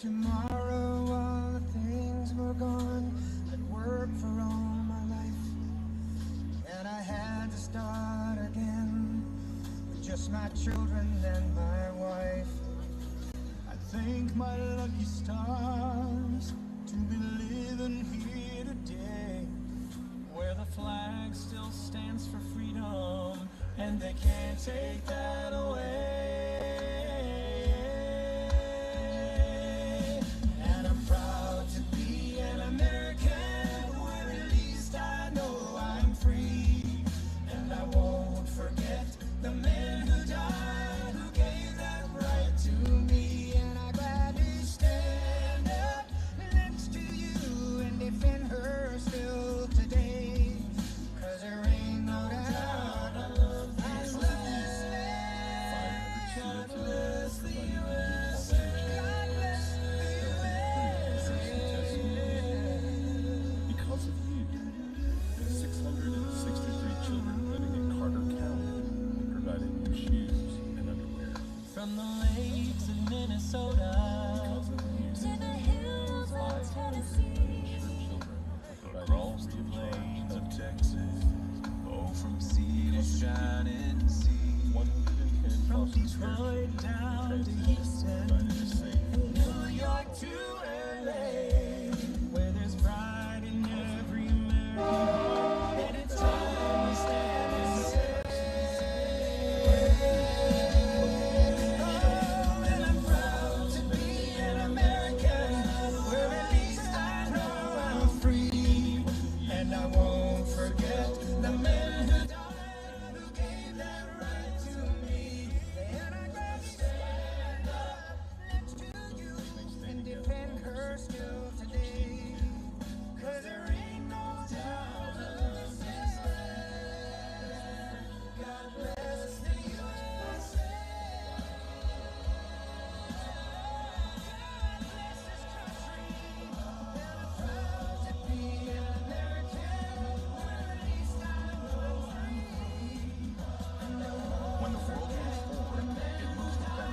Tomorrow all the things were gone. I'd worked for all my life, and I had to start again with just my children and my wife. I thank my lucky stars to be living here today, where the flag still stands for freedom, and they can't take that away. And I'm proud to be an American, where at least I know I'm free. And I won't forget the men who died, who gave that right to me. And I gladly stand up next to you and defend her still today. 'Cause there ain't no doubt I love this land. God bless the USA. God bless the USA.
Because of you, 663 children living in Carter County provided new shoes and underwear.
From the lakes of Minnesota to the hills of Tennessee, across the plains of Texas, oh, from sea to shining sea, from Detroit down to Houston, New York to LA, where there's pride in every American, and it's time we stand and say, oh, and I'm proud to be an American, where at least I know I'm free, and I won't forget the men who died, who gave that right to me. And I gotta stand up next to you and defend her still today. 'Cause there ain't no doubt this is land. God bless the USA. God bless this country. And I'm proud to be an American, where at least I know I'm free. And I won't
When the world moves forward, it moves with them.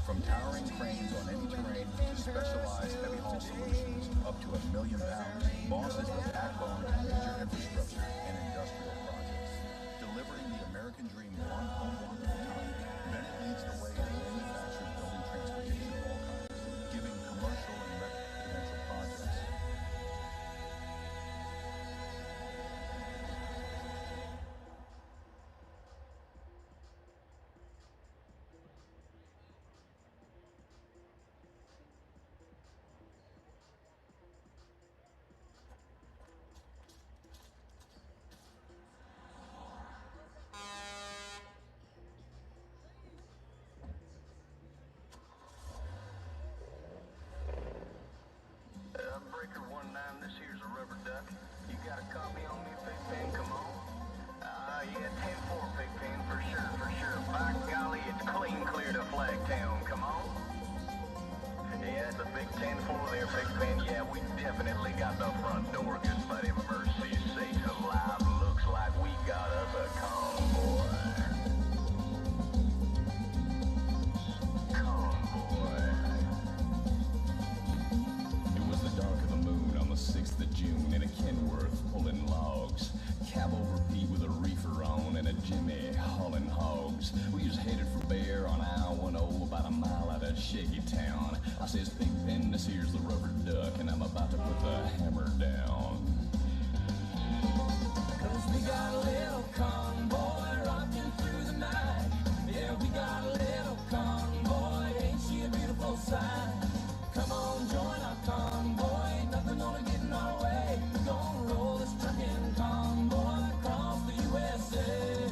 From towering cranes on any terrain to specialized heavy haul solutions up to 1 million pounds, Boss is the backbone of major infrastructure and industrial projects. Delivering the American dream one home block at a time, Bennett leads the way in manufactured building transportation of all kinds, giving commercial and residential projects.
Breaker 19, this here's a rubber duck. You got a copy on me, Pigpen? Come on. Yeah, 10-4, Pigpen, for sure, for sure. By golly, it's clean clear to Flagtown. Come on. Yeah, it's a big 10-4 there, Pigpen. Yeah, we definitely got the front door. Good buddy, mercy sakes alive. Looks like we got us a convoy.
It was the dark of the moon on the 6th of June in a Kenworth pulling logs. Cab over Pete with a reefer on and a Jimmy hauling hogs. We was headed for Bear on I-10 about a mile out of Shaky Town. I says, Pigpen, this here's the rubber duck, and I'm about to put the hammer down.
'Cause we got a little convoy rocking through the night. Yeah, we got a little convoy. Ain't she a beautiful sight? Come on, join our convoy. Ain't nothing gonna get in our way. We're gonna roll this trucking convoy across the USA.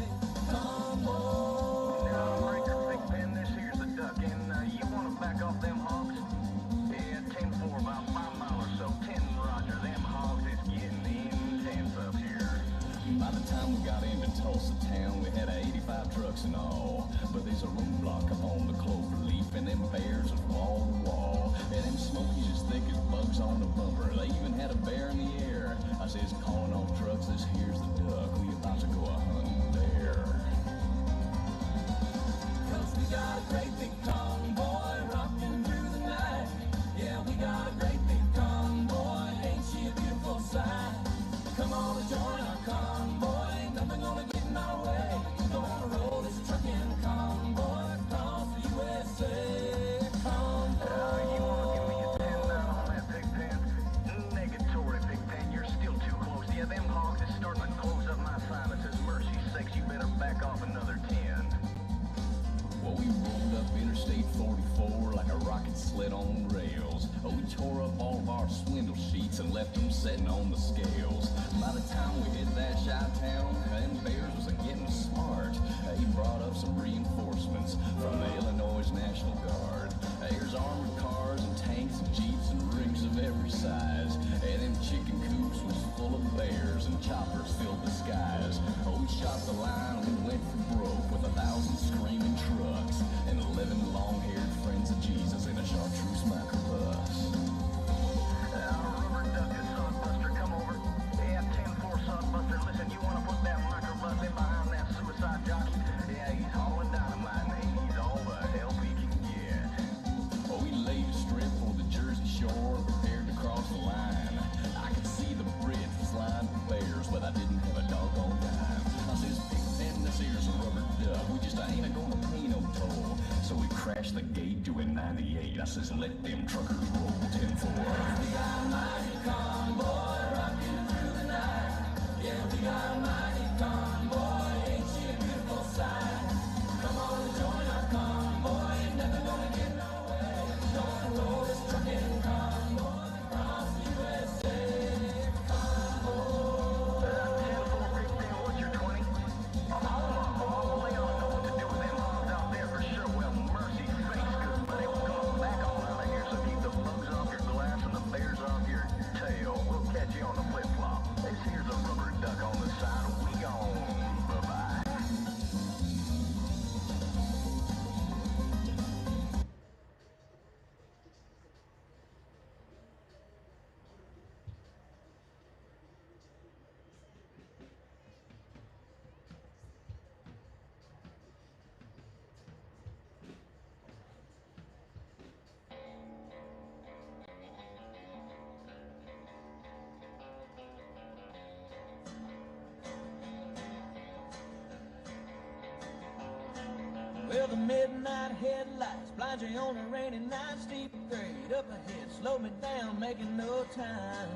Convoy.
Now, Breaker, Pigpen, this here's the duck, and you want to back off them hogs? Yeah, 10-4, about 5 miles or so. 10, Roger, them hogs is getting intense up here.
By the time we got into Tulsa town, we had 85 trucks and all. But there's a roadblock up on the Cloverleaf, and them bears is wall to wall. And them smokies as thick as bugs on a bumper. They even had a bear in the air. I says, calling off trucks, this here's the duck. We about to go a hunting there. setting on the scales. By the time we hit that Chi-town, them bears was getting smart. He brought up some reinforcements from the Illinois National Guard. There's armored cars and tanks and jeeps and rigs of every size. And them chicken coops was full of bears and choppers filled the skies. Oh, we shot the line and we went for broke with 1,000 screaming trucks and 11 long-haired friends of Jesus in a chartreuse microbus.
Rubber duck is Sodbuster, come over. Yeah, 10-4 Sodbuster, listen, you want to put that microbus in behind that suicide jockey? Yeah, he's hauling dynamite, man. He's all the help he can get.
Oh, we laid a strip for the Jersey Shore and prepared to cross the line. I could see the bridge was lined with bears, but I didn't have a doggone dime. I says, Pigpen, this here's a rubber duck. We just ain't gonna pay no toll. So we crashed the gate doing 98. I says, let them truckers roll 10-4.
We got a mighty convoy rocking through the night. Yeah, we got a mighty convoy. Ain't she a beautiful sight? Come on and join our convoy. Ain't never gonna get nowhere. Don't roll this trucking convoy across the USA. Convoy.
10-4, Big Ben, what's your 20? Oh, Leon know what to do with them moms out there for sure. Well, mercy sakes, good buddy. We're going back on out of here, so keep the bugs off your glass and the bears off your tail. We'll catch you on the flip-flop. This here's a rubber duck on the side. We gone. Bye-bye.
Well, the midnight headlights blind you on a rainy night. Steep grade up ahead, slow me down, making no time.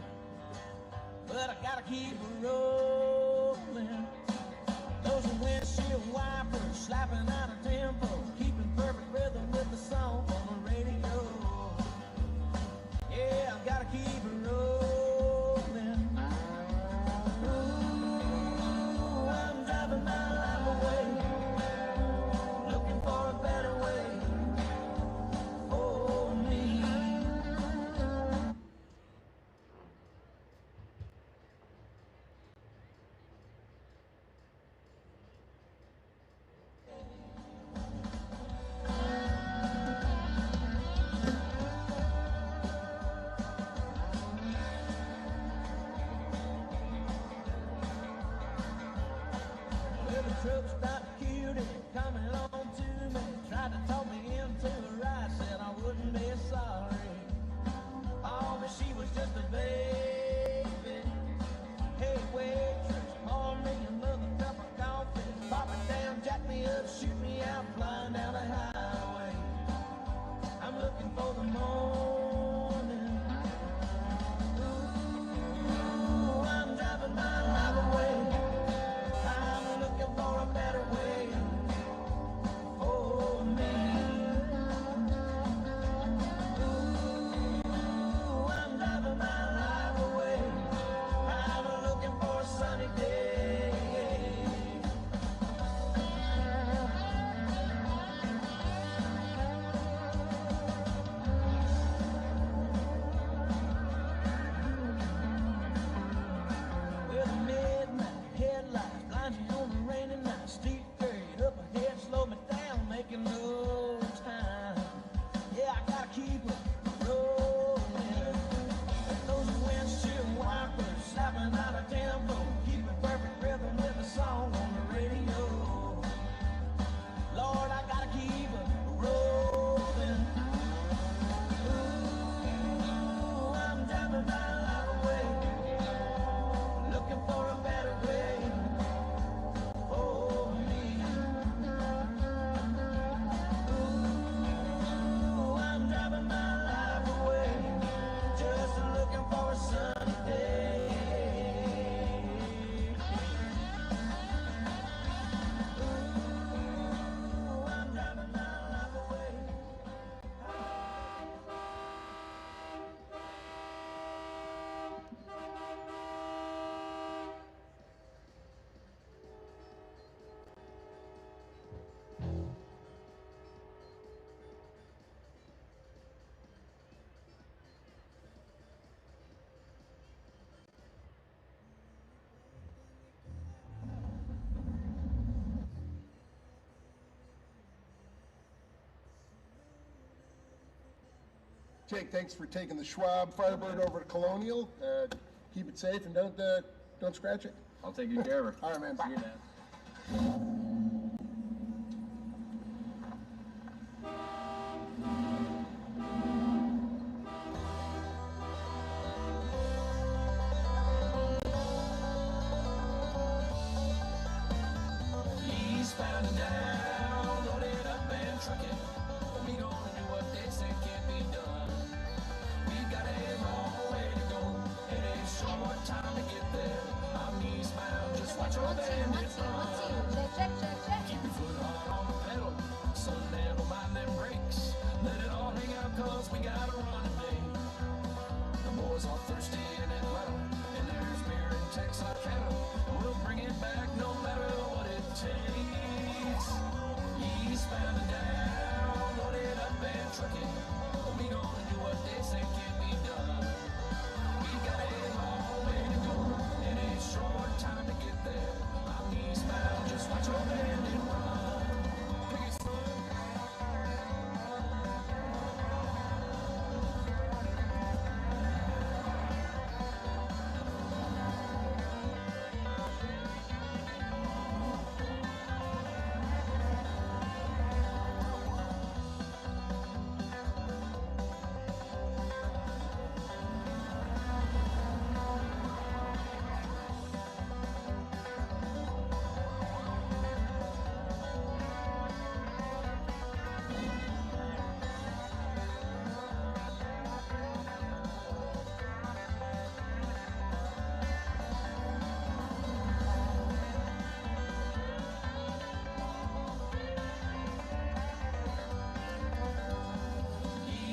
But I gotta keep rolling. Those are windshield wipers slapping out of tempo, keeping perfect rhythm with the song on the radio. Yeah, I gotta keep it rolling. Ooh, I'm driving my life away, looking for a better way for me. Well, the truck stopped cute and coming on to me. Tried to talk me into a ride, said I wouldn't be sorry. Oh, but she was just a baby. Hey, waitress, pour me another cup of coffee. Pop it down, jack me up, shoot me out, flying down the highway. I'm looking for the morning. Ooh, I'm driving my life away. I'm looking for a better way for me. Ooh, I'm driving my life
Jake, thanks for taking the Schwab Firebird over to Colonial. Keep it safe and don't scratch it.
I'll take good care of her.
All right, man.
See you,
Bye.
Dad.
Eastbound and down, loaded up and trucking. We gonna do what they say can't be done. We got a long way to go, and a short time to get there. I'm eastbound, just watch your bandit run. Keep your foot hard on the pedal, so never mind them brakes. Let it all hang out, cause we gotta run today. The boys are thirsty in Atlanta, and there's beer in Texarkana. We'll bring it back no matter what it takes. Eastbound and down, loaded up and trucking. We gonna do what they say can't be done. We got a long way to go, and a short time to get there. I'm eastbound, just watch your bandit run. Pick his foot.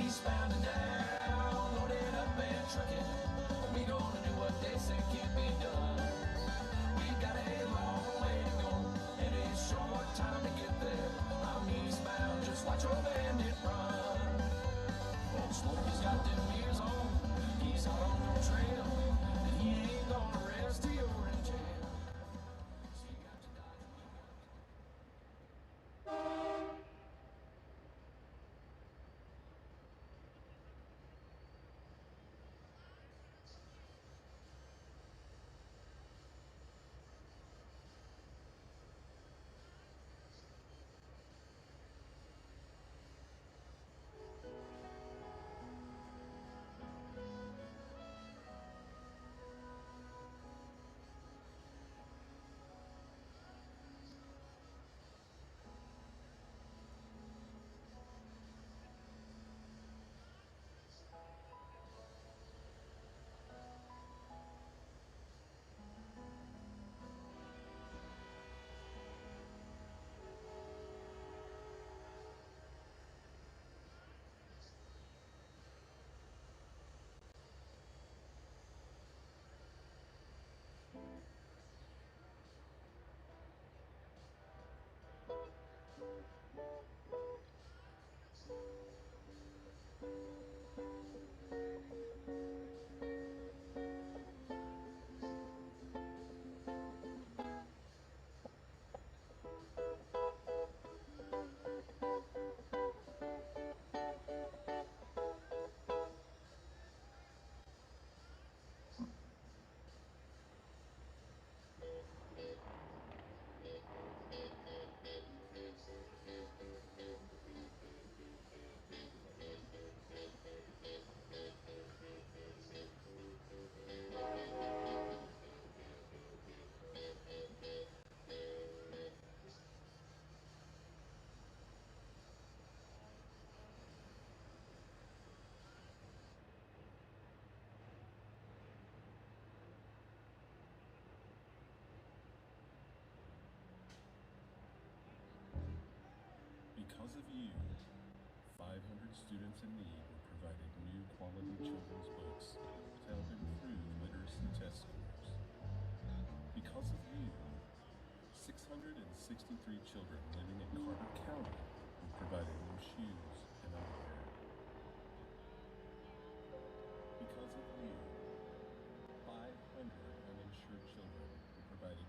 Eastbound and down, loaded up and trucking. We gonna do what they say can't be done. We got a long way to go, and a short time to get there. I'm eastbound, just watch your bandit run. Old Smokey's got them ears on, he's out on the trail, and he ain't gonna rest till you're in jail. So you got to die.
Because of you, 500 students in need were provided new quality children's books to help improve literacy test scores. Because of you, 663 children living in Carter County were provided new shoes and underwear. Because of you, 500 uninsured children were provided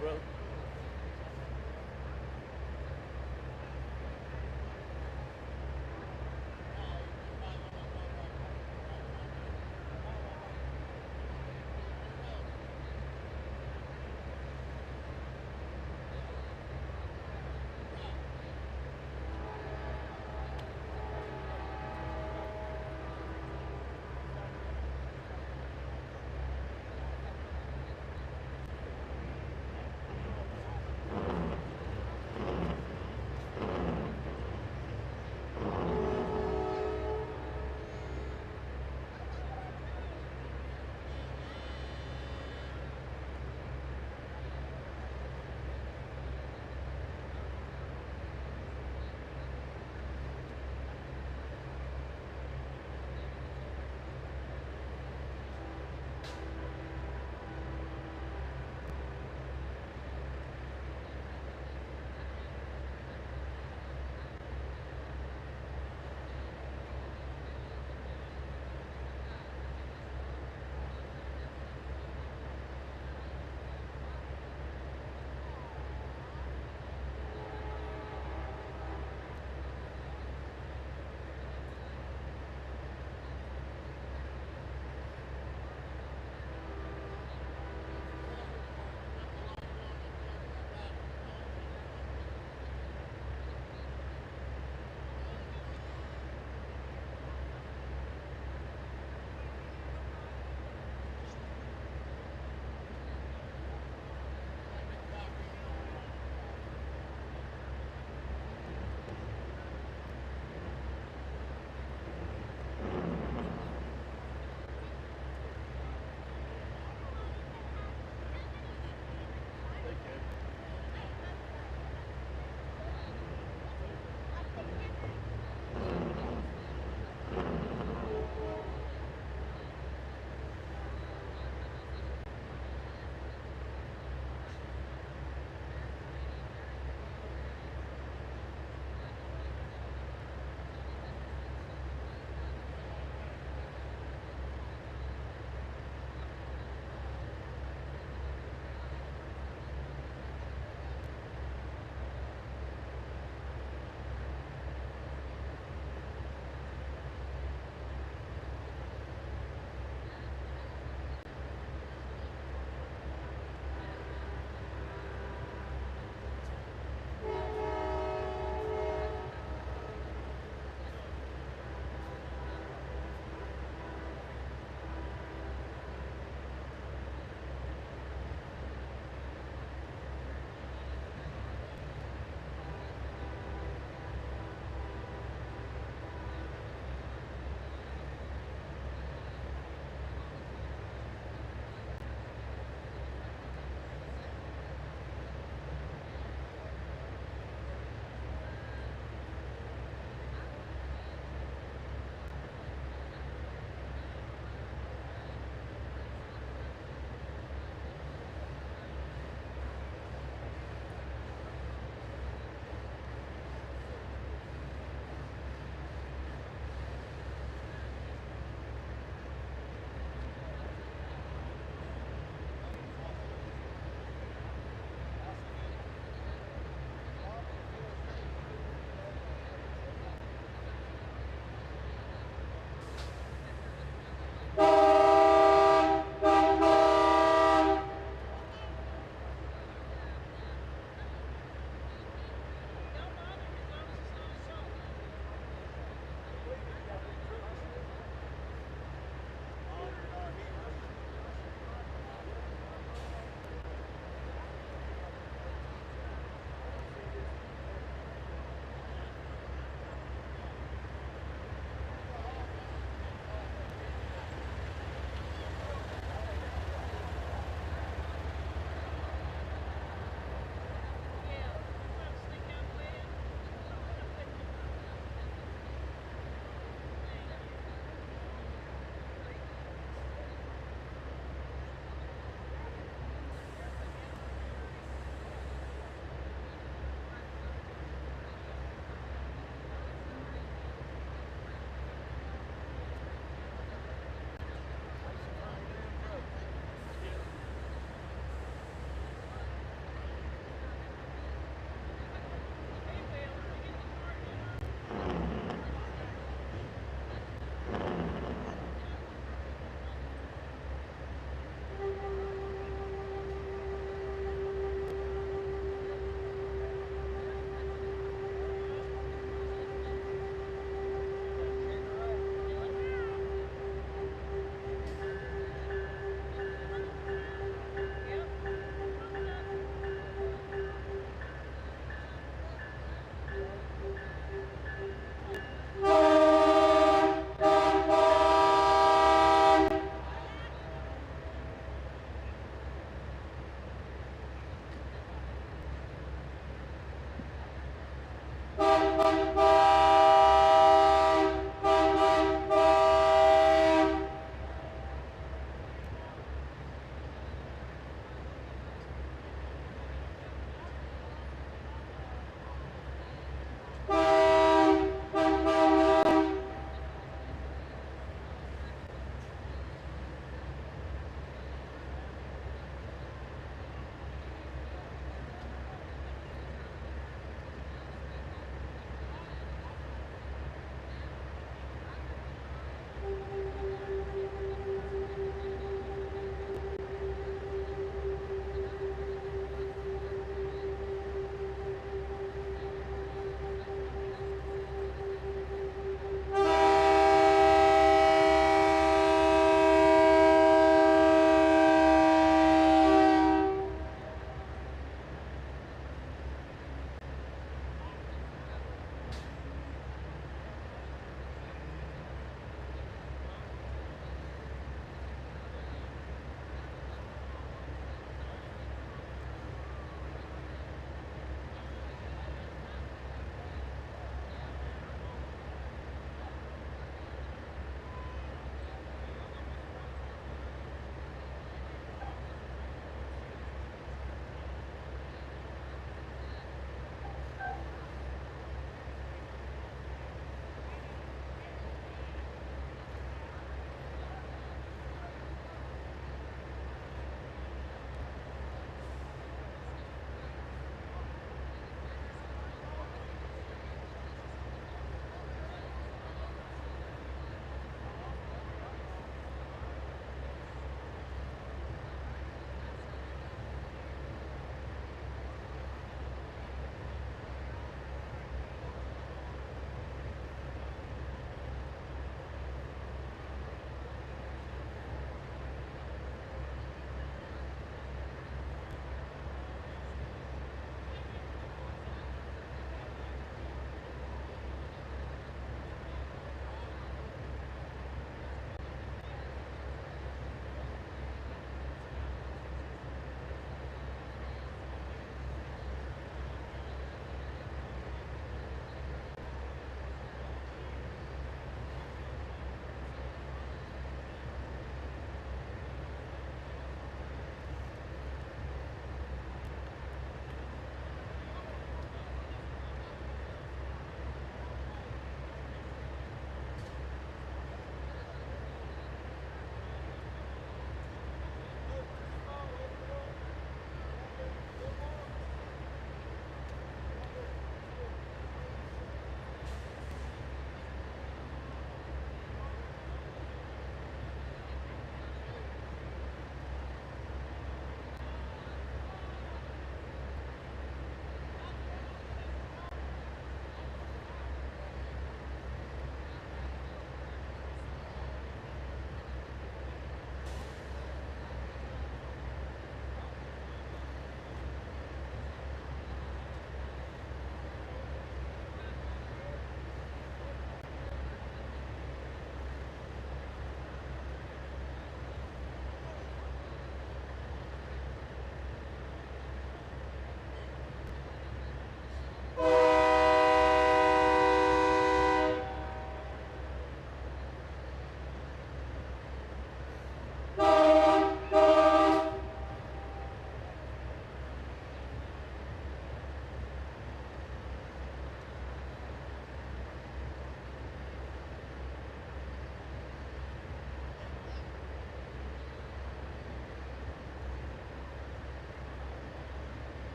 bro.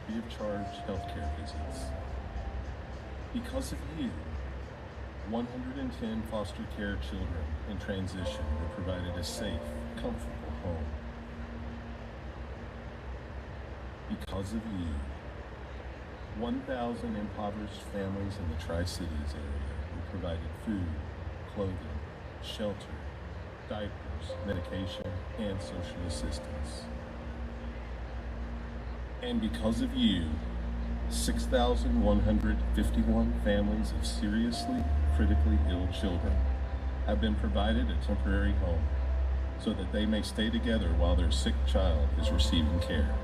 free of charge healthcare visits. Because of you, 110 foster care children in transition were provided a safe, comfortable home. Because of you, 1,000 impoverished families in the Tri-Cities area were provided food, clothing, shelter, diapers, medication, and social assistance. And because of you, 6,151 families of seriously, critically ill children have been provided a temporary home so that they may stay together while their sick child is receiving care.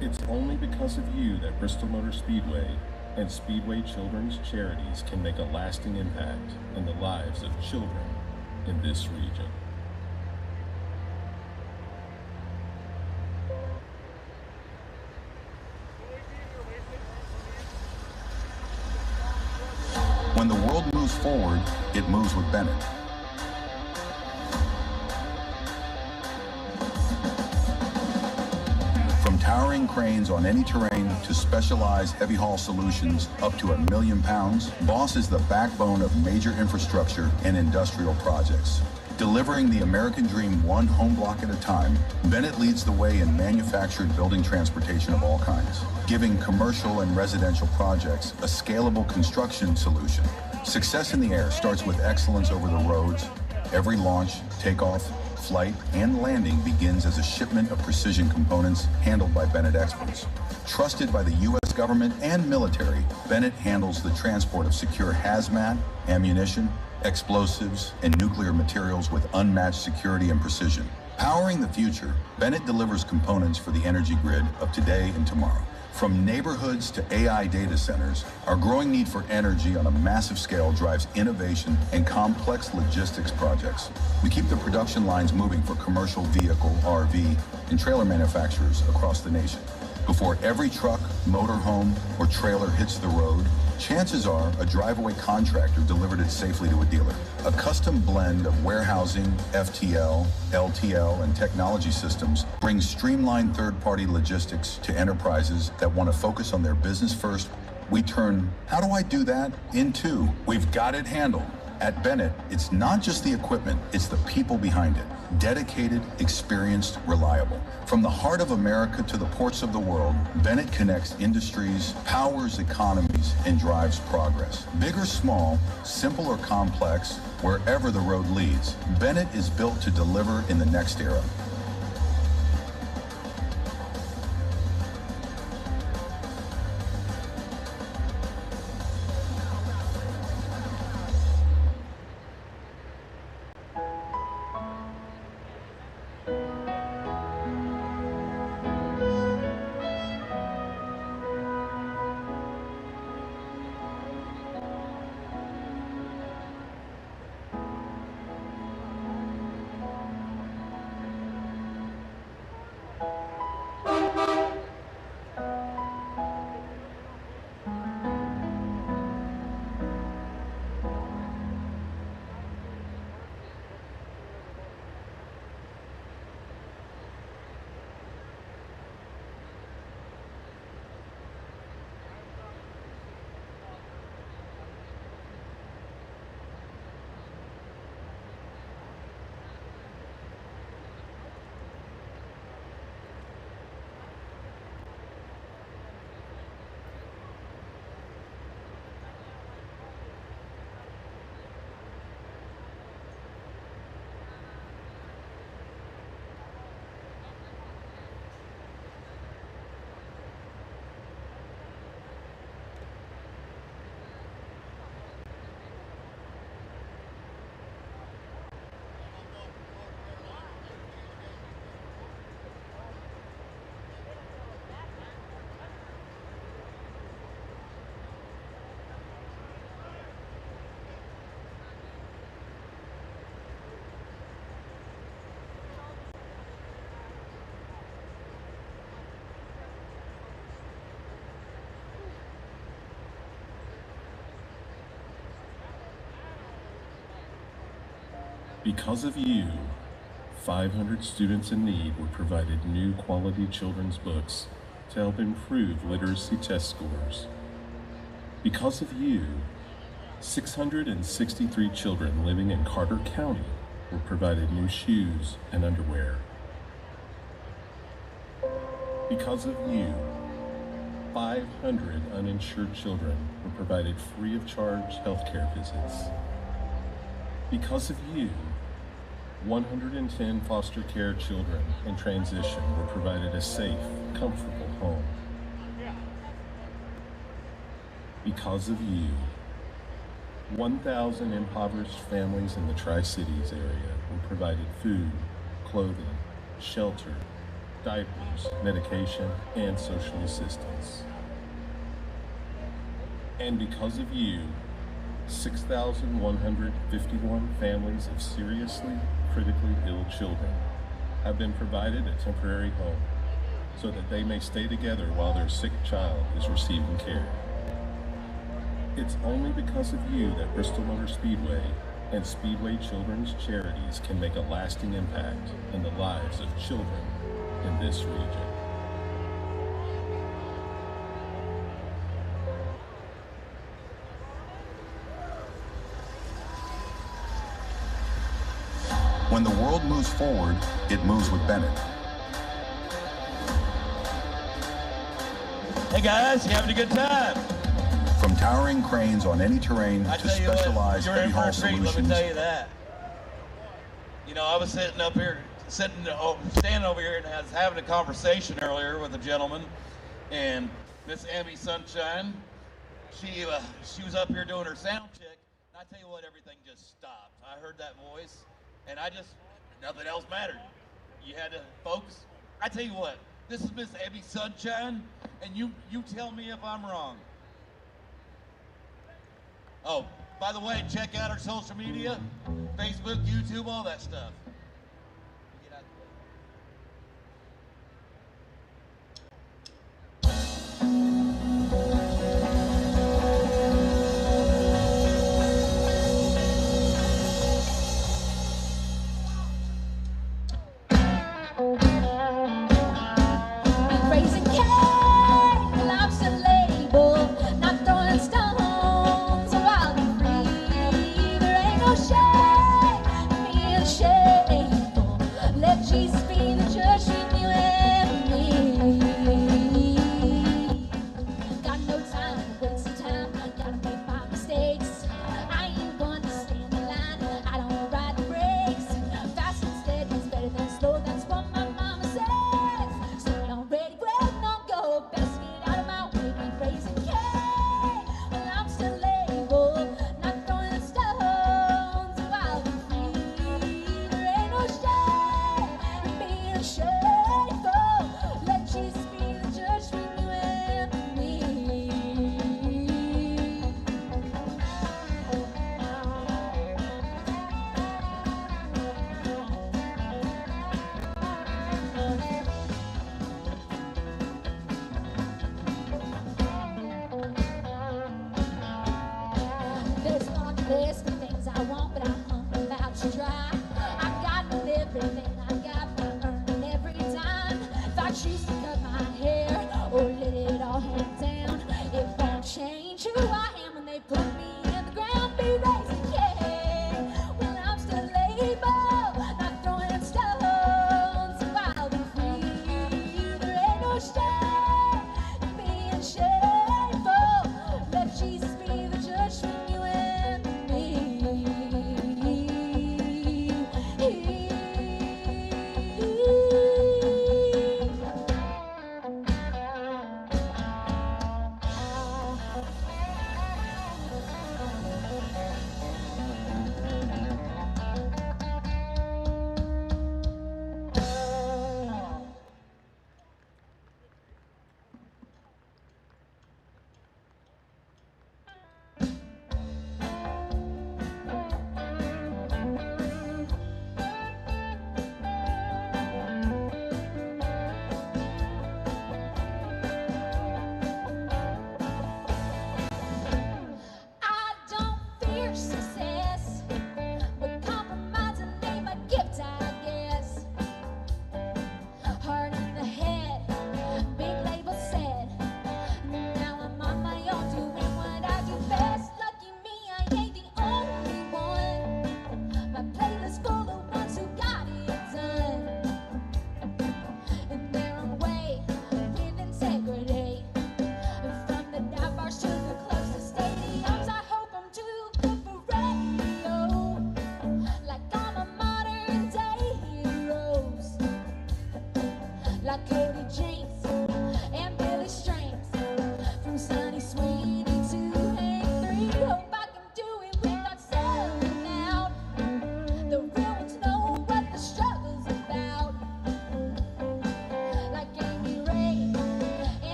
It's only because of you that Bristol Motor Speedway and Speedway Children's Charities can make a lasting impact in the lives of children in this region.
When the world moves forward, it moves with Bennett. From towering cranes on any terrain to specialized heavy haul solutions up to £1 million, Boss is the backbone of major infrastructure and industrial projects. Delivering the American dream one home block at a time, Bennett leads the way in manufactured building transportation of all kinds, giving commercial and residential projects a scalable construction solution. Success in the air starts with excellence over the roads. Every launch, takeoff, flight, and landing begins as a shipment of precision components handled by Bennett experts. Trusted by the U.S. government and military, Bennett handles the transport of secure hazmat, ammunition, explosives, and nuclear materials with unmatched security and precision. Powering the future, Bennett delivers components for the energy grid of today and tomorrow. From neighborhoods to AI data centers, our growing need for energy on a massive scale drives innovation and complex logistics projects. We keep the production lines moving for commercial vehicle, RV, and trailer manufacturers across the nation. Before every truck, motorhome, or trailer hits the road, chances are a drive-away contractor delivered it safely to a dealer. A custom blend of warehousing, FTL, LTL, and technology systems brings streamlined third-party logistics to enterprises that want to focus on their business first. We turn, how do I do that, into, we've got it handled. At Bennett, it's not just the equipment, it's the people behind it. Dedicated, experienced, reliable. From the heart of America to the ports of the world, Bennett connects industries, powers economies, and drives progress. Big or small, simple or complex, wherever the road leads, Bennett is built to deliver in the next era.
Because of you, 500 students in need were provided new quality children's books to help improve literacy test scores. Because of you, 663 children living in Carter County were provided new shoes and underwear. Because of you, 500 uninsured children were provided free of charge health care visits. Because of you, 110 foster care children in transition were provided a safe, comfortable home. Because of you, 1,000 impoverished families in the Tri-Cities area were provided food, clothing, shelter, diapers, medication, and social assistance. And because of you, 6,151 families of seriously, critically ill children have been provided a temporary home so that they may stay together while their sick child is receiving care. It's only because of you that Bristol Motor Speedway and Speedway Children's Charities can make a lasting impact in the lives of children in this region.
When the world moves forward, it moves with Bennett.
Hey guys, you having a good time?
From towering cranes on any terrain
I
to
tell you what,
specialized
you're in
heavy
for
haul
a treat, let me
solutions.
tell you that. You know, I was sitting up here, standing over here and I was having a conversation earlier with a gentleman, and Miss Emmy Sunshine, she was up here doing her sound check, and I tell you what, everything just stopped. I heard that voice, and nothing else mattered. You had to focus. I tell you what, this is Miss Emmy Sunshine, and you tell me if I'm wrong. Oh, by the way, check out our social media, Facebook, YouTube, all that stuff.
Raising cane, lobster label, not throwing stones, so I'll be free. There ain't no shame, feel shameful. Let Jesus be the judge between you and me. Got no time to waste time, gotta make my mistakes. I ain't gonna stand in line, I don't ride the brakes. Fast and steady is better than slow, that's what my mama says. So I'm ready, grab, don't go, best get out of my way. Be raising cane, well I'm still able, not throwing stones, so I'll be free. There ain't no shame in being shameful. Let Jesus be the judge between you and me. There's a long list of things I want, but I'm about to try. I've got everything I got, but I'm earning every time. If I choose to cut my hair or let it all hang down, it won't change who I am when they put me in the ground. Be raising cane, well I'm still able, not throwing stones, so I'll be free. There ain't no shame in being shameful. Let Jesus be the judge between you and me.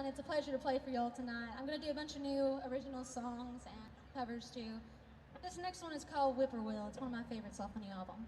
It's a pleasure to play for y'all tonight. I'm going to do a bunch of new original songs and covers too. This next one is called Whippoorwill. It's one of my favorites off the new album.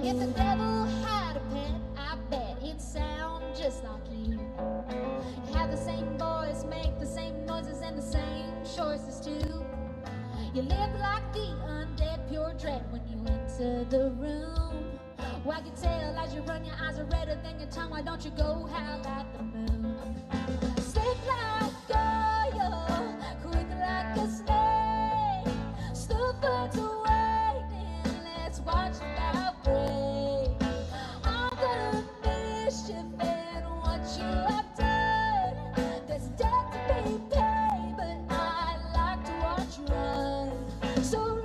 If the devil had a pet, I bet it'd sound just like you. Have the same voice, make the same noises, and the same choices too. You live like the undead, pure dread when you enter the room. Wag your tail as you run, your eyes are redder than your tongue. Why don't you go howl at the moon? Slick like oil, quick like a snake. Stuff birds waiting, let's watch it outbreak. I'm gonna mischief in what you have done. There's a debt to be paid, but I like to watch you run. So run.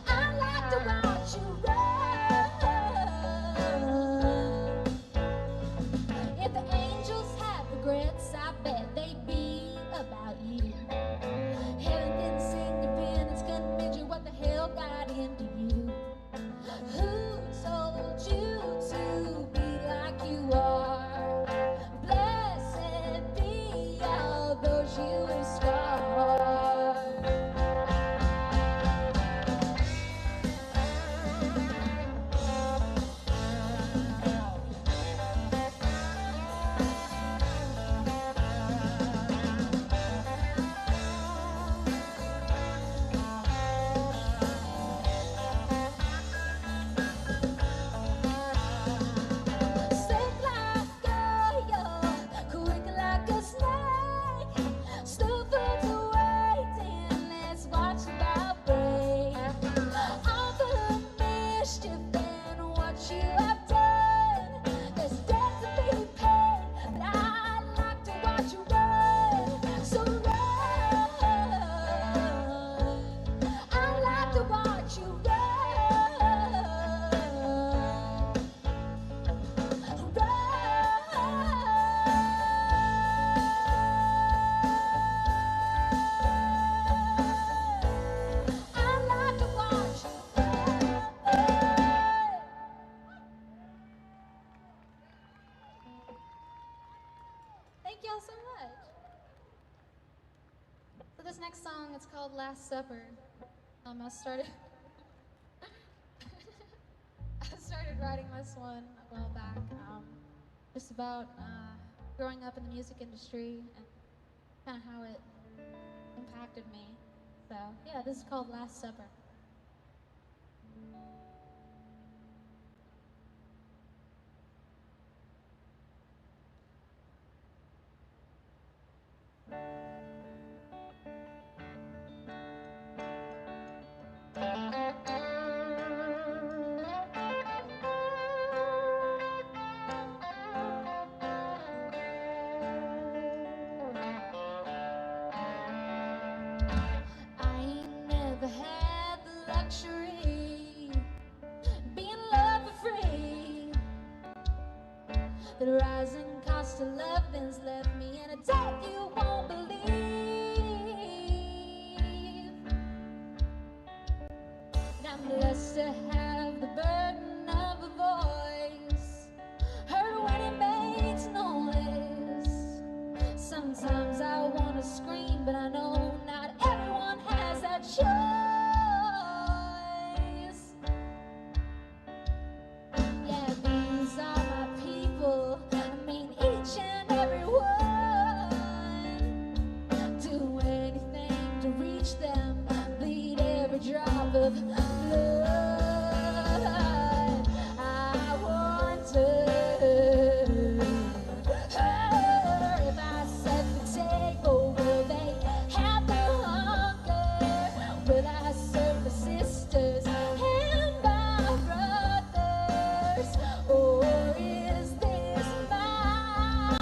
I like to watch you run. Thank y'all so much. So this next song, it's called Last Supper. I started I started writing this one a while back, just about growing up in the music industry and kind of how it impacted me. So yeah, this is called Last Supper. The rising cost of loving's left me in a debt you won't believe. And I'm blessed to have the burden of a voice, heard when it makes noise. Sometimes I want to scream, but I know not everyone has that choice. Yeah, these are my people. I mean each and every one. Do anything to reach them. Bleed every drop of blood. I wonder if I set the table, will they have the hunger? Will I serve the sisters and my brothers? Or is this my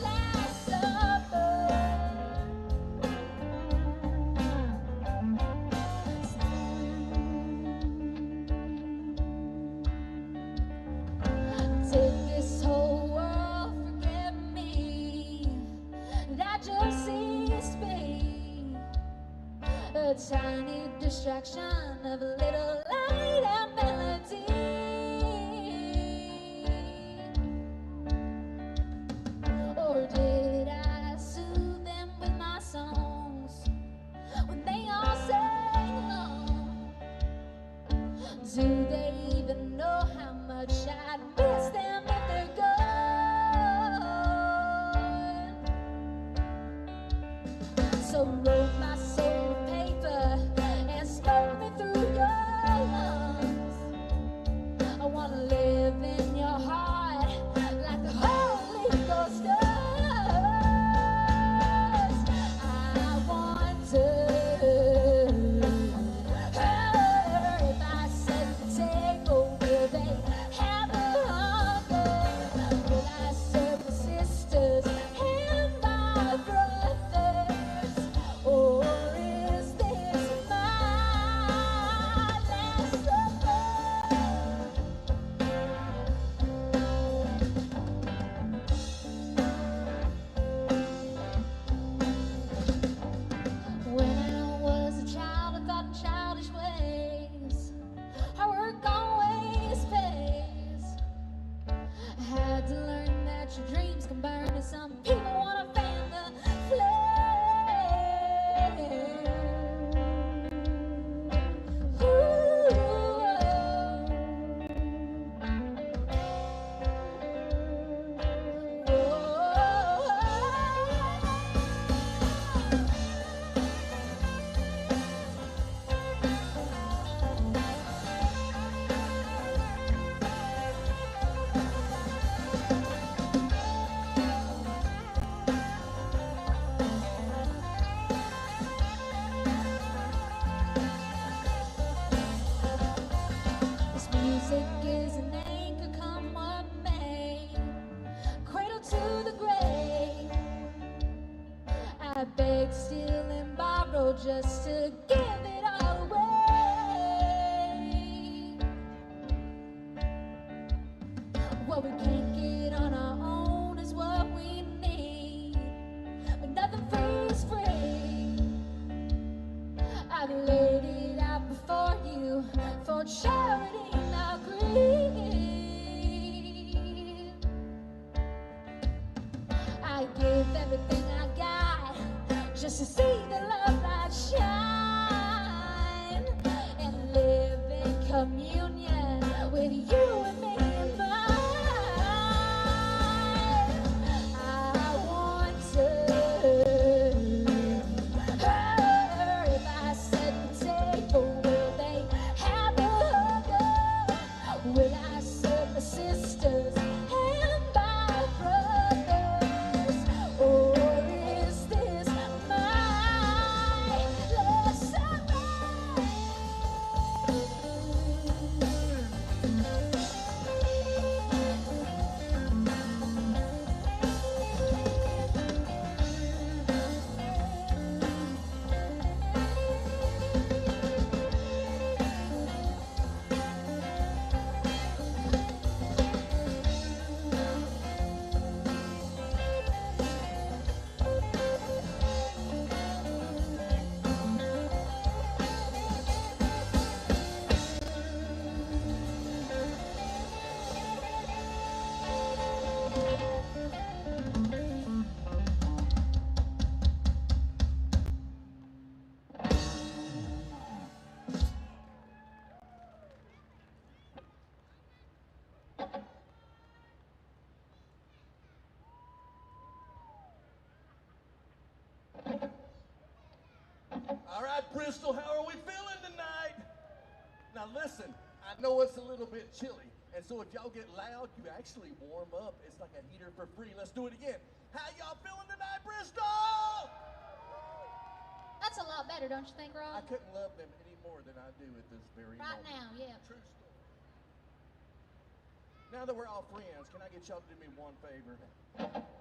last supper? Did this whole world forget me? That just seems to be a tiny distraction of a little light and melody. Or did I soothe them with my songs when they all sang along? Do they even know how much I'd miss them if they're gone? So wrote my soul of paper and spoke me through your lungs. I wanna live in your heart like the Holy Ghost does. I wonder if I set the table, will they have the hunger? Will I serve the sisters and my brothers? Or is this my last supper? When I was a child, I thought in childish ways. Our work always pays. I had to learn that your dreams can burn, and some people wanna fan the This music is an anchor, come what may, cradle to the grave. I beg, steal, and borrow just to give it all away. What we can't get on our own is what we need, but nothing free is free. I've laid it out before you for charity, not greed. I to see the love light shine and live in communion with you and me and mine. I want to. If I set the table, will they have a hug? Will I serve my sisters and my brothers? Or is this my last
All right, Bristol, how are we feeling tonight? Now listen, I know it's a little bit chilly, and so if y'all get loud, you actually warm up. It's like a heater for free. Let's do it again. How y'all feeling tonight, Bristol?
That's a lot better, don't you think,
I
Rob?
couldn't love them any more than I do at this very
Right
moment.
now, yeah.
True story. Now that we're all friends, can I get y'all to do me one favor?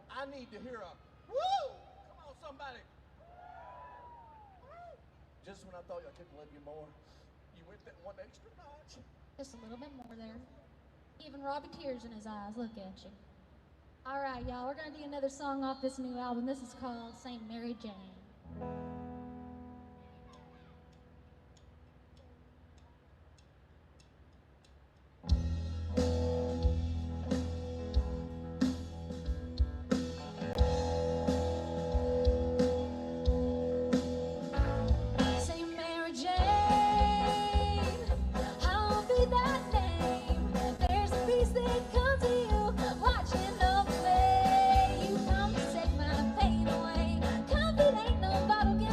I need to hear a woo! Come on, somebody. Just when I thought I couldn't love you more, you went that one extra notch.
Just a little bit more there. Even Robbie tears in his eyes. Look at you. All right, y'all. We're gonna do another song off this new album. This is called Saint Mary Jane. Saint Mary Jane, I'll be that name. There's a peace that comes to you, watching over me. You come to take my pain away. Comfort ain't no bottle.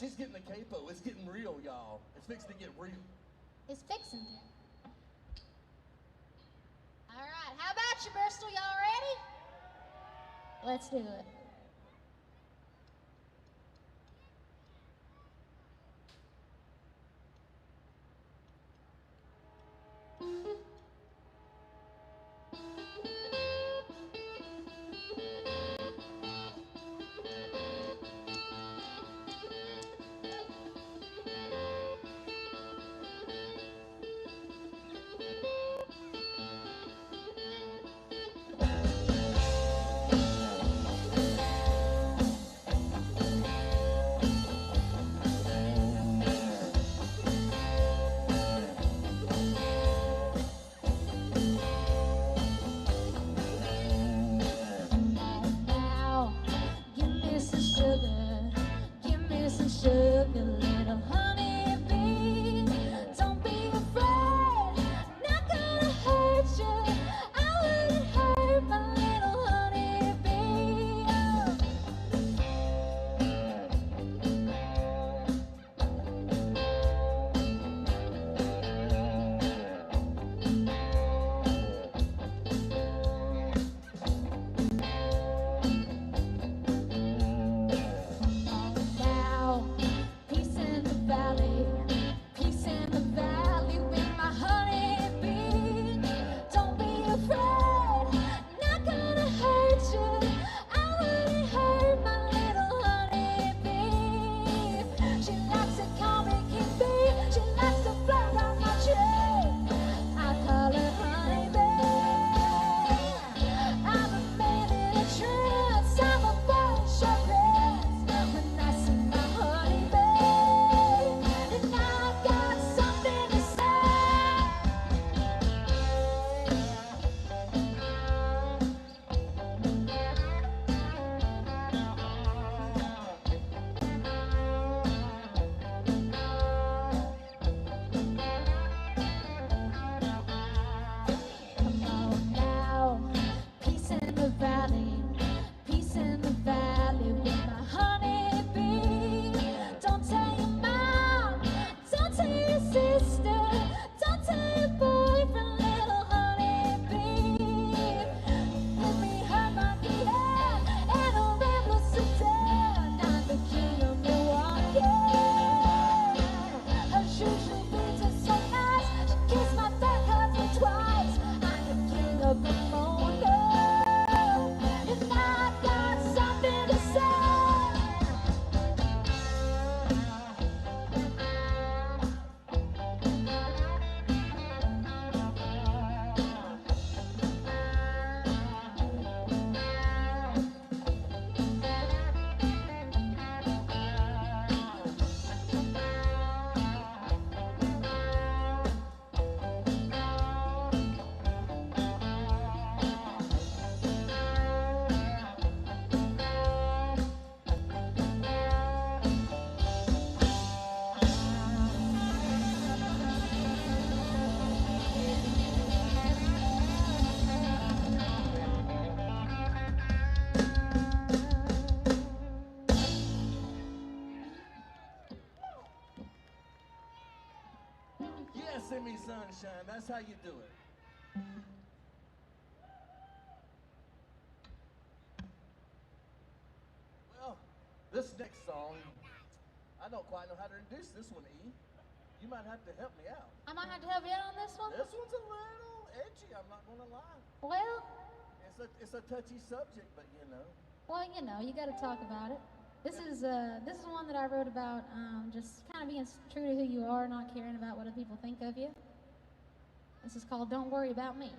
She's getting the capo. It's getting real, y'all. It's fixing to get real.
It's fixing to. All right, how about you, Bristol? Y'all ready? Let's do it.
Send me sunshine. That's how you do it. Well, this next song, I don't quite know how to introduce this one, E. You might have to help me out.
I might have to help you out on this one?
This one's a little edgy, I'm not gonna lie.
Well,
it's a touchy subject, but you know.
Well, you know, you got to talk about it. This is one that I wrote about just kind of being true to who you are, not caring about what other people think of you. This is called "Don't Worry About Me."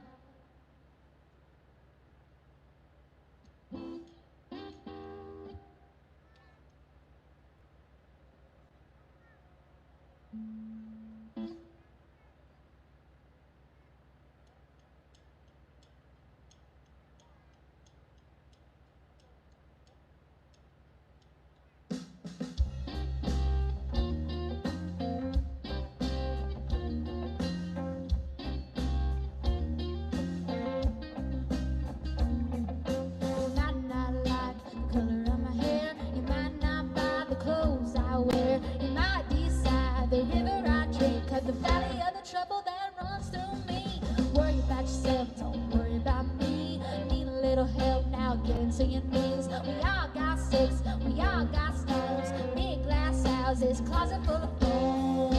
We all got sticks, we all got stones, big glass houses, closet full of bones.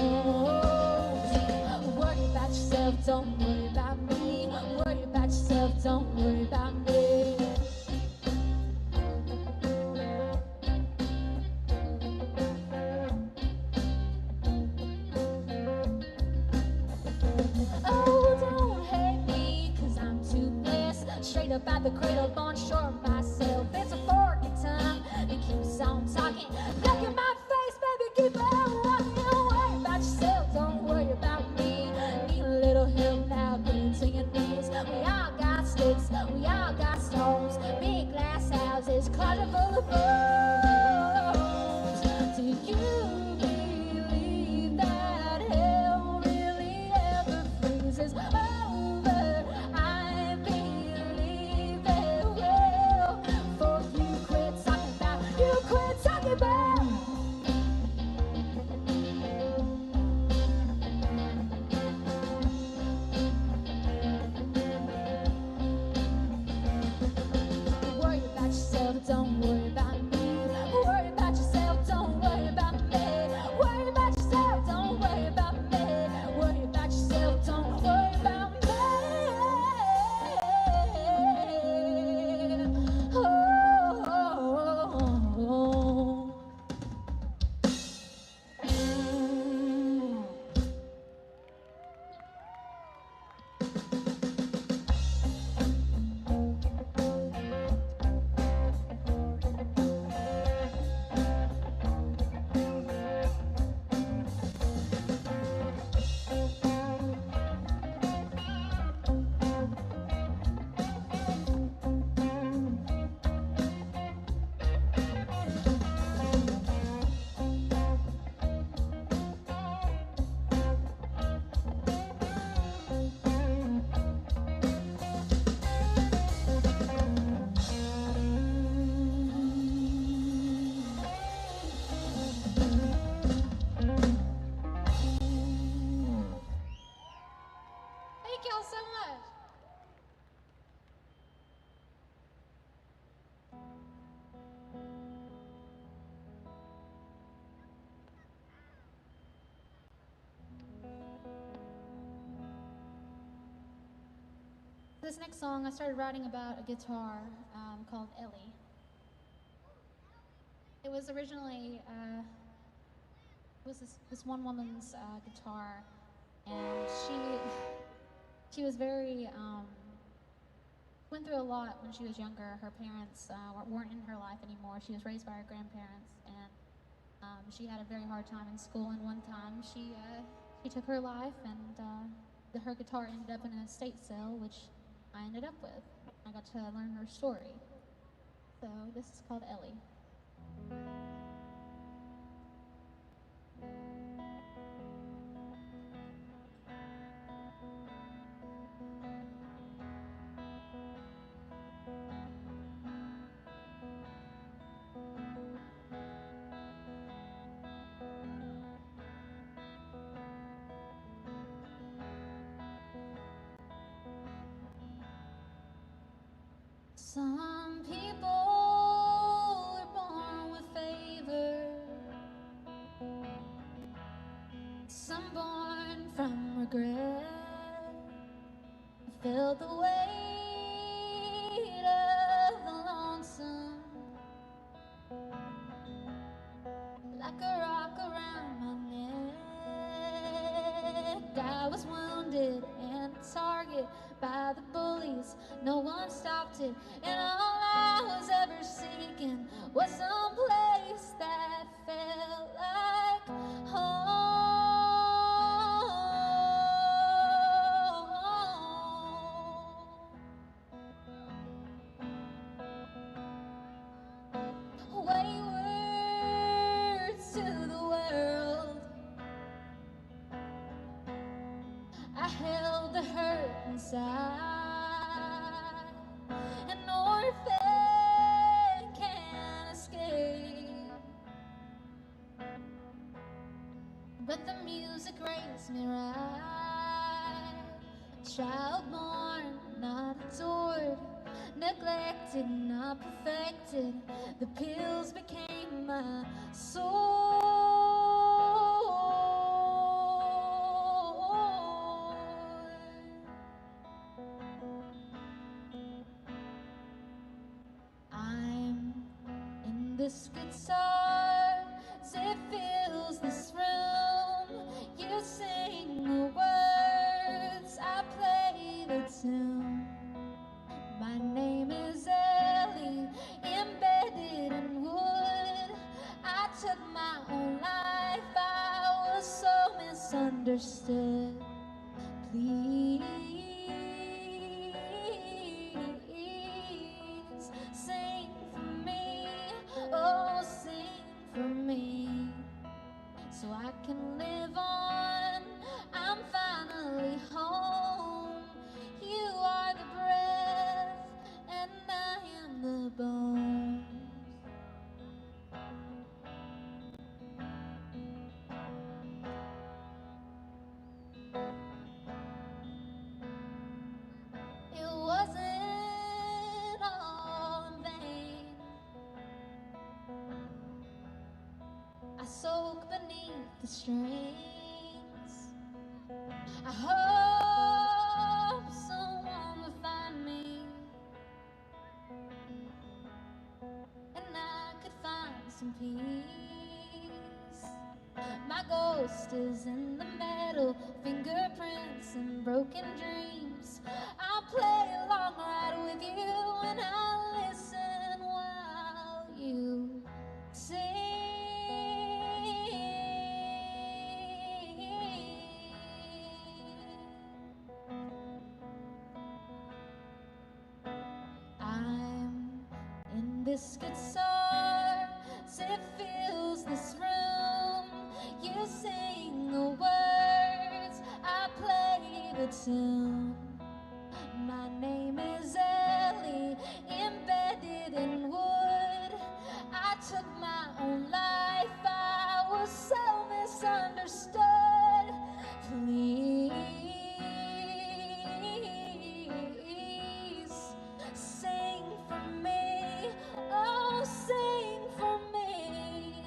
Worry about yourself, don't worry about me. Worry about yourself, don't worry about me. Oh, don't hate me, 'cause I'm too blessed. Straight up out the cradle, born short of myself. It's a forky tongue that keeps on talking. Look in my face, baby, keep on walking. Don't worry about yourself, don't worry about me. Need a little help now, get into your knees. We all got sticks, we all got stones, big glass houses, closet full of bones. Do you believe that hell really ever freezes over? I believe it will. For you quit talking about, you quit talking about. Worry about yourself, don't worry about me. Worry about yourself, don't worry about me. Worry about yourself, don't worry about me. Worry about yourself, don't worry about me. Thank y'all so much. This next song I started writing about a guitar called Ellie. It was originally it was this one woman's guitar, and she was very went through a lot when she was younger. Her parents weren't in her life anymore. She was raised by her grandparents, and she had a very hard time in school. And one time she took her life, and her guitar ended up in an estate sale, which I ended up with. I got to learn her story. So this is called Ellie. Some people are born with favor, some born from regret. Feel the weight of the lonesome like a rock around my neck. I was wounded and a target by the bullies. No one stopped it, and all I was ever seeking was some place that felt like home. Wayward to the world, I held the hurt inside. An orphan can't escape, but the music raised me right. A child born, not adored, neglected, not perfected. The pills became my soul. I'm in this guitar, it fills this room. You sing the words, I play the tune. My name is Ellie, embedded in wood. I took my own life, I was so misunderstood. Please sing for me, oh sing for me, so I can live on. I'm finally home. You are the breath and I am the bones. It wasn't all in vain. I soak beneath the strings. I hope someone will find me, and I could find some peace. My ghost is in the metal, fingerprints and broken dreams. I'll play along right with you, and I'll listen while you sing. I'm in this guitar, it fills this room. You sing the words, I play the tune. My name is Ellie, embedded in wood. I took my own life, I was so misunderstood. Please sing for me, oh sing for me,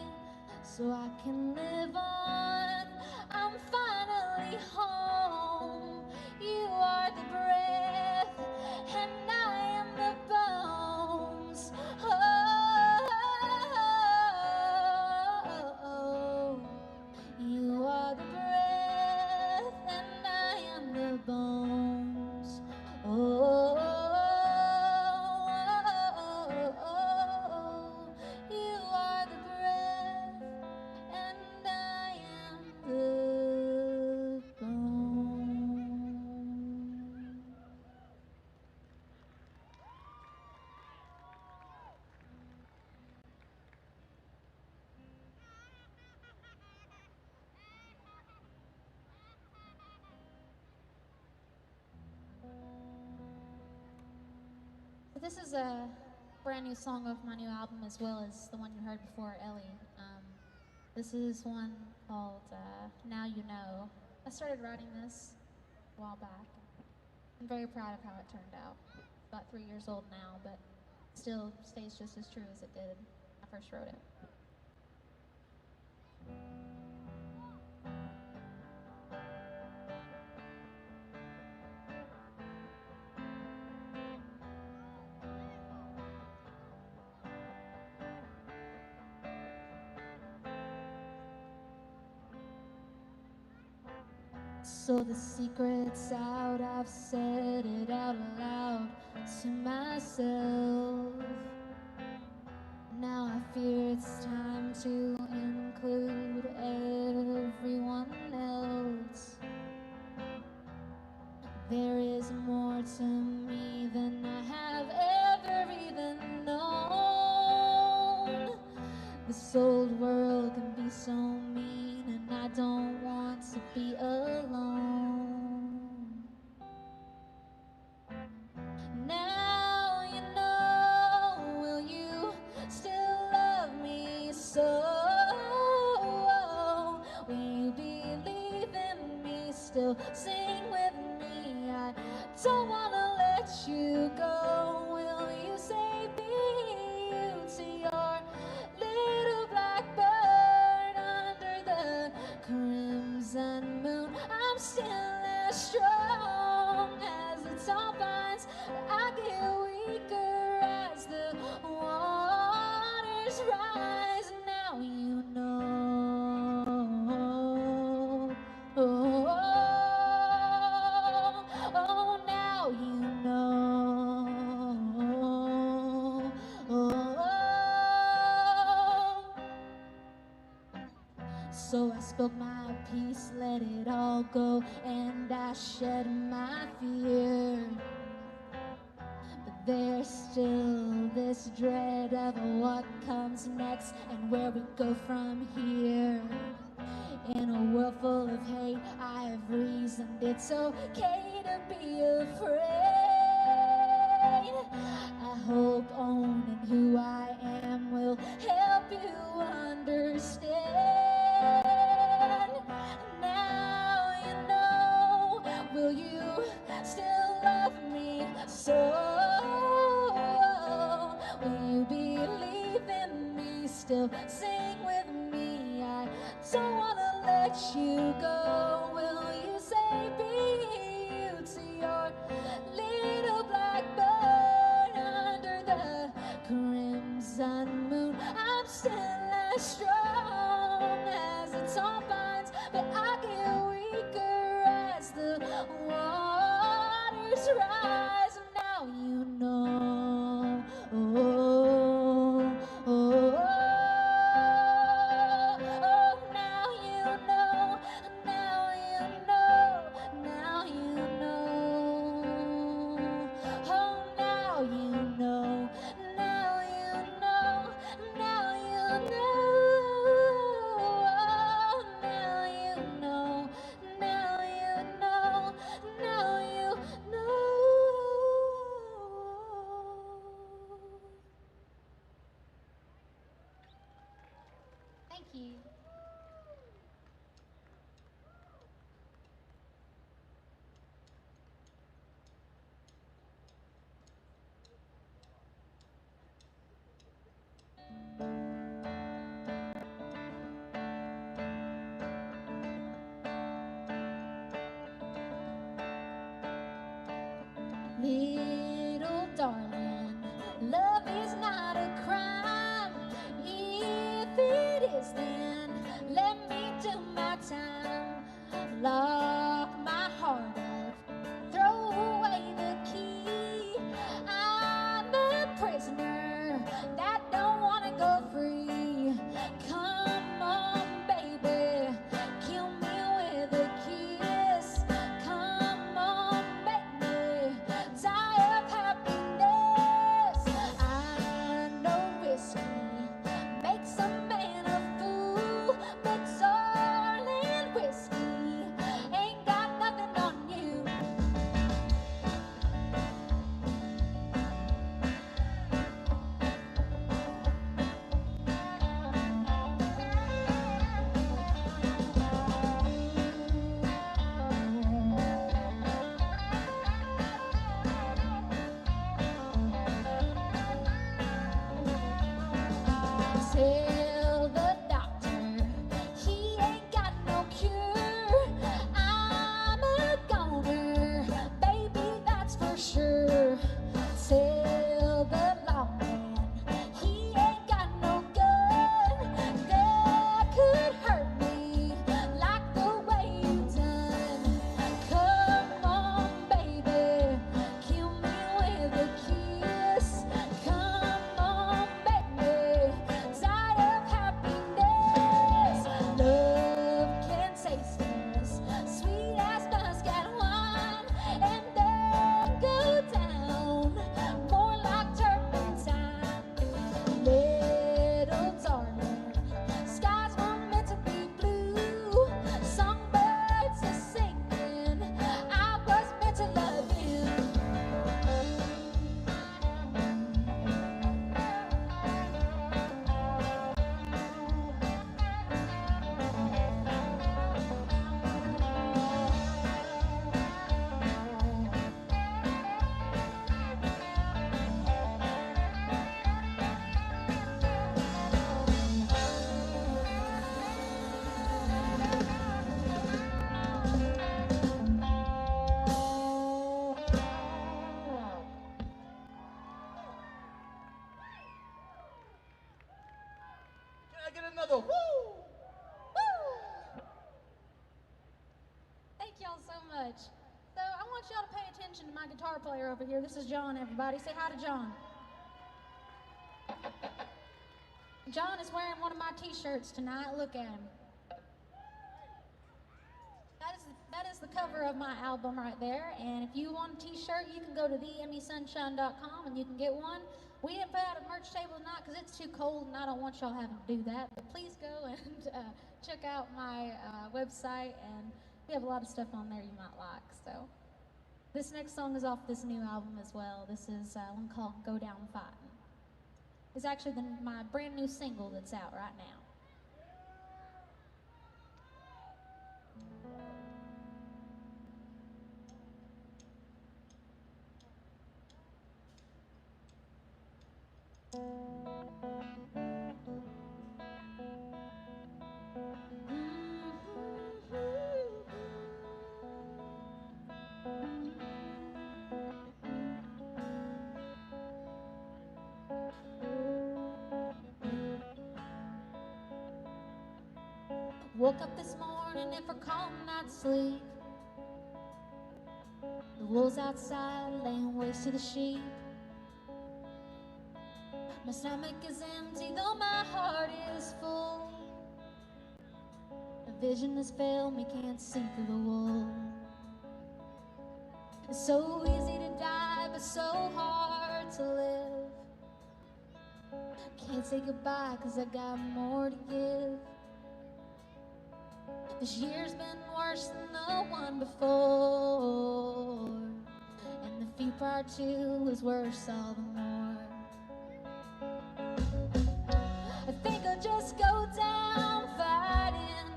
so I can live on. I'm finally home. You are the breath and I am the bones. Oh, you are the breath and I am the bones. Oh, you are the breath and I am the bone. This is a brand new song off my new album, as well as the one you heard before, Ellie. This is one called Now You Know. I started writing this a while back. I'm very proud of how it turned out. It's about 3 years old now, but still stays just as true as it did when I first wrote it. So the secret's out, I've said it out loud to myself. Now I fear it's time to include everyone else. There is more to me than I have ever even known. This old world can be so mean, and I don't want to be alone. Now you know, will you still love me so? Will you believe in me still? Sing with me, I don't wanna let you go. So I spoke my peace, let it all go, and I shed my fear. But there's still this dread of what comes next and where we go from here. In a world full of hate, I have reasoned it's okay to be afraid. I hope owning who I am will help you understand. Now you know, will you still love me so? Will you believe in me, still sing with me? I don't wanna let you go. Will you say be to your little blackbird under the crimson moon? I'm still as strong as the tall pines, but I get weaker as the waters rise. Now you know. Oh, oh, oh. Thank you. Little darling, love is not a crime. If it is, then let me do my time. Lock my heart up, throw away the key. I'm a prisoner that don't wanna go free. Come on, baby, kill me with a kiss. Come on, baby, die of happiness. I know whiskey makes a man a fool, but darling, whiskey ain't got nothing on you. Tell the doctor he ain't got no cure. I'm a goner, baby, that's for sure. Tell the lawman he ain't got no gun that could hurt me like the way you done. Come on, baby, kill me with a kiss. Come on, baby, die of happiness. Love can taste as sweet as muscat wine, and then go down more like turpentine. Little darling, skies weren't meant to be blue. Songbirds are singing, I was meant to love you.
Can I get another woo?
Thank y'all so much. So I want y'all to pay attention to my guitar player over here. This is John, everybody. Say hi to John. John is wearing one of my t-shirts tonight. Look at him. that's the cover of my album right there. And if you want a t-shirt, you can go to themesunshine.com and you can get one. We didn't put out a merch table tonight because it's too cold and I don't want y'all having to do that. But please go and check out my website, and we have a lot of stuff on there you might like. So this next song is off this new album as well. This is one called Go Down Fightin'. It's actually my brand new single that's out right now. Woke up this morning and for calm night's sleep. The wolves outside laying waste to the sheep. My stomach is empty though my heart is full. The vision has failed me, can't see through the wool. It's so easy to die but so hard to live. Can't say goodbye cause I got more to give. This year's been worse than the one before, and the few prior to was worse all the more. I think I'll just go down fighting,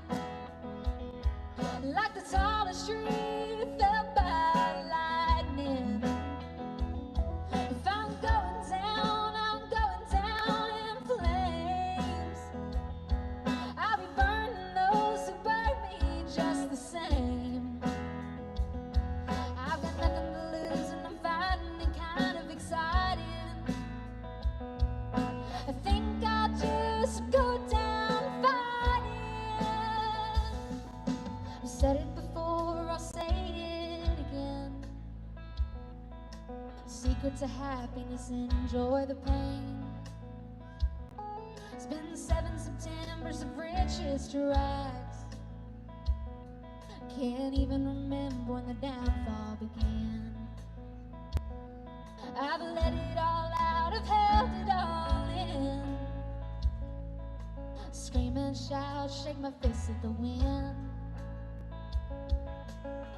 like the tallest tree fell by lightning. If I'm going down in flames. I'll be burning those who burn me just the same. I've got nothing to lose and I'm fighting and kind of excited. I think I'll just go down fighting. I said it before, I'll say it again. Secret to happiness, enjoy the pain. It's been 7 Septembers of riches to rags. Can't even remember when the downfall began. I've let it all out, I've held it all in. Scream and shout, shake my fist at the wind.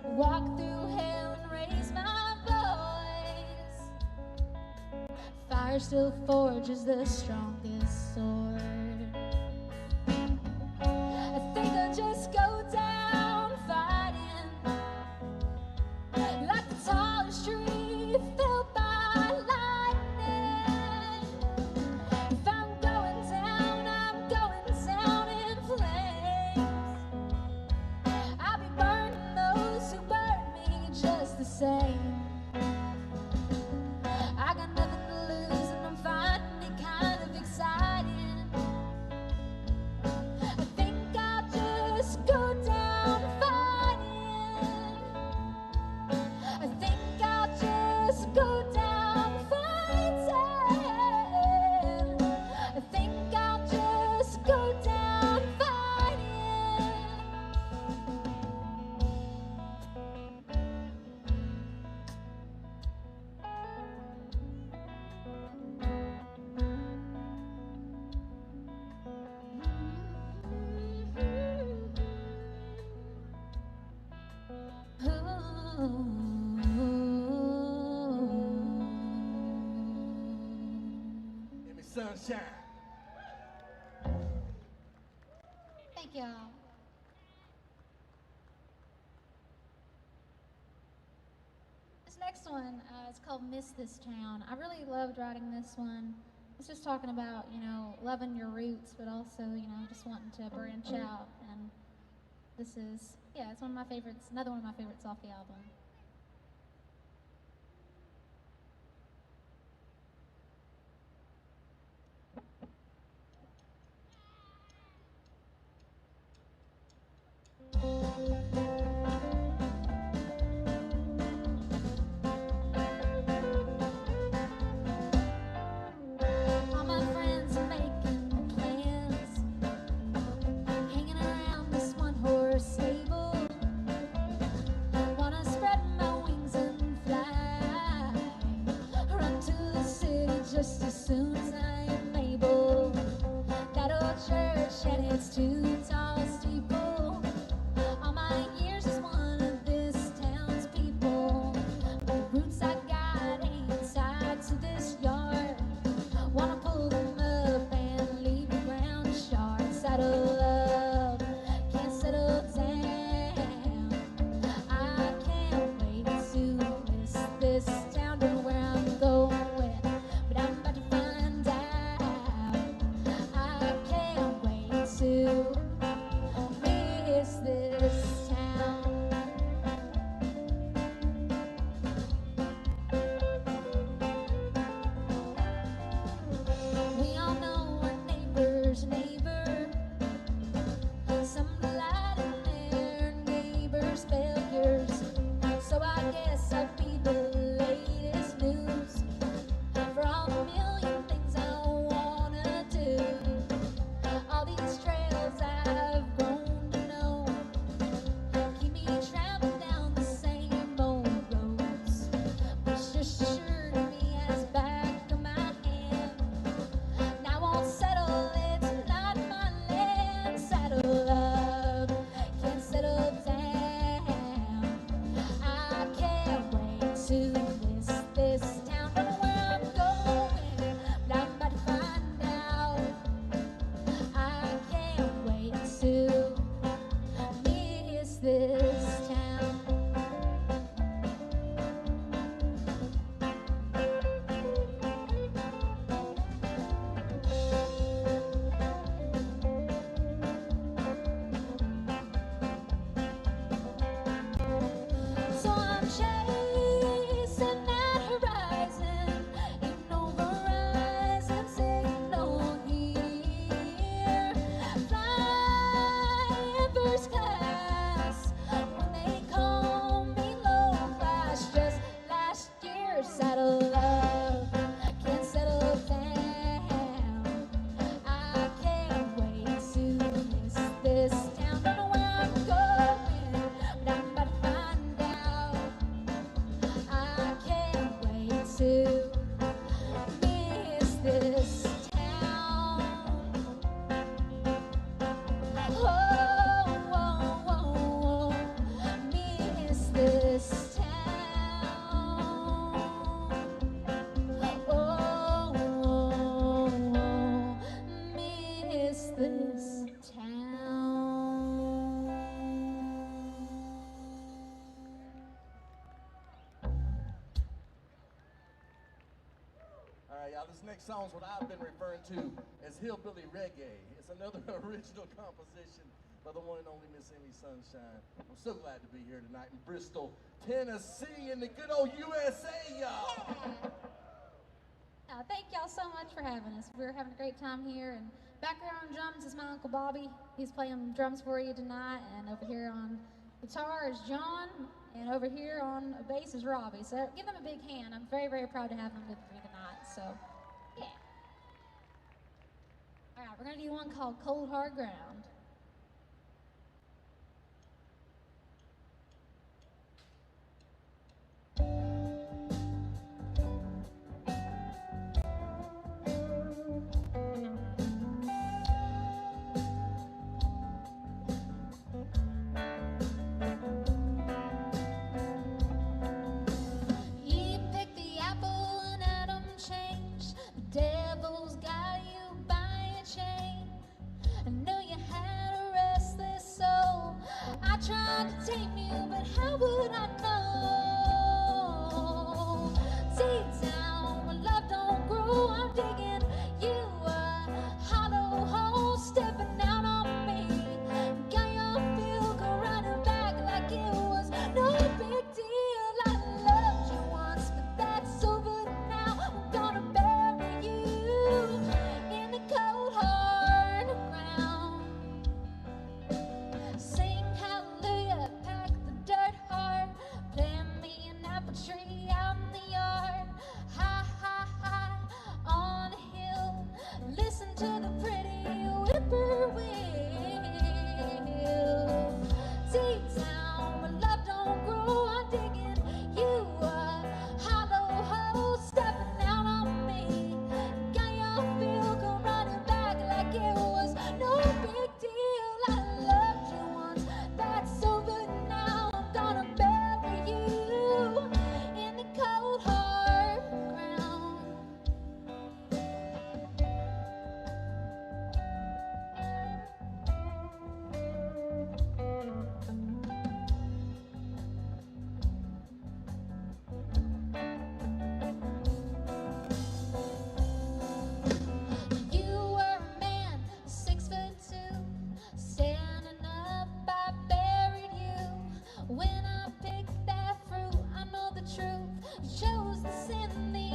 Walk through hell and raise my voice. Fire still forges the strongest sword. I think I'll just go down fighting, like the tallest tree fell by lightning. If I'm going down in flames. I'll be burning those who burn me just the same. I got nothing to lose and I'm finding it kind of exciting. I think I'll just go down fighting. I think I'll just go down fighting. I think I'll just go down fighting.
Give me sunshine.
Thank y'all. This next one is called Miss This Town. I really loved writing this one. It's just talking about, loving your roots, but also, just wanting to branch out. And this is, it's one of my favorites, another one of my favorites off the album. All my friends are making plans, hanging around this one horse stable. this town.
All right, y'all, this next song is what I've been referring to as hillbilly reggae. It's another original composition by the one and only Miss Amy Sunshine. I'm so glad to be here tonight in Bristol, Tennessee, in the good old USA, y'all.
Thank y'all so much for having us. We're having a great time here. And back there on drums is my Uncle Bobby. He's playing drums for you tonight. And over here on guitar is John. And over here on bass is Robbie. So give them a big hand. I'm very, very proud to have them with me tonight. So, yeah. All right, we're going to do one called Cold Hard Ground. Devil's got you by a chain. I know you had a restless soul. I tried to tame you, but how would I know? Deep down, when love don't grow, I'm digging you a hollow hole, stepping out on me. Got your feel go running back like it was no big deal. I loved you once, but that's over now. I'm gonna bury you in the cold hard ground. Sing hallelujah, pack the dirt hard. Plant me an apple tree out in the yard. High, high, high on a hill. Listen to the pretty whippoorwill. Deep down, when love don't grow, I'm digging you a hollow hole, stepping out on me. Got your feel go running back like it was no big deal. I loved you once, that's over now. I'm gonna bury you in the cold hard ground. You were a man, 6'2", standing up, I buried you. When I picked that fruit, I know the truth. You chose to sin, the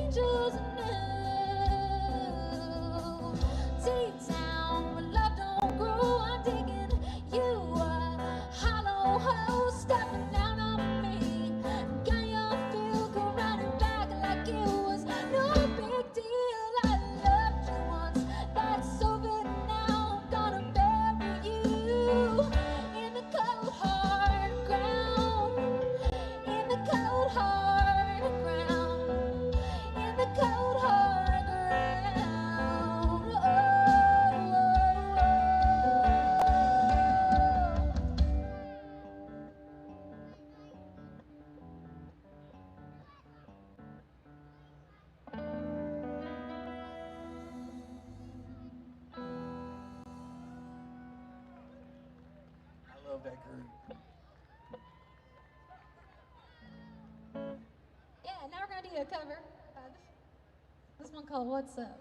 angels knew. Deep down, when love don't grow, I'm digging you a hollow hole, stepping out on me. Got your feel go running back like it was no big deal. I loved you once, that's over now. I'm gonna bury you in the cold hard ground. In the cold hard ground. In the cold hard ground. Oh, oh, oh.
I love that group.
Yeah, now we're gonna do a cover. This one called What's Up.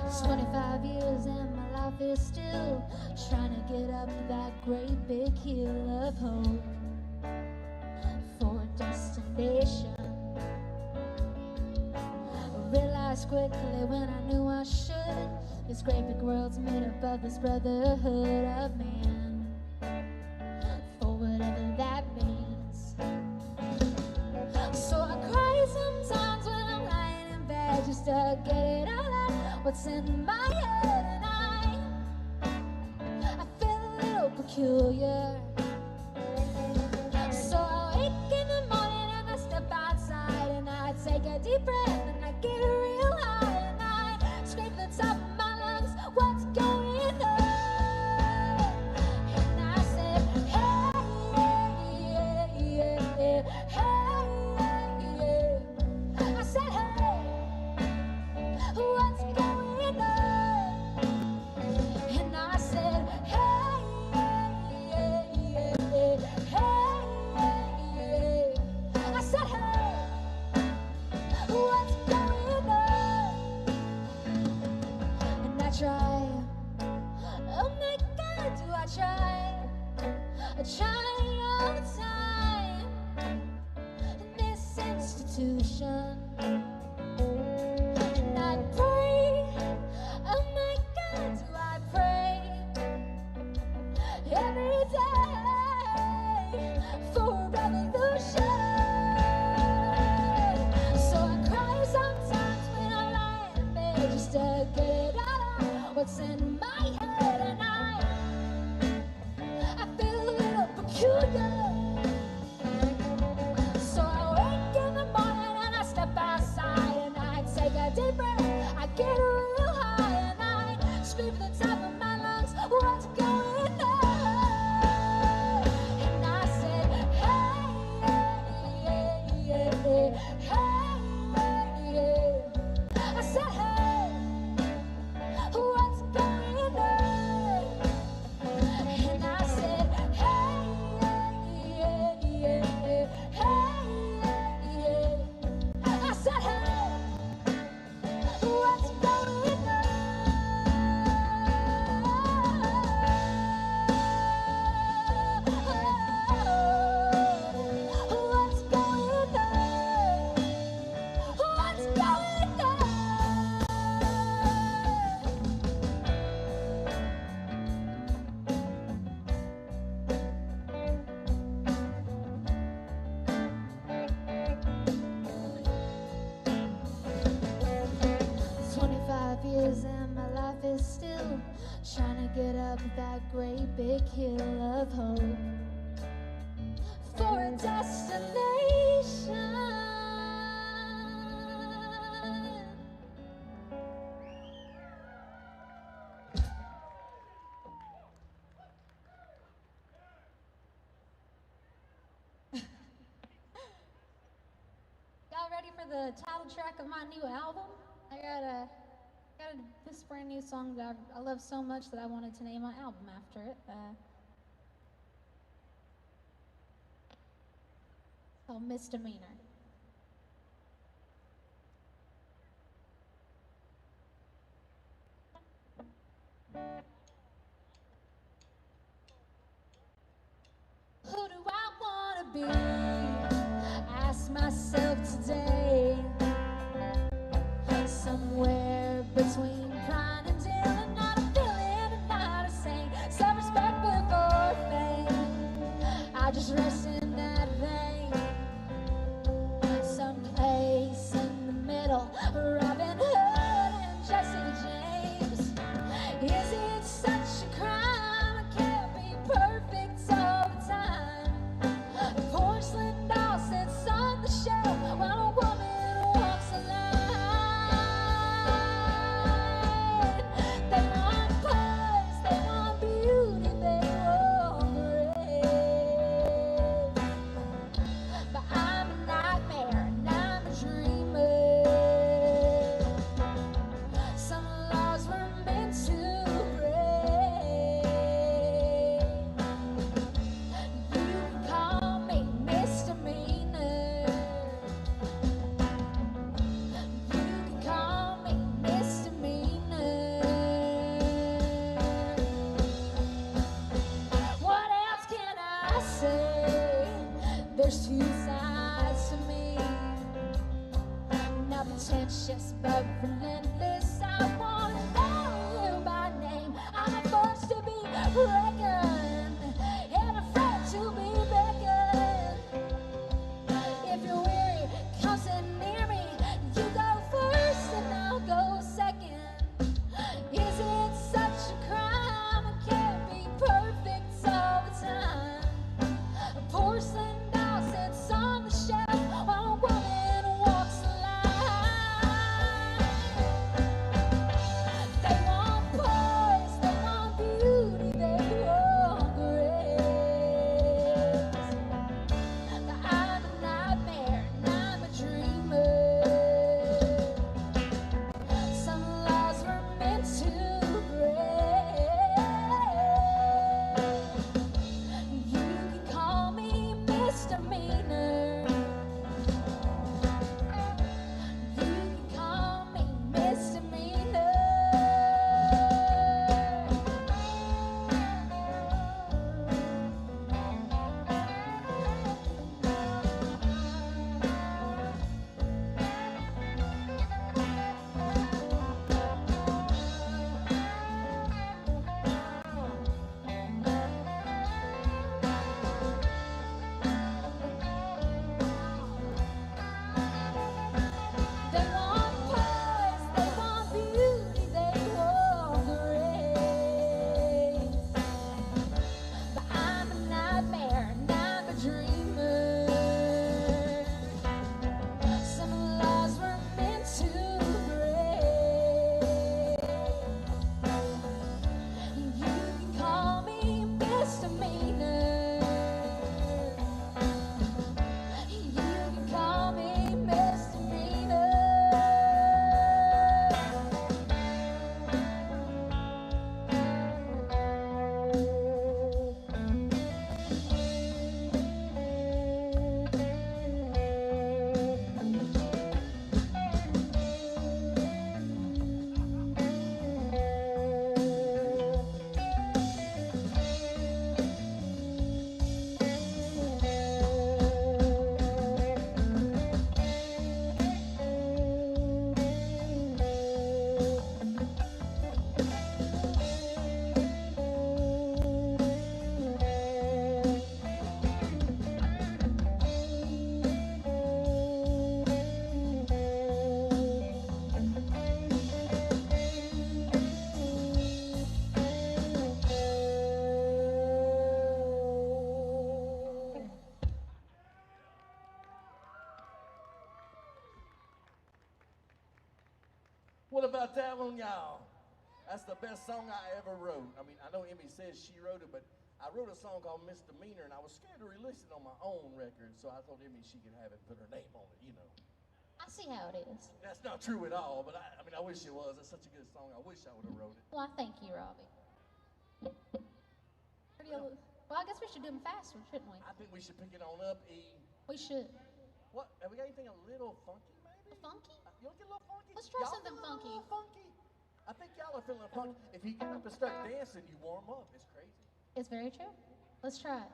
It's 25 years and my life is still trying to get up that great big hill of hope for a destination. I realized quickly when I knew I should, this great big world's made up of this brotherhood of man, for whatever that means. So I cry sometimes when I'm to get it out of what's in my head. And I feel a little peculiar. So I wake in the morning and I step outside and I take a deep breath and I get real high and I scrape the top of my lungs. What's going on? And I said, hey, hey, I said, hey, what's going on? And I said, hey, I said, hey, what's going on? And I try, oh my God, do I try? I try all the time in this institution. And I pray, oh my God, do I pray every day for a revolution. So I cry sometimes when I lie in bed just to get it out of what's in my head. And I feel a little peculiar. So I wake in the morning and I step outside and I take a deep breath. I get real high and I scream at the top of my lungs. What's going on? And I said, hey, I said, hey, what's going on? And I said, hey, I said, hey, what's going on? What's going on? What's going on? Years and my life is still trying to get up that great big hill of hope for a destination. Y'all ready for the title track of my new album? I got this brand new song that I love so much that I wanted to name my album after it. It's called Misdemeanor. Who do I want to be? Ask myself today. Somewhere between pride and dealing, not a feeling and not a saying. Self-respect before fame. I just rest in that vein. Someplace in the middle, Robin Hood and Jesse James. Is it such a crime? I can't be perfect all the time. The porcelain doll sits on the shelf while a woman walks alone. They want buzz, they want beauty, they want grace. But I'm a nightmare and I'm a dreamer. Some laws were meant to break. You can call me misdemeanor. You can call me misdemeanor. What else can I say? There's two sides to me. Not pretentious but relentless. I want to know you by name. I'm a force to be reckoned and a friend to be beckoned. If you're weary, come sit near me. You go first and I'll
What about that one, y'all? That's the best song I ever wrote. I mean, I know Emmy says she wrote it, but I wrote a song called Misdemeanor, and I was scared to release it on my own record, so I told Emmy she could have it and put her name on it, you know.
I see how it is.
That's not true at all, but I mean, I wish it was. It's such a good song. I wish I would have wrote it.
Well, thank you, Robbie. Well, I guess we should do them faster, shouldn't we?
I think we should pick it on up, E.
We should.
What? Have we got anything a little funky, maybe?
Funky?
You want to get a little funky?
Let's try
Y'all
something
feeling
funky.
A little funky. I think y'all are feeling funky. If you get up and start dancing, you warm up. It's crazy.
It's very true. Let's try it.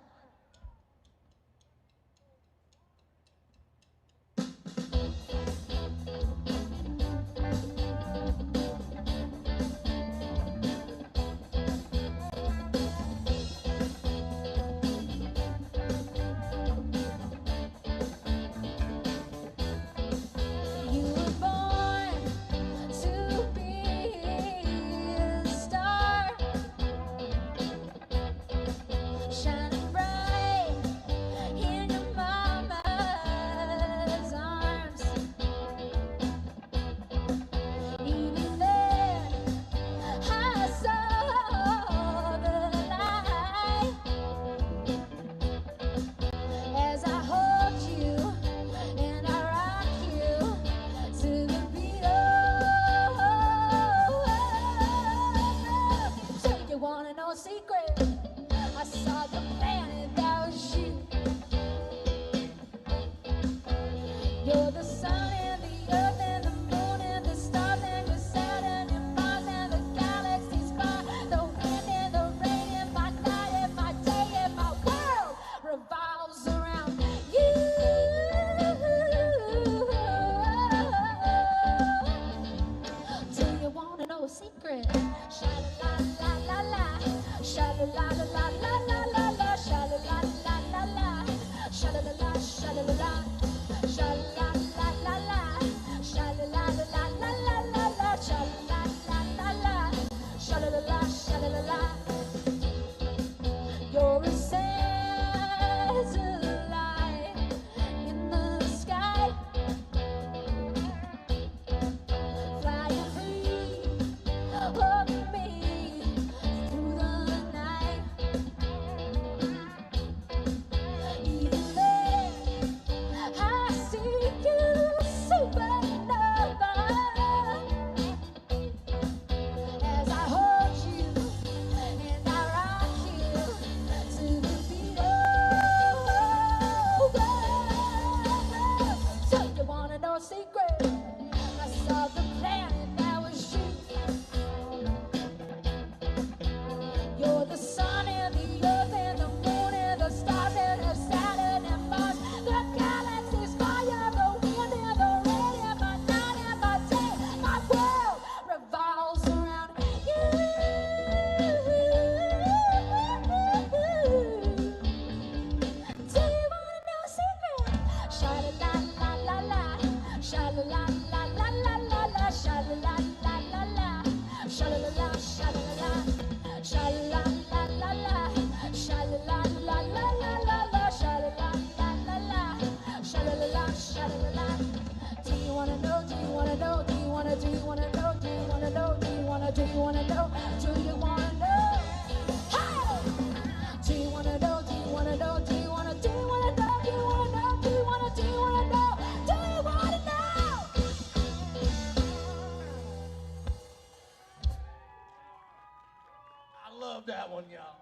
That one, y'all.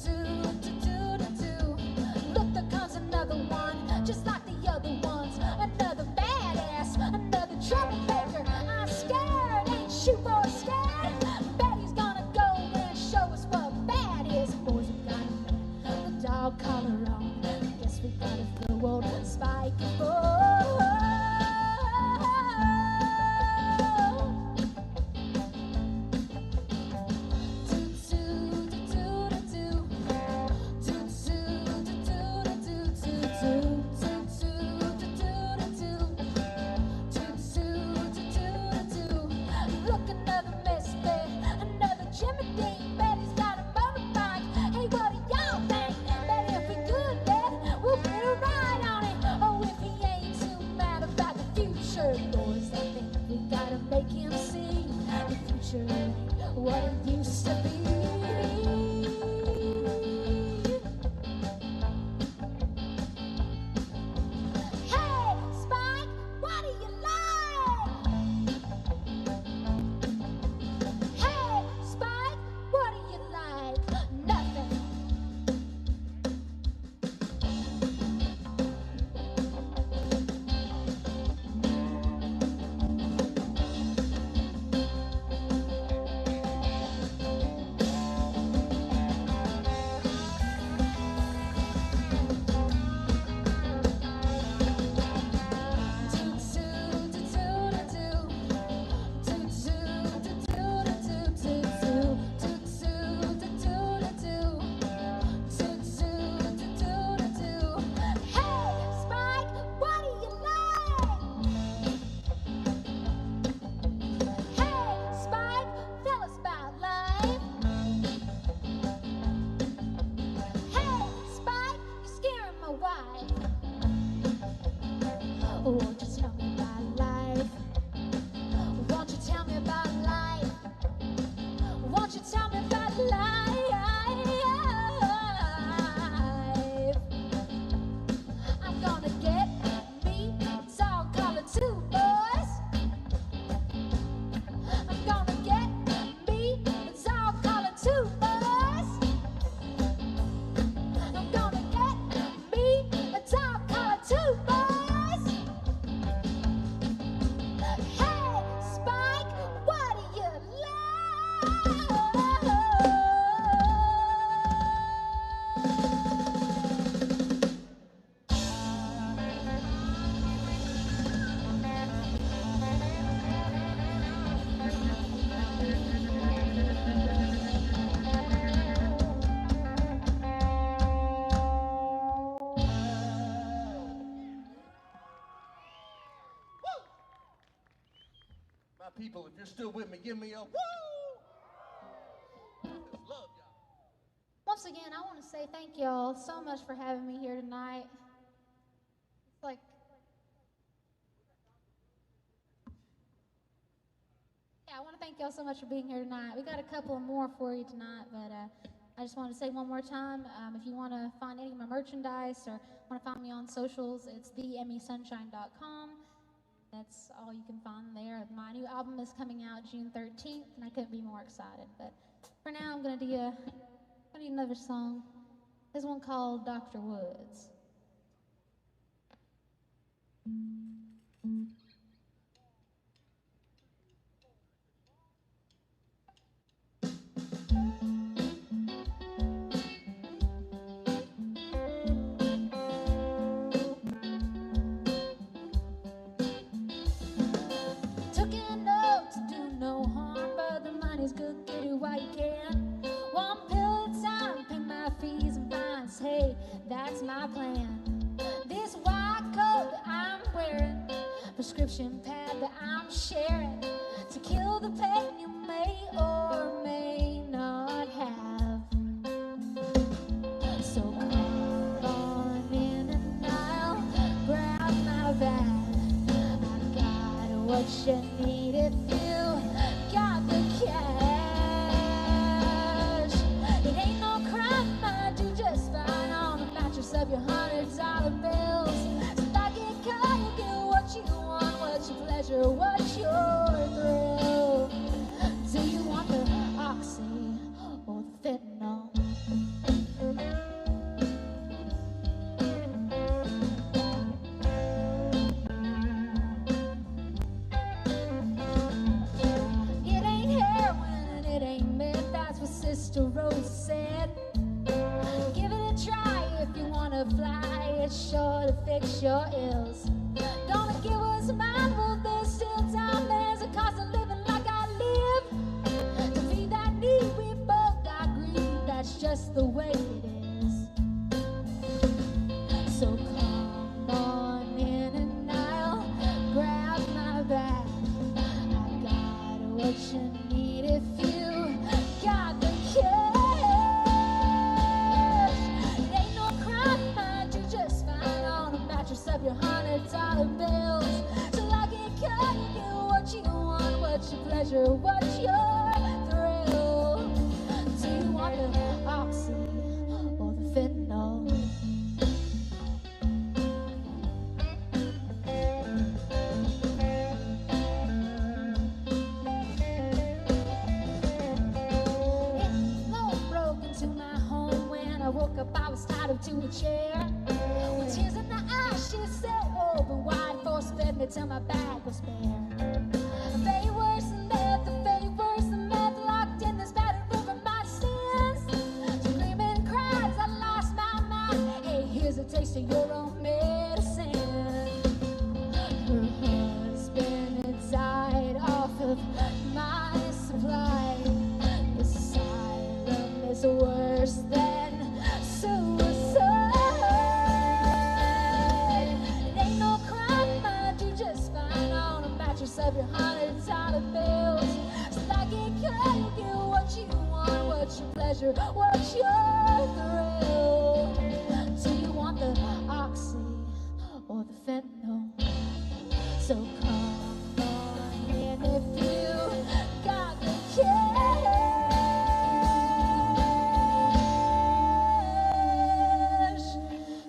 Do future. Boys, I think we gotta make him see the future ain't what it used to be. Hey, Spike, what do you like? Hey, Spike, what do you like? Nothing. Won't you tell me about life? Won't you tell me about life? Won't you tell me about life? I'm gonna get me dog collar too, boys. I'm gonna get me dog collar too, boys. I'm gonna get me a dog collar too, boys.
People, if you're still with me, give me a woo! I just love y'all.
Once again, I want to say thank y'all so much for having me here tonight. It's like, yeah, I want to thank y'all so much for being here tonight. We got a couple more for you tonight, but I just want to say one more time, if you want to find any of my merchandise or want to find me on socials, it's theemmysunshine.com. That's all you can find there. My new album is coming out June 13th, and I couldn't be more excited. But for now, I'm going to do another song. This one called Dr. Woods. Hey, that's my plan. This white coat that I'm wearing, prescription pad that I'm sharing, to kill the pain you may or may not have. So come on in and I'll grab my bag. I got what you need if you got the cash. It ain't no crime, I do just fine on the mattress of your $100 bills. So I get caught, you get what you want, what's your pleasure, what's your thrill? Do you want the oxy or the fentanyl? It ain't heroin and it ain't meth, that's what Sister Rose said. Give it a try if you wanna fly, it's sure to fix your ills. Gonna give us mine, but there's still time, there's a cost of living like I live. To feed that need, we both got greed, that's just the way it is. So come on in and I'll grab my bag. I got what you need if you got the cash. It ain't no crime, I do just fine on a mattress of your pleasure? What's your thrill? Do you want the oxy or the fentanyl? I woke up, I was tied up to a chair. With tears in the eyes, she said, open wide, force-fed me till my bag was bare. Fate worse than death, the fate worse than death, locked in this battered room of my sins. Screaming and cried as I lost my mind. Hey, here's a taste of your own medicine. Her husband had died off of my supply. The asylum is worse than of your $100 bills. So like it could, you get what you want, what's your pleasure, what's your thrill? Do you want the oxy or the fentanyl? So come on in if you got the cash.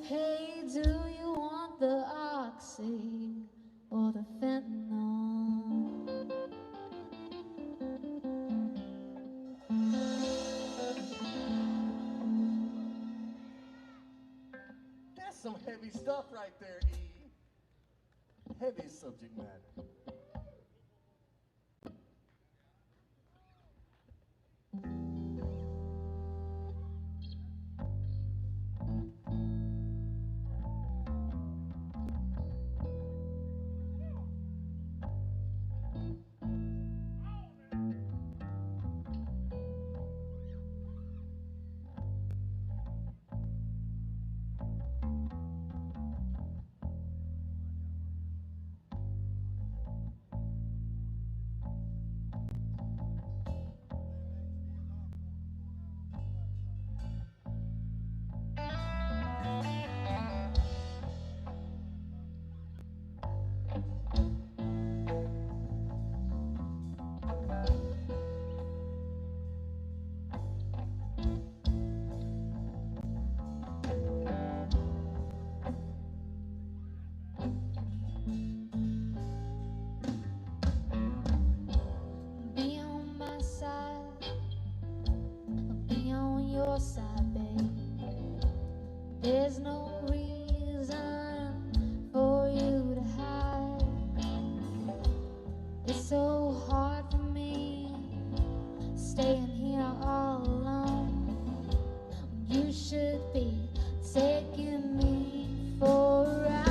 Hey, do you want the oxy or the fentanyl?
That's some heavy stuff right there, E. Heavy subject matter.
Side, babe. There's no reason for you to hide. It's so hard for me staying here all alone. You should be taking me for a ride.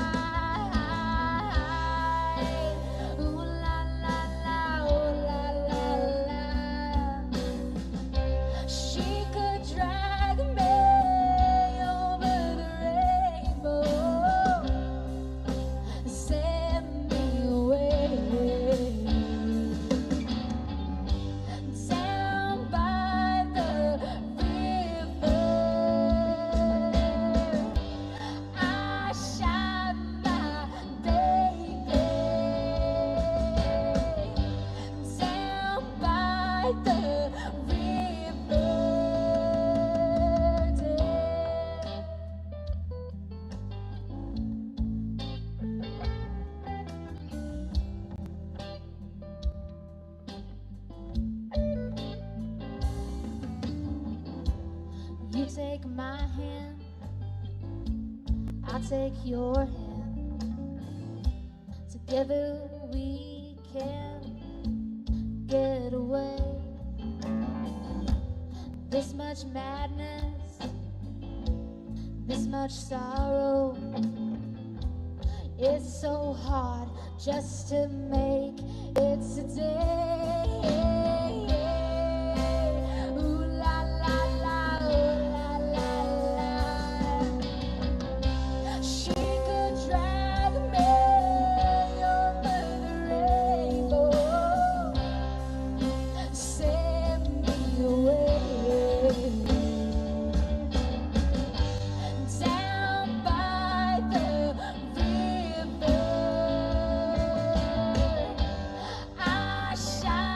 Ooh la la la, ooh la la la. She could drag me over the rainbow, set me away down by the river. I shot my baby down by the river. You take my hand, I'll take your hand. Together we can get away. This much madness, this much sorrow. It's so hard just to make it today. Ooh la la la, ooh la la la. She could drag me over the rainbow, set me away down by the river. I shot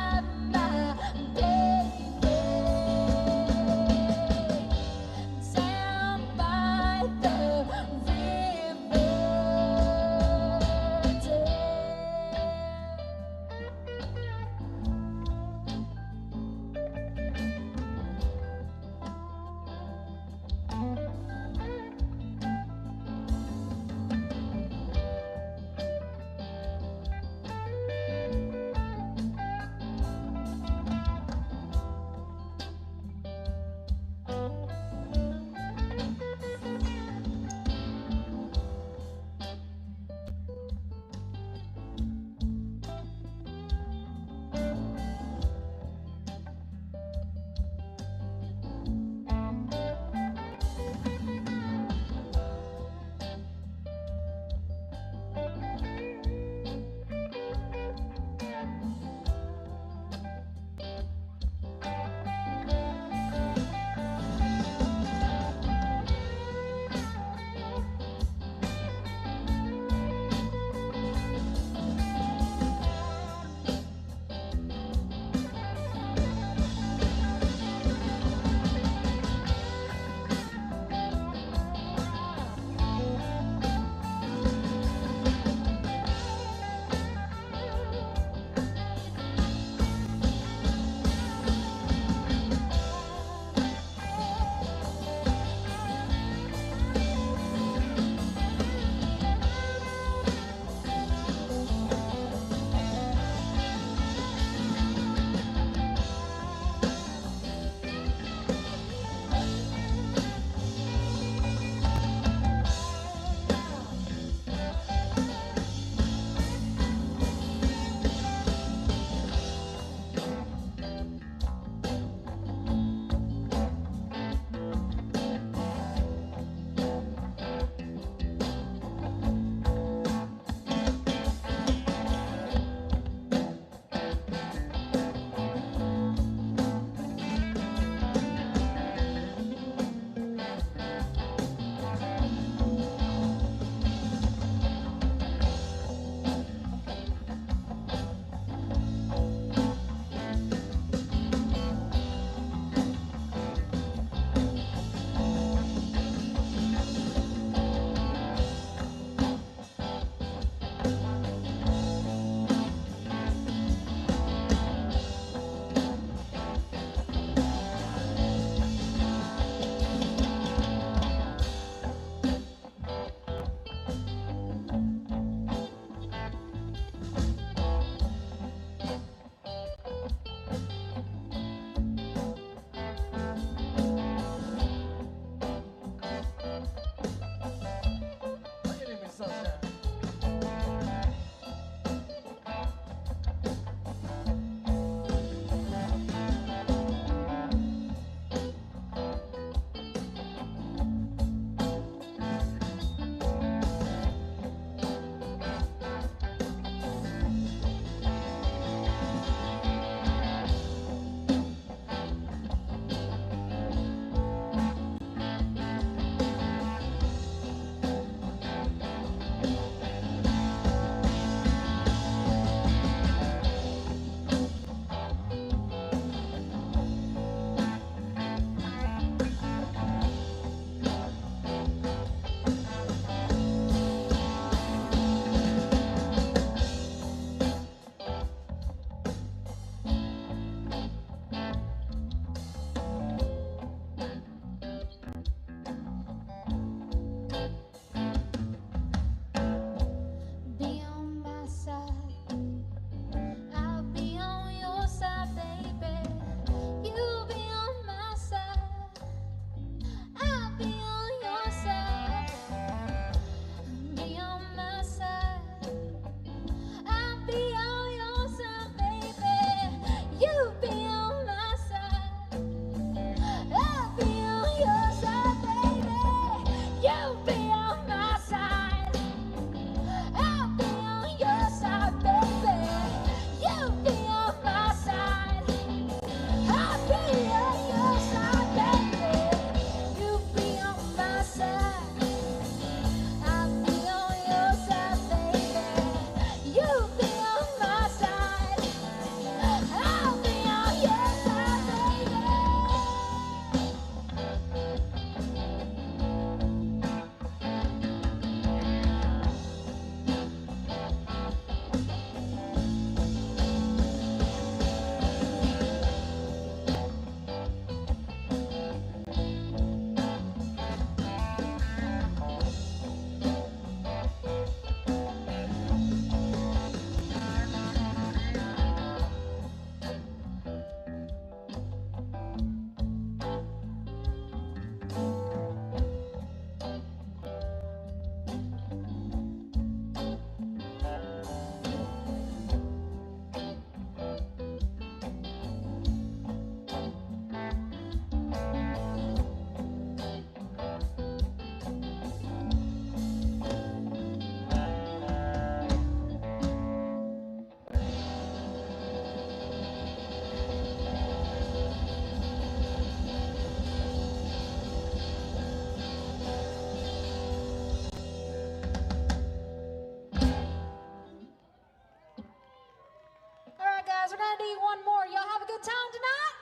gonna do one more. Y'all have a good time tonight?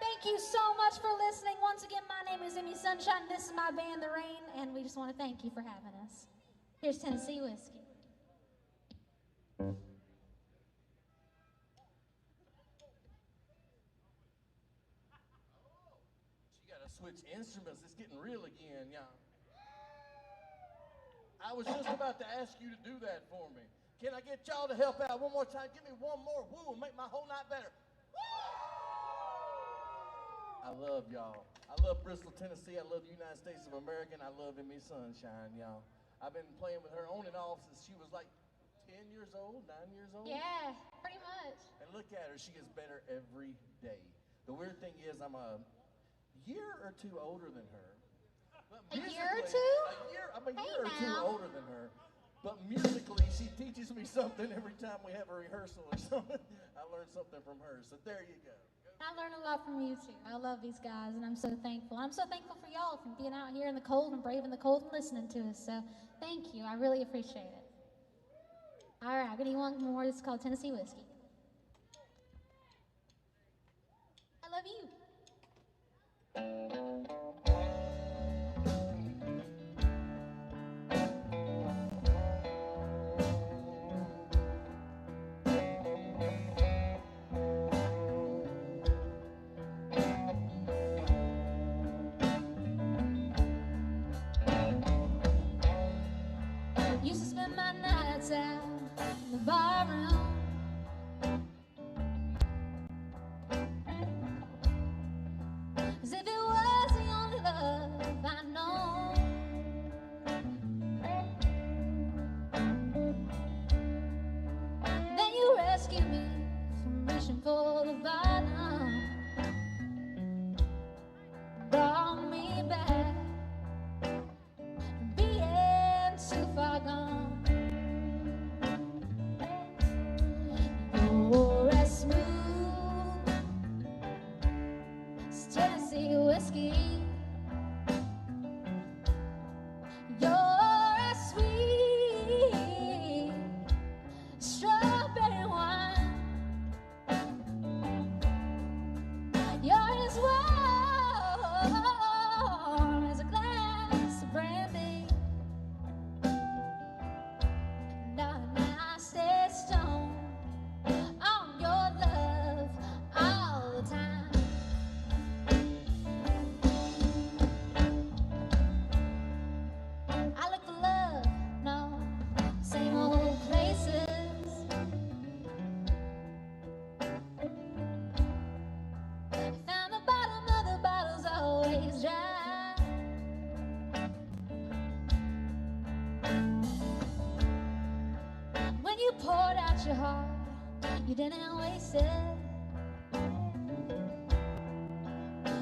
Thank you so much for listening. Once again, my name is Emmy Sunshine. This is my band, The Rain, and we just want to thank you for having us. Here's Tennessee Whiskey.
She got to switch instruments. It's getting real again, yeah. I was just about to ask you to do that for me. Can I get y'all to help out one more time? Give me one more woo and make my whole night better. I love y'all. I love Bristol, Tennessee. I love the United States of America, and I love Emmy Sunshine, y'all. I've been playing with her on and off since she was like 10 years old, 9 years old.
Yeah, pretty much.
And look at her, she gets better every day. The weird thing is I'm a year or two older than her. But
a year or two?
I'm a year or two older than her. But musically, she teaches me something every time we have a rehearsal or something. I learn something from her, so there you go.
I learn a lot from you too. I love these guys, and I'm so thankful. I'm so thankful for y'all for being out here in the cold and braving the cold and listening to us. So thank you. I really appreciate it. All right, I'm gonna do one more. This is called Tennessee Whiskey. I love you. Used to spend my nights out in the barroom, as if it was the only love I know. Then you rescued me from reaching for the bottom, brought me back from being too far gone. You're as smooth as Tennessee whiskey. You're as sweet as strawberry wine. You're as warm as a glass of brandy. Darling, I stay stoned on your love all the time. I look for love, no, same old places. Found the bottom of the bottle's always dry. When you poured out your heart, you didn't waste it.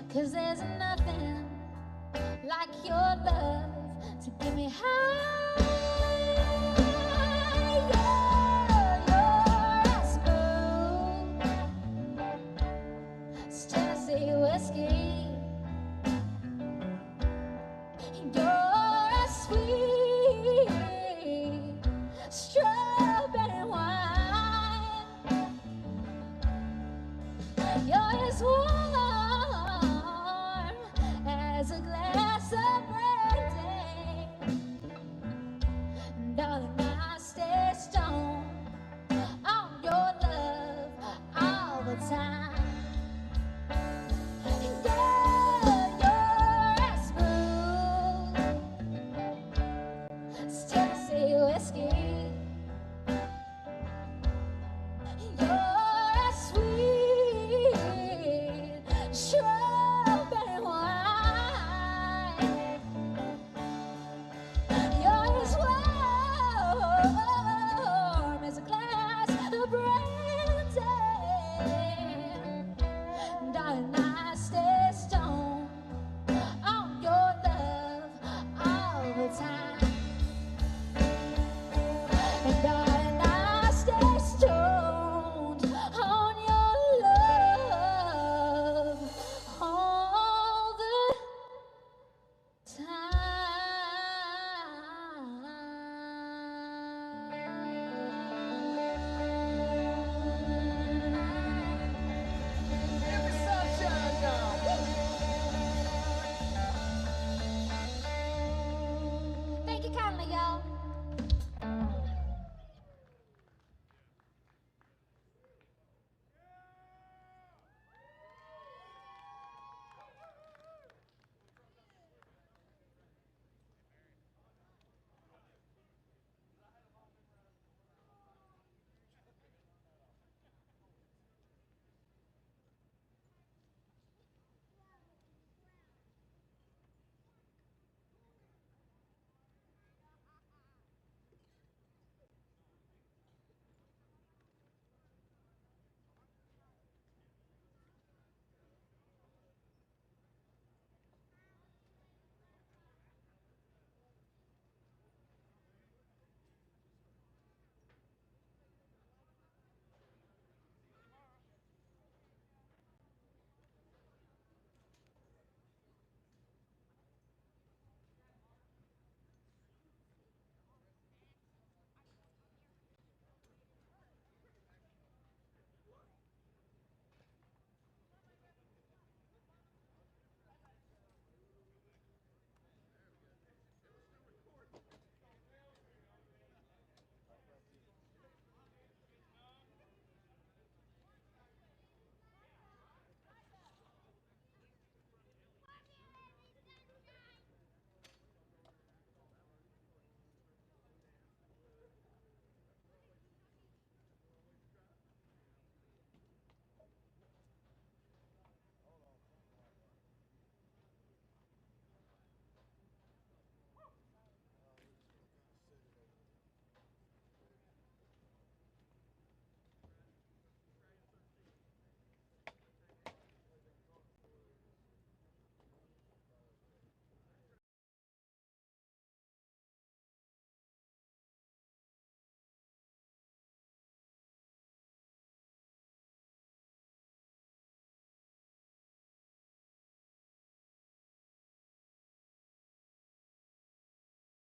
'Cause there's nothing like your love to get me high.